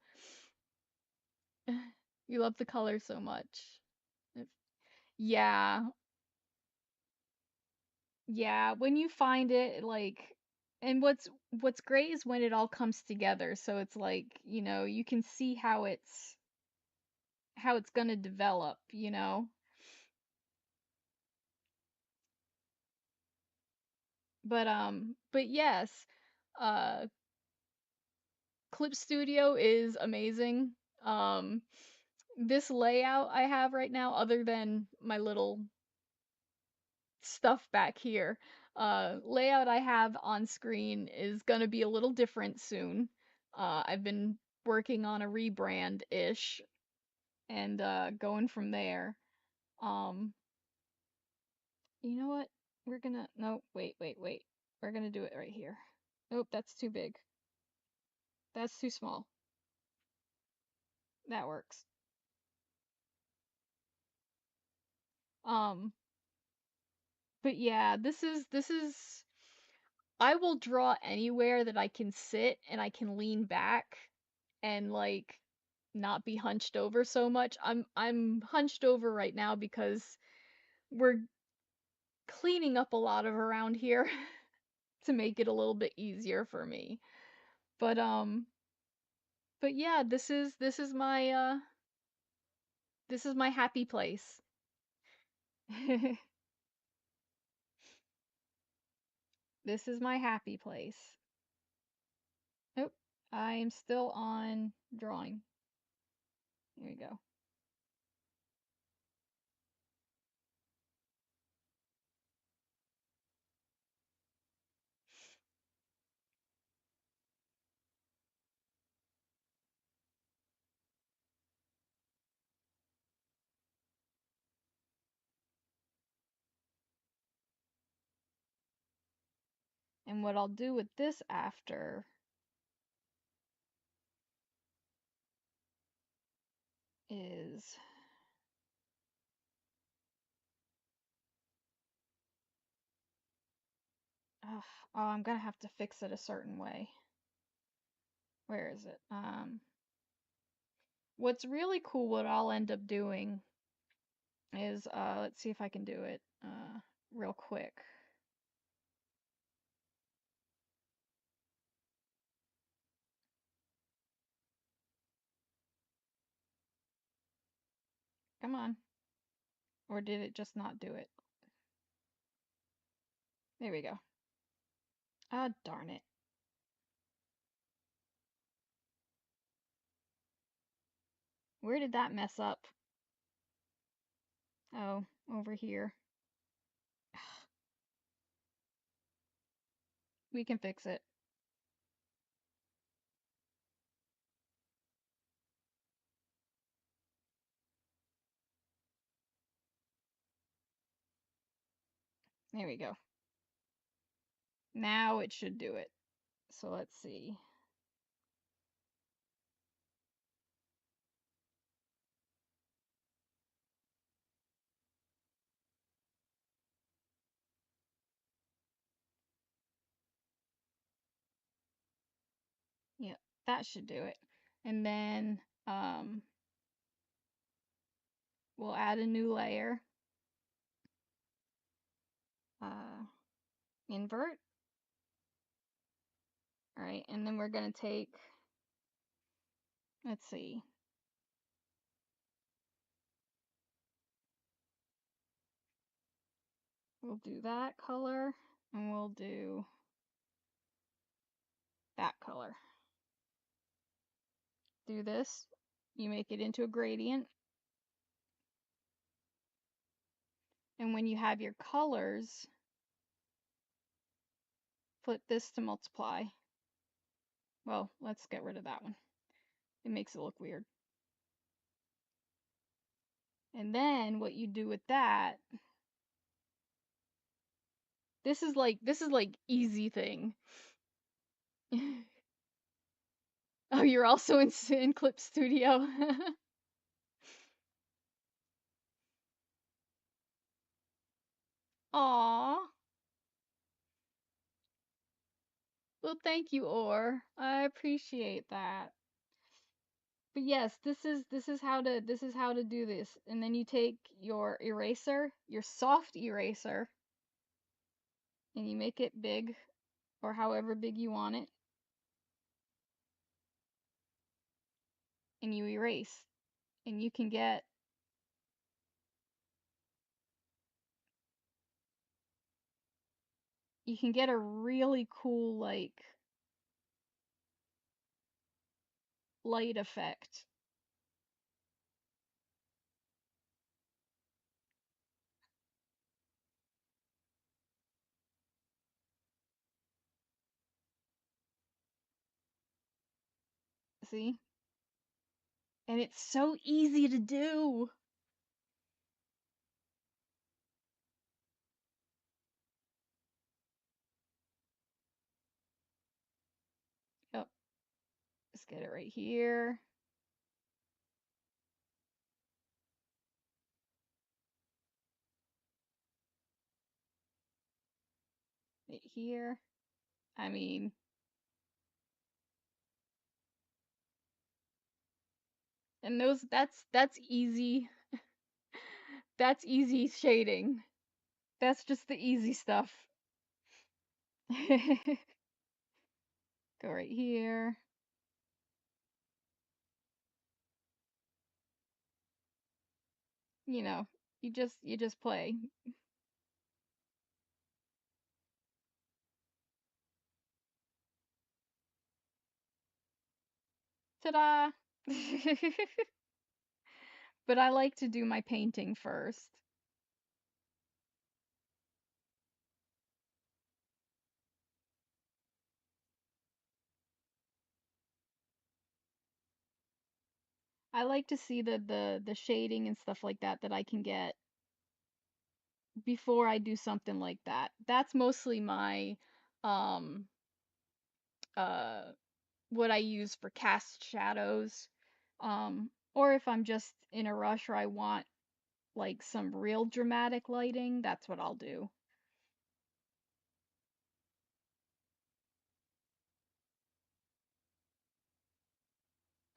B: you love the color so much. Yeah, yeah, when you find it, like, and what's great is when it all comes together. So it's like, you can see how it's gonna develop, you know? But yes, uh Clip Studio is amazing. Um this layout I have right now, other than my little stuff back here, layout I have on screen is gonna be a little different soon. I've been working on a rebrand-ish and going from there. Um, you know what? No, wait. We're gonna do it right here. Nope, that's too big. That's too small. That works. Um, but yeah, this is I will draw anywhere that I can sit and I can lean back and like not be hunched over so much. I'm hunched over right now because we're cleaning up a lot of around here to make it a little bit easier for me. But but yeah, this is my happy place. This is my happy place. Nope, I am still on drawing. There you go. And what I'll do with this after is, oh, I'm gonna have to fix it a certain way. Where is it? What's really cool, what I'll end up doing is, let's see if I can do it, real quick. Come on. Or did it just not do it? There we go. Ah, darn it. Where did that mess up? Oh, over here. We can fix it. There we go. Now it should do it. So let's see. Yep, that should do it. And then we'll add a new layer. Uh, invert. All right, and then we're gonna take, let's see. We'll do that color, and we'll do that color. Do this. You make it into a gradient. And when you have your colors, flip this to multiply. Well, let's get rid of that one. It makes it look weird. And then what you do with that, this is like easy thing. Oh, you're also in Clip Studio. Aw. Well, thank you, Or. I appreciate that. But yes, this is how to do this. And then you take your eraser, your soft eraser, and you make it big or however big you want it, and you erase. And you can get a really cool like light effect. See? And it's so easy to do. Yep. Just get it right here. Right here. I mean, and that's easy. That's easy shading. That's just the easy stuff. Go right here. You know, you just play. Ta-da! But I like to do my painting first. I like to see the shading and stuff like that I can get before I do something like that. That's mostly my um uh what I use for cast shadows. Or if I'm just in a rush or I want like some real dramatic lighting, that's what I'll do.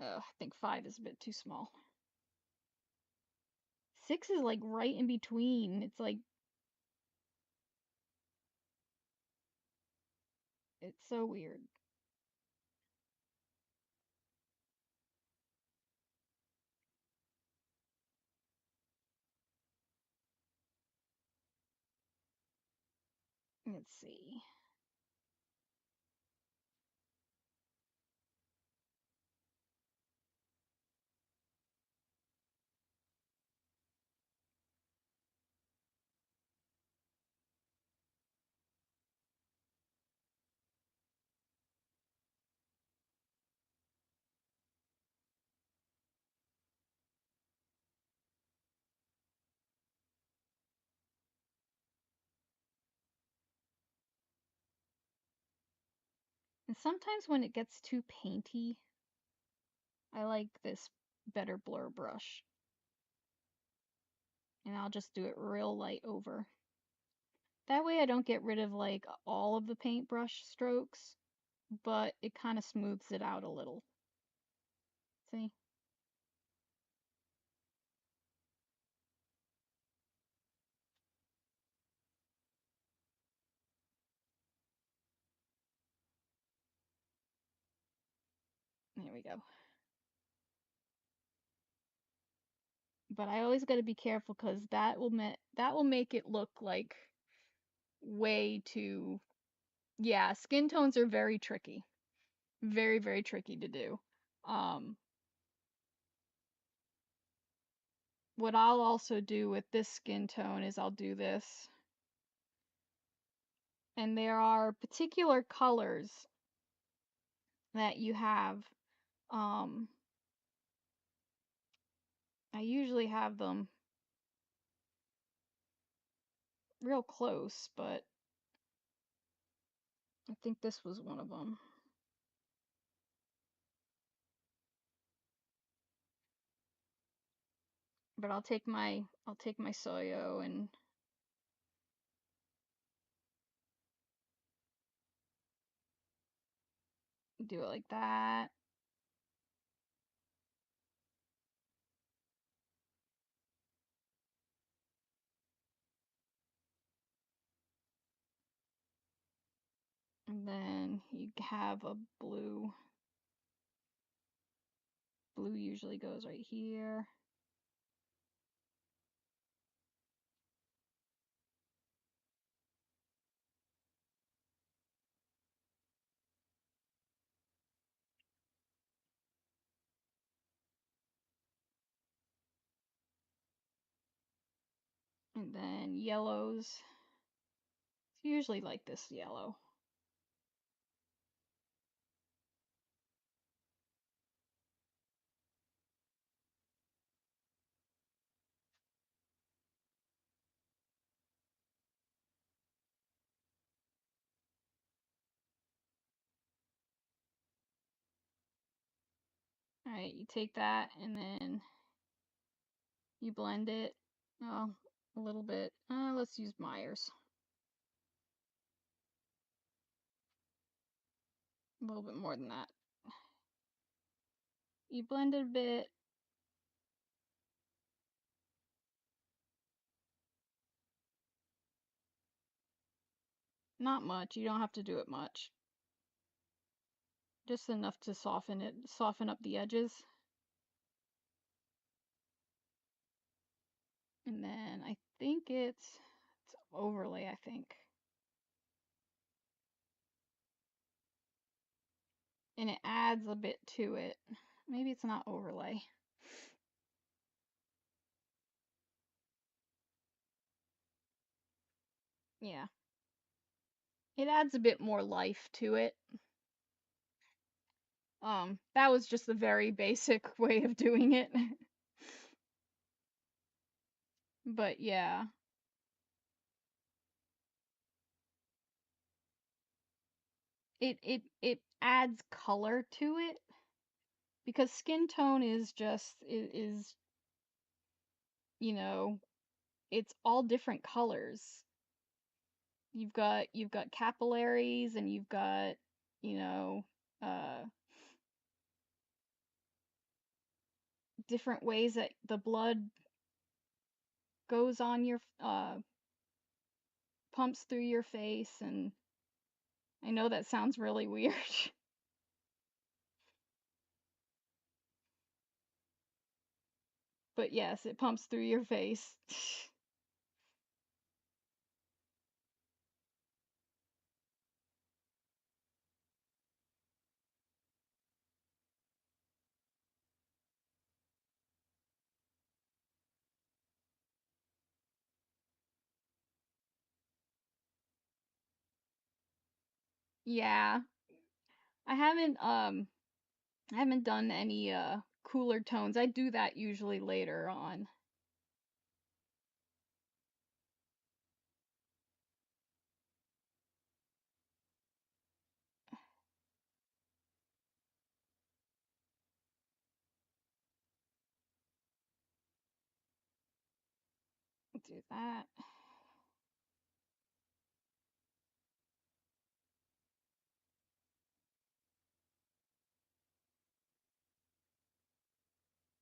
B: I think 5 is a bit too small. 6 is like right in between. It's like it's so weird. Let's see. And sometimes when it gets too painty, I like this better blur brush. And I'll just do it real light over. That way I don't get rid of like all of the paintbrush strokes, but it kind of smooths it out a little. See? There we go. But I always got to be careful because that will make it look like way too. Yeah, skin tones are very tricky. Very, very tricky to do. Um, what I'll also do with this skin tone is I'll do this. And there are particular colors that you have. Um, I usually have them real close, but I think this was one of them. But I'll take my soyo and do it like that. And then you have a blue. Blue usually goes right here. And then yellows. It's usually like this yellow. Alright, you take that and then you blend it. Oh, a little bit. Let's use Myers. A little bit more than that. You blend it a bit. Not much. You don't have to do it much. Just enough to soften up the edges. And then I think it's overlay, I think. And it adds a bit to it. Maybe it's not overlay. Yeah. It adds a bit more life to it. That was just a very basic way of doing it. But yeah. It adds color to it because skin tone is just is you know, it's all different colors. You've got capillaries and you've got, you know, uh different ways that the blood goes on your pumps through your face, and I know that sounds really weird. But yes, it pumps through your face. Yeah. I haven't I haven't done any cooler tones. I do that usually later on. Do that.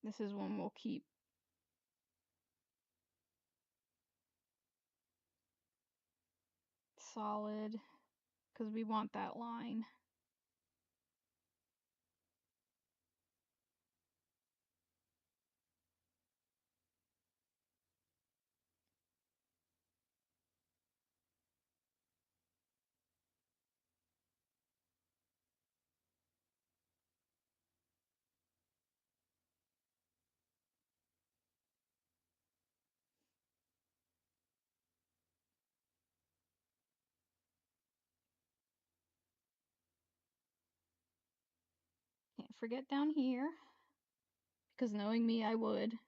B: This is one we'll keep solid because we want that line. forget down here, because knowing me, I would.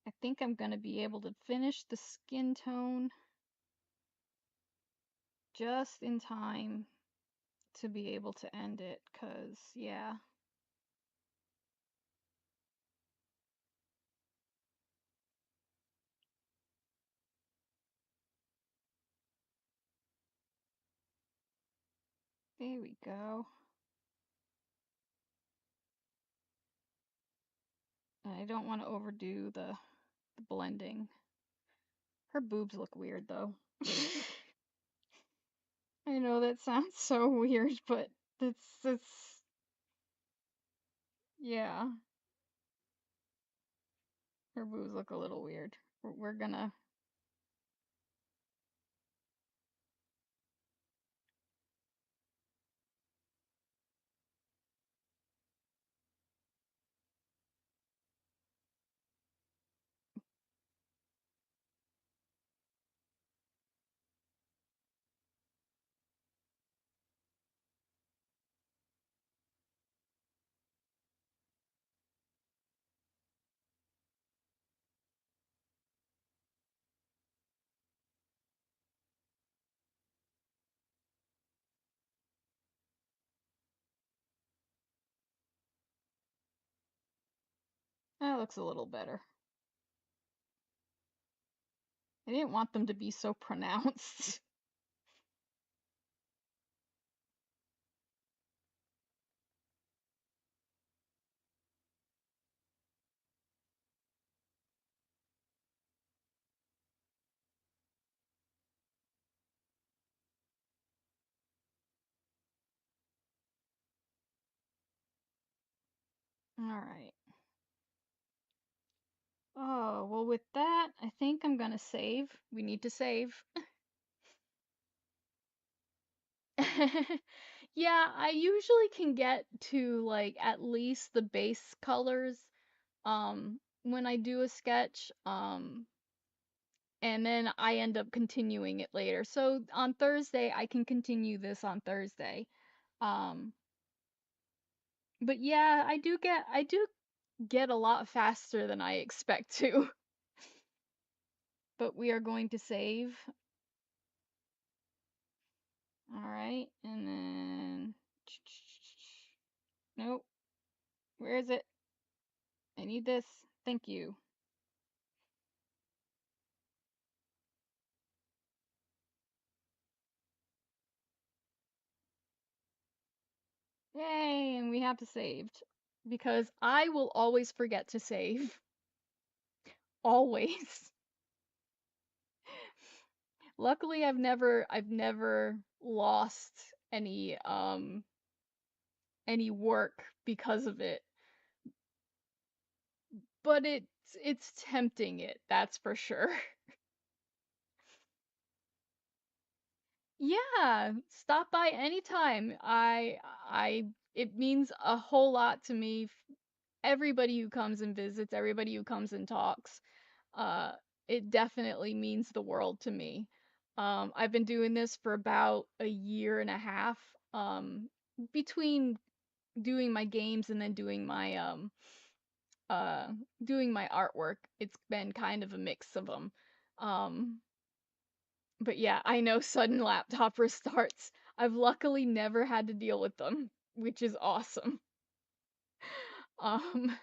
B: I think I'm gonna be able to finish the skin tone just in time to be able to end it, cause yeah. There we go. I don't want to overdo the blending. Her boobs look weird though. I know that sounds so weird, but it's yeah. Her boobs look a little weird. We're gonna. That looks a little better. I didn't want them to be so pronounced. All right. Oh, well, with that, I think I'm gonna save. We need to save. Yeah, I usually can get to like at least the base colors when I do a sketch and then I end up continuing it later. So on Thursday I can continue this on Thursday. Um but yeah, I do get a lot faster than I expect to. But we are going to save. All right. And then nope. Where is it? I need this. Thank you. Yay, and we have to saved. Because I will always forget to save. Always. Luckily I've never lost any work because of it. But it's tempting it, that's for sure. Yeah, stop by anytime. I it means a whole lot to me. Everybody who comes and visits, everybody who comes and talks, uh, it definitely means the world to me. I've been doing this for about a year and a half, between doing my games and then uh, doing my artwork. It's been kind of a mix of them. Um, but yeah, I know sudden laptop restarts. I've luckily never had to deal with them, which is awesome. Um,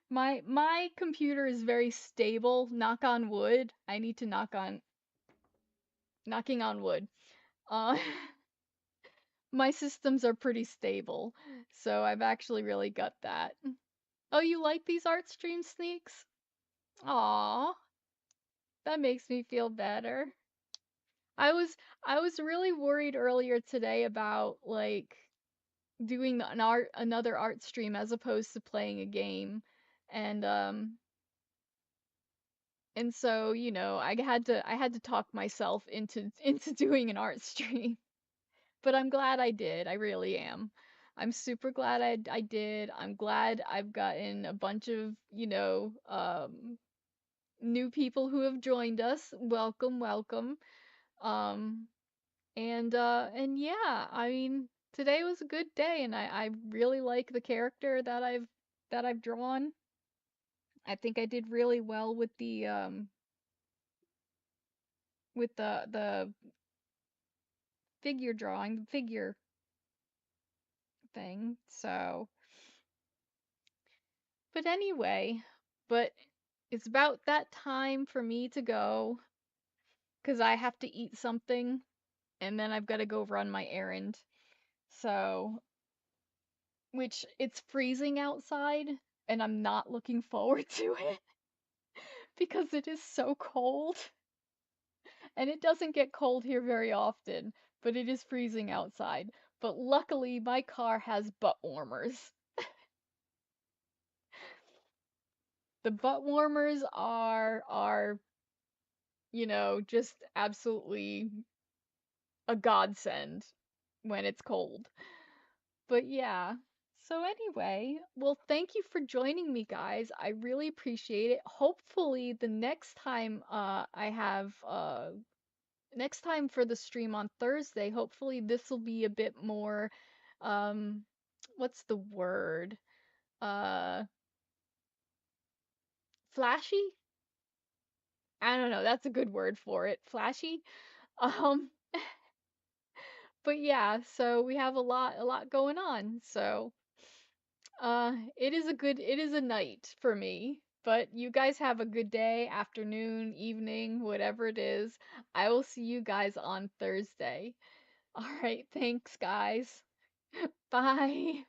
B: my computer is very stable, knock on wood. I need to knocking on wood. Uh, my systems are pretty stable, so I've actually really got that. Oh, you like these art stream sneaks? Aw, that makes me feel better. I was I was really worried earlier today about like doing another art stream as opposed to playing a game. And and so, I had to talk myself into into doing an art stream. but I'm glad I did. I really am. I'm super glad I did. I'm glad I've gotten a bunch of, new people who have joined us. Welcome, welcome. Um, and yeah, I mean, today was a good day, and I really like the character that I've drawn. I think I did really well with the figure drawing, the figure thing. So, but anyway, but it's about that time for me to go because I have to eat something and then I've got to go run my errand. So, which it's freezing outside and I'm not looking forward to it because it is so cold. And it doesn't get cold here very often, but it is freezing outside. But luckily, my car has butt warmers. The butt warmers are just absolutely a godsend when it's cold. But yeah. So anyway, well, thank you for joining me, guys. I really appreciate it. Hopefully, the next time I have next time for the stream on Thursday, hopefully this will be a bit more um what's the word? Uh Flashy? I don't know, that's a good word for it. Flashy? Um but yeah, so we have a lot going on. So, it is a night for me. But you guys have a good day, afternoon, evening, whatever it is. I will see you guys on Thursday. All right, thanks guys. Bye.